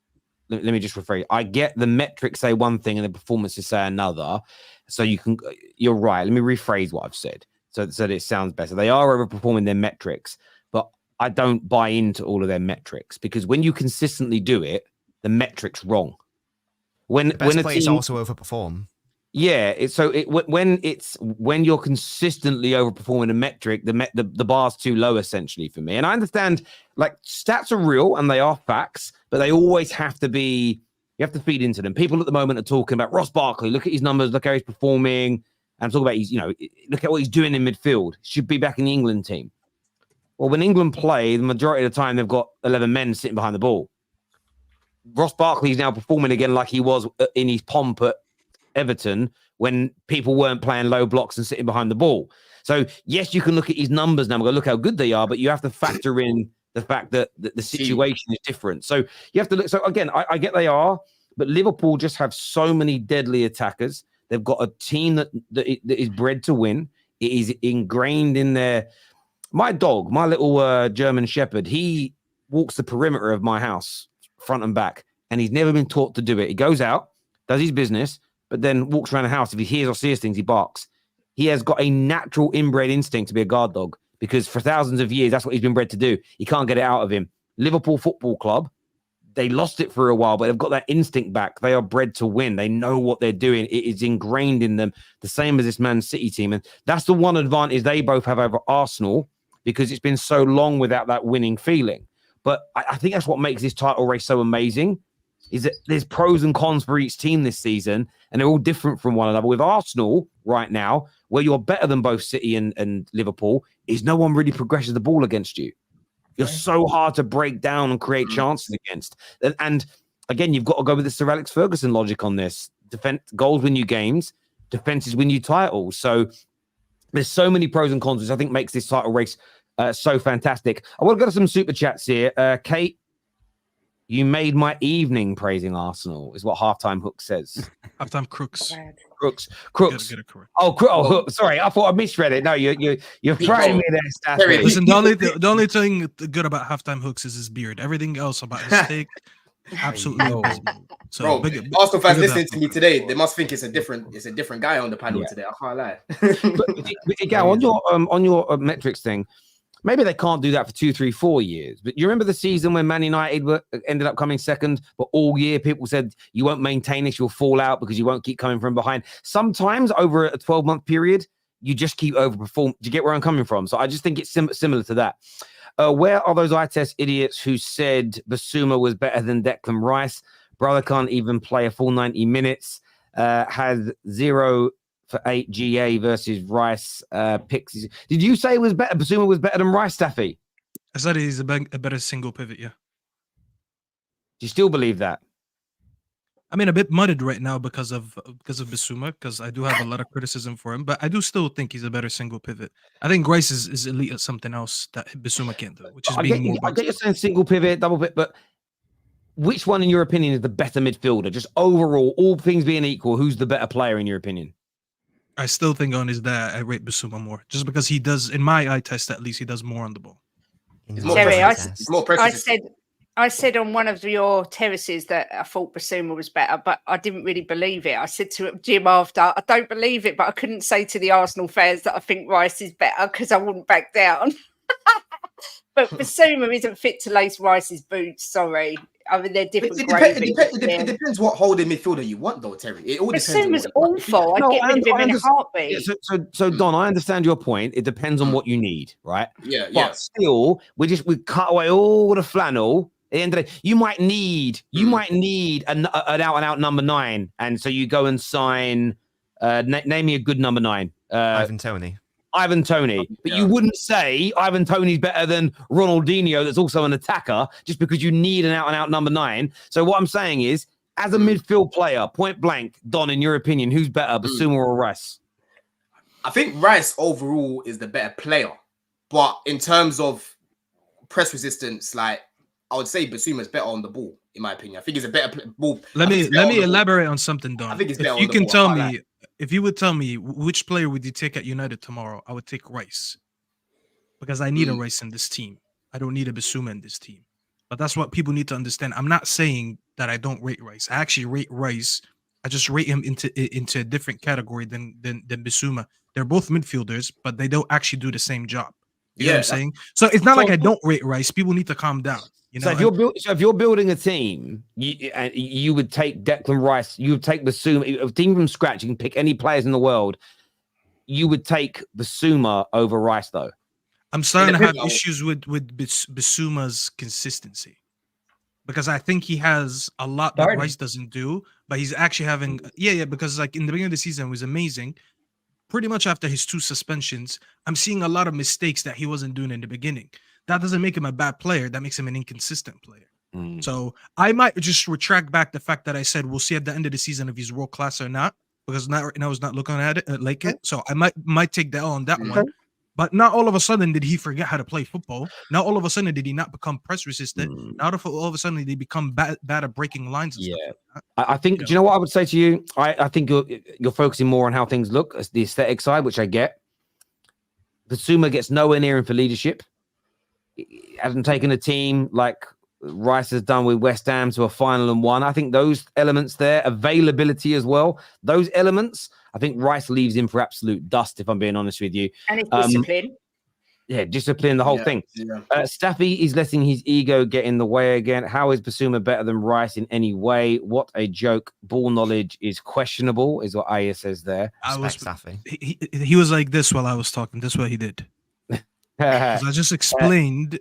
let me just rephrase. I get the metrics say one thing and the performances say another. So you're right. Let me rephrase what I've said so that it sounds better. They are overperforming their metrics, but I don't buy into all of their metrics because when you consistently do it, the metric's wrong. When the best a players team also overperform. Yeah, when you're consistently overperforming a metric, the bar's too low essentially for me. And I understand like stats are real and they are facts, but they always have to be. You have to feed into them. People at the moment are talking about Ross Barkley. Look at his numbers. Look how he's performing. And I'm talking about look at what he's doing in midfield. Should be back in the England team. Well, when England play, the majority of the time they've got 11 men sitting behind the ball. Ross Barkley is now performing again like he was in his pomp at Everton when people weren't playing low blocks and sitting behind the ball. So yes, you can look at his numbers now and go, look how good they are, but you have to factor in the fact that the situation is different. So you have to look. So again, I get they are, but Liverpool just have so many deadly attackers. They've got a team that is bred to win. It is ingrained in their. My dog, my little German Shepherd, he walks the perimeter of my house, front and back, and he's never been taught to do it. He goes out, does his business, but then walks around the house. If he hears or sees things, he barks. He has got a natural inbred instinct to be a guard dog because for thousands of years, that's what he's been bred to do. He can't get it out of him. Liverpool Football Club, they lost it for a while, but they've got that instinct back. They are bred to win. They know what they're doing. It is ingrained in them, the same as this Man City team. And that's the one advantage they both have over Arsenal because it's been so long without that winning feeling. But I think that's what makes this title race so amazing. Is that there's pros and cons for each team this season, and they're all different from one another. With Arsenal right now, where you're better than both City and Liverpool, is no one really progresses the ball against you. You're so hard to break down and create chances against. And again, you've got to go with the Sir Alex Ferguson logic on this. Defense goals win you games, defenses win you titles. So there's so many pros and cons, which I think makes this title race so fantastic. I want to go to some super chats here. Kate, you made my evening praising Arsenal, is what Halftime Hook says. Halftime Crooks. Crooks. Hook. Sorry, I thought I misread it. No, you're throwing me there, Stafford. Listen, the only thing good about Halftime Hooks is his beard. Everything else about his take, absolutely abysmal. So, Arsenal fans listening to me today, they must think it's a different guy on the panel today. I can't lie. but Egal, on your metrics thing, maybe they can't do that for 2, 3, 4 years. But you remember the season when Man United ended up coming second, but all year people said you won't maintain this, you'll fall out because you won't keep coming from behind. Sometimes over a 12-month period, you just keep overperforming. Do you get where I'm coming from? So I just think it's similar to that. Where are those eye test idiots who said Bissouma was better than Declan Rice? Brother can't even play a full 90 minutes. Had 0 for 8 GA versus Rice picks. Did you say it was better? Bissouma was better than Rice, Staffy? I said he's a better single pivot, yeah. Do you still believe that? I mean, a bit muddled right now because of Bissouma, because I do have a lot of criticism for him, but I do still think he's a better single pivot. I think Rice is elite at something else that Bissouma can't do, which is being more. I get you saying single pivot, double pivot, but which one, in your opinion, is the better midfielder? Just overall, all things being equal, who's the better player in your opinion? I still think on his day, I rate Bissouma more, just because he does, in my eye test at least, he does more on the ball. Terry, I said on one of your terraces that I thought Bissouma was better, but I didn't really believe it. I said to Jim after, I don't believe it, but I couldn't say to the Arsenal fans that I think Rice is better because I wouldn't back down. But Bissouma isn't fit to lace Rice's boots, sorry. I mean, they're different. It depends what holding midfielder you want, though, Terry. It all depends. Bissouma's awful. I'd get rid of him in a heartbeat. Yeah, so Don, I understand your point. It depends on what you need, right? Yeah, but still, we cut away all the flannel. At the end of the day, you might need an out-and-out number 9, and so you go and sign. Name me a good number 9. Ivan Toney. But you wouldn't say Ivan Toney's better than Ronaldinho, that's also an attacker, just because you need an out-and-out number 9. So what I'm saying is, as a midfield player, point blank, Don, in your opinion, who's better, Bissouma or Rice? I think Rice overall is the better player, but in terms of press resistance, like I would say Bissouma's better on the ball, in my opinion. I think he's a better ball. Let me elaborate on something, Don. I think it's better. If you would tell me which player would you take at United tomorrow, I would take Rice. Because I need a Rice in this team. I don't need a Bissouma in this team. But that's what people need to understand. I'm not saying that I don't rate Rice. I actually rate Rice. I just rate him into a different category than Bissouma. They're both midfielders, but they don't actually do the same job. You know what I'm saying? So it's not like I don't rate Rice. People need to calm down. You So know, if you're building a team, you would take Declan Rice, you would take Bissouma, a team from scratch. You can pick any players in the world. You would take Bissouma over Rice, though. I'm starting to have issues with Bissouma's consistency, because I think he has a lot that Rice doesn't do, but he's actually having because like in the beginning of the season it was amazing. Pretty much after his 2 suspensions, I'm seeing a lot of mistakes that he wasn't doing in the beginning. That doesn't make him a bad player. That makes him an inconsistent player. So I might just retract back the fact that I said we'll see at the end of the season if he's world class or not, because right now I was not looking at it like it. So I might take the L on that one. But not all of a sudden did he forget how to play football. Not all of a sudden did he not become press resistant. Not all of a sudden did he become bad at breaking lines. And stuff like that. I think. Do you know what I would say to you? I think you're focusing more on how things look, as the aesthetic side, which I get. Bissouma gets nowhere near him for leadership. He hasn't taken a team like Rice has done with West Ham to a final and won. I think those elements there, availability as well, those elements, I think Rice leaves him for absolute dust, if I'm being honest with you. And it's discipline. Yeah, discipline, the whole thing. Staffy is letting his ego get in the way again. How is Bissouma better than Rice in any way? What a joke. Ball knowledge is questionable, is what Aya says there. He was like this while I was talking. This is what he did. 'Cause I just explained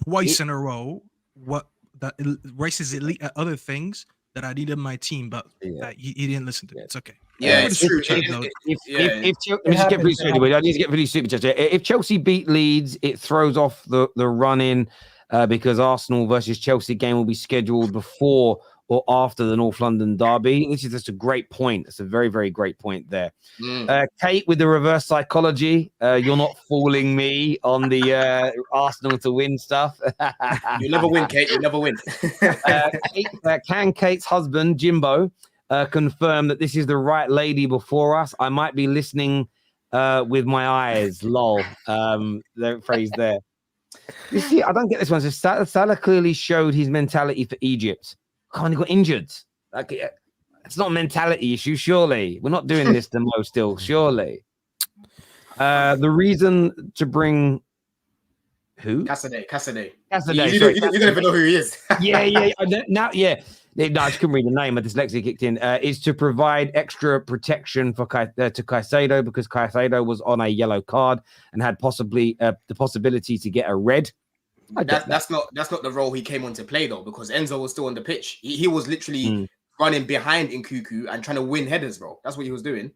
twice in a row what that Rice is elite at other things that I need in my team, but that he didn't listen to. It's okay. Yeah, it's true. Let me just get I need to get really super chat. If Chelsea beat Leeds, it throws off the run in because Arsenal versus Chelsea game will be scheduled before or after the North London derby. This is just a great point. It's a very, very great point there. Kate, with the reverse psychology, you're not fooling me on the Arsenal to win stuff. You never win, Kate. You never win. Can Kate's husband, Jimbo, confirm that this is the right lady before us? I might be listening with my eyes. Lol. The phrase there. You see, I don't get this one. So Salah clearly showed his mentality for Egypt. He got injured. Like, it's not a mentality issue, surely. We're not doing this to Mo still, surely. The reason to bring who? Cassidy. You don't even know who he is. Yeah. No, I just couldn't read the name. My dyslexia kicked in. Is to provide extra protection for to Caicedo, because Caicedo was on a yellow card and had possibly the possibility to get a red. That's not the role he came on to play, though, because Enzo was still on the pitch. He was literally running behind Nkuku and trying to win headers, bro. That's what he was doing.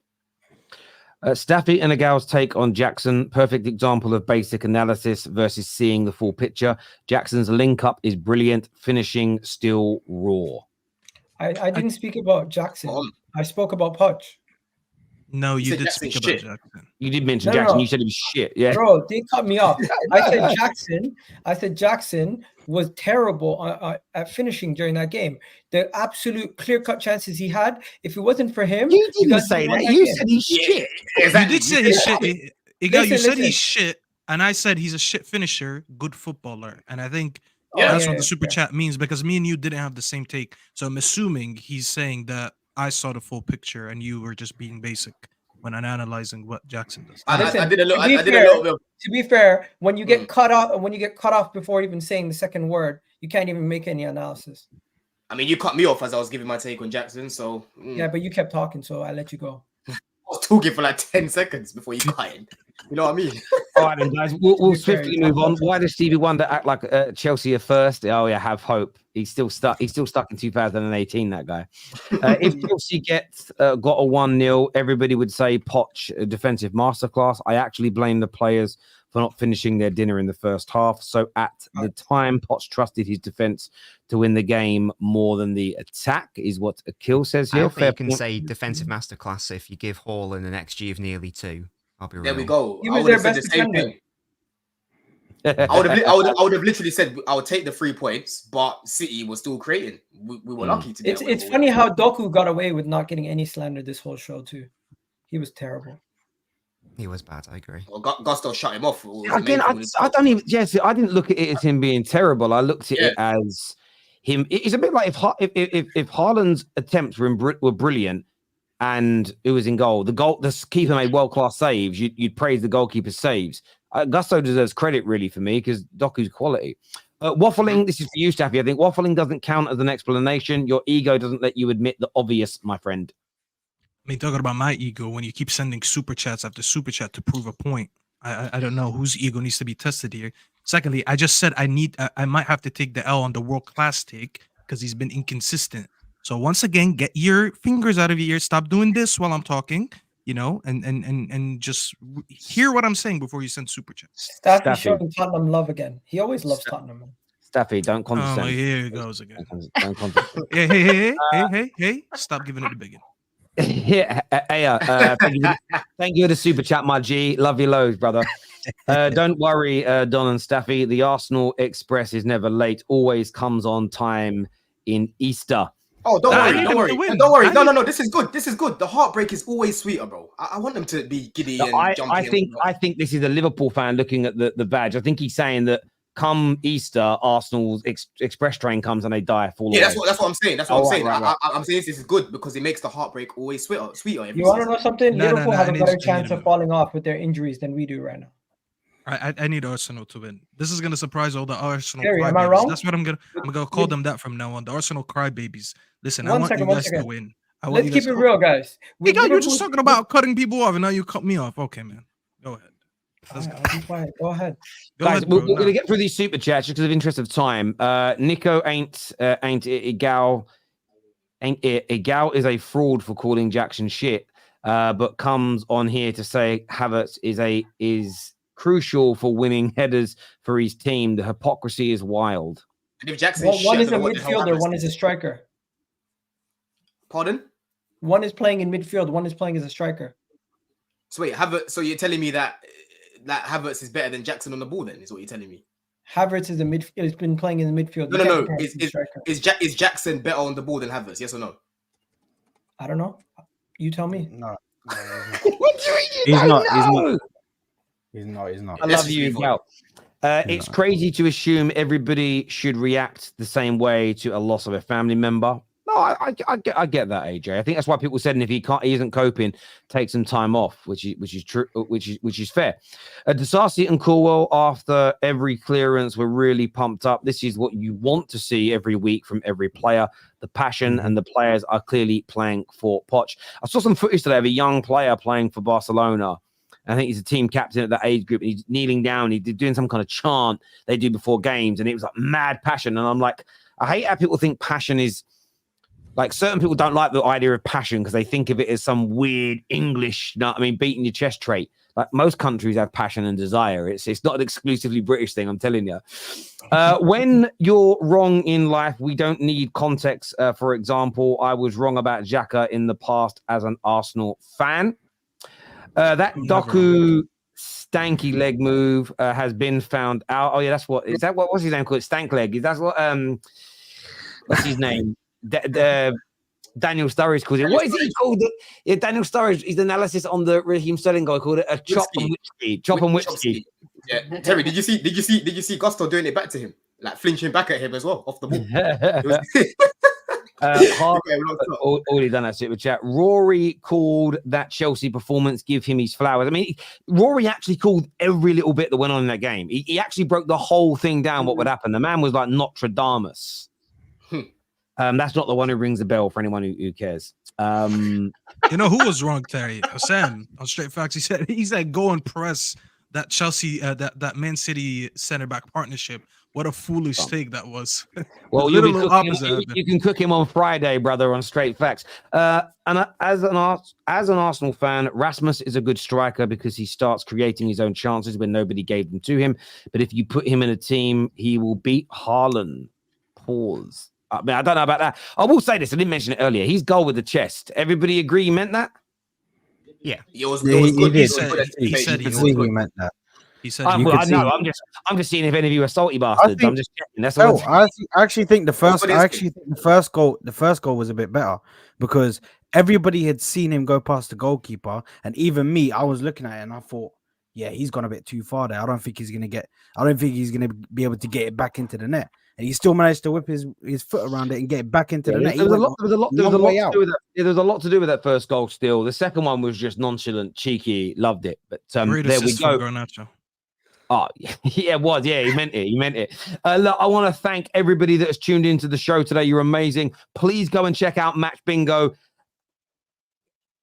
Staffy and Egal's take on Jackson, perfect example of basic analysis versus seeing the full picture. Jackson's link up is brilliant, finishing still raw. I didn't speak about Jackson. I spoke about Poch. No, you did speak about Jackson. You did mention Jackson. You said he was shit. Yeah, bro, they cut me off. I said Jackson was terrible at finishing during that game. The absolute clear-cut chances he had. If it wasn't for him, you didn't say that. You said he's shit. You did say he's shit. You said he's shit, and I said he's a shit finisher, good footballer, and I think that's what the super chat means, because me and you didn't have the same take. So I'm assuming he's saying that I saw the full picture and you were just being basic when I'm analyzing what Jackson does. I did a little bit. To be fair, when you get cut off before even saying the second word, you can't even make any analysis. I mean, you cut me off as I was giving my take on Jackson, so yeah, but you kept talking, so I let you go. I was talking for like 10 seconds before you cut in. You know what I mean? All right, then, guys. We'll swiftly move on. Why does Stevie Wonder act like Chelsea are first? Oh yeah, have hope. He's still stuck. He's still stuck in 2018. That guy. If Chelsea got a 1-0, everybody would say Poch defensive masterclass. I actually blame the players for not finishing their dinner in the first half. So at the time, Poch trusted his defense to win the game more than the attack, is what Akil says here. I think you can say defensive masterclass if you give Haaland an XG of nearly 2. I'll be real. There we go. He was their best defender. I would have literally said I would take the 3 points, but City was still creating. We were lucky to get. It's funny how Doku got away with not getting any slander this whole show too. He was terrible. He was bad. I agree. Well, Gusto shut him off. Again, I don't even. Yes, I didn't look at it as him being terrible. I looked at it as him. It's a bit like if Haaland's attempts were brilliant and it was in goal. The keeper made world-class saves. You'd praise the goalkeeper's saves. Gusto deserves credit really for me because Doku's quality. Waffling, this is for you, Staffy. I think waffling doesn't count as an explanation. Your ego doesn't let you admit the obvious, my friend. I mean, talking about my ego, when you keep sending super chats after super chat to prove a point, I don't know whose ego needs to be tested here. Secondly, I just said I might have to take the L on the world class take because he's been inconsistent. So once again, get your fingers out of your ears. Stop doing this while I'm talking, you know, and just hear what I'm saying before you send super chats. Staffy showing Tottenham love again. He always loves Tottenham. Man. Staffy, don't condescend. Oh, here he goes again. Don't condescend. Hey! Stop giving it the big one. Yeah, thank you for the super chat, my G. Love you loads, brother. Don't worry, Don and Staffy. The Arsenal Express is never late. Always comes on time in Easter. Oh, don't worry. No. This is good. The heartbreak is always sweeter, bro. I want them to be giddy and jumpy. I think this is a Liverpool fan looking at the badge. I think he's saying that come Easter, Arsenal's express train comes and they die. That's what I'm saying. I'm saying. Right. I'm saying this is good because it makes the heartbreak always sweeter. You want to know something? Liverpool have a better chance of falling off with their injuries than we do right now. I need Arsenal to win. This is gonna surprise all the Arsenal Harry, crybabies. am I wrong? That's what I'm gonna call them that from now on. The Arsenal crybabies. Listen, I One want second, you guys to win. Let's keep it real, guys. Egal, you're just talking about cutting people off, and now you cut me off. Okay, man. Go ahead. I'll be quiet. Go ahead. Guys, we're going to get through these super chats just because of interest of time. Nico ain't Egal. Egal is a fraud for calling Jackson shit, but comes on here to say Havertz is crucial for winning headers for his team. The hypocrisy is wild. And if Jackson one is a midfielder, one is a striker. Pardon? One is playing in midfield, one is playing as a striker. So wait, Havertz. So you're telling me that Havertz is better than Jackson on the ball? Then is what you're telling me. Havertz is a midfield. He's been playing in the midfield. No. Is Jackson better on the ball than Havertz? Yes or no? I don't know. You tell me. No. He's not. I love you, Gal. It's crazy to assume everybody should react the same way to a loss of a family member. No, I get that, AJ. I think that's why people said, and if he isn't coping, take some time off, which is true, which is fair. Disasi and Corwell, after every clearance, were really pumped up. This is what you want to see every week from every player. The passion and the players are clearly playing for Poch. I saw some footage today of a young player playing for Barcelona. I think he's a team captain at that age group. And he's kneeling down. He's doing some kind of chant they do before games, and it was like mad passion. And I'm like, I hate how people think passion is. Like, certain people don't like the idea of passion because they think of it as some weird English, beating your chest trait. Like, most countries have passion and desire. It's not an exclusively British thing, I'm telling you. When you're wrong in life, we don't need context. For example, I was wrong about Xhaka in the past as an Arsenal fan. That Doku stanky leg move has been found out. Oh, yeah, what's his name called? Stank leg. That's what, what's his name? Daniel Sturridge called it. What is he called? Daniel Sturridge. His analysis on the Raheem Sterling goal called it a chop and whiskey. Chop and whiskey. Yeah, Terry, did you see Gusto doing it back to him, like flinching back at him as well off the ball? Already done that super chat. Rory called that Chelsea performance, give him his flowers. I mean, Rory actually called every little bit that went on in that game. He actually broke the whole thing down. What would happen? The man was like Notre Damus. That's not the one who rings the bell for anyone who cares. You know who was wrong, Terry? Sam on Straight Facts. He said go and press that Chelsea, that Man City center back partnership. What a foolish take that was. Well, you can cook him on Friday, brother, on Straight Facts. And as an Arsenal fan, Rasmus is a good striker because he starts creating his own chances when nobody gave them to him. But if you put him in a team, he will beat Haaland. Pause. I mean, I don't know about that. I will say this. I didn't mention it earlier. He's goal with the chest. Everybody agree he meant that? Yeah. It was good. He said he meant that. He said. I'm just seeing if any of you are salty bastards. I'm just checking. That's all. I actually think the first goal was a bit better because everybody had seen him go past the goalkeeper, and even me, I was looking at it and I thought, yeah, he's gone a bit too far there. I don't think he's gonna be able to get it back into the net. And he still managed to whip his foot around it and get it back into the net. There was a lot to do with that first goal still. The second one was just nonchalant, cheeky, loved it. But there we go. Oh, yeah, it was. Yeah, he meant it. He meant it. Look, I want to thank everybody that has tuned into the show today. You're amazing. Please go and check out Match Bingo.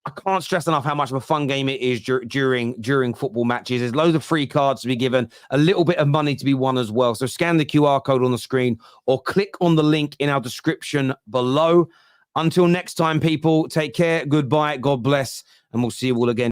I can't stress enough how much of a fun game it is during football matches. There's loads of free cards to be given, a little bit of money to be won as well. So scan the QR code on the screen or click on the link in our description below. Until next time, people, take care. Goodbye. God bless. And we'll see you all again.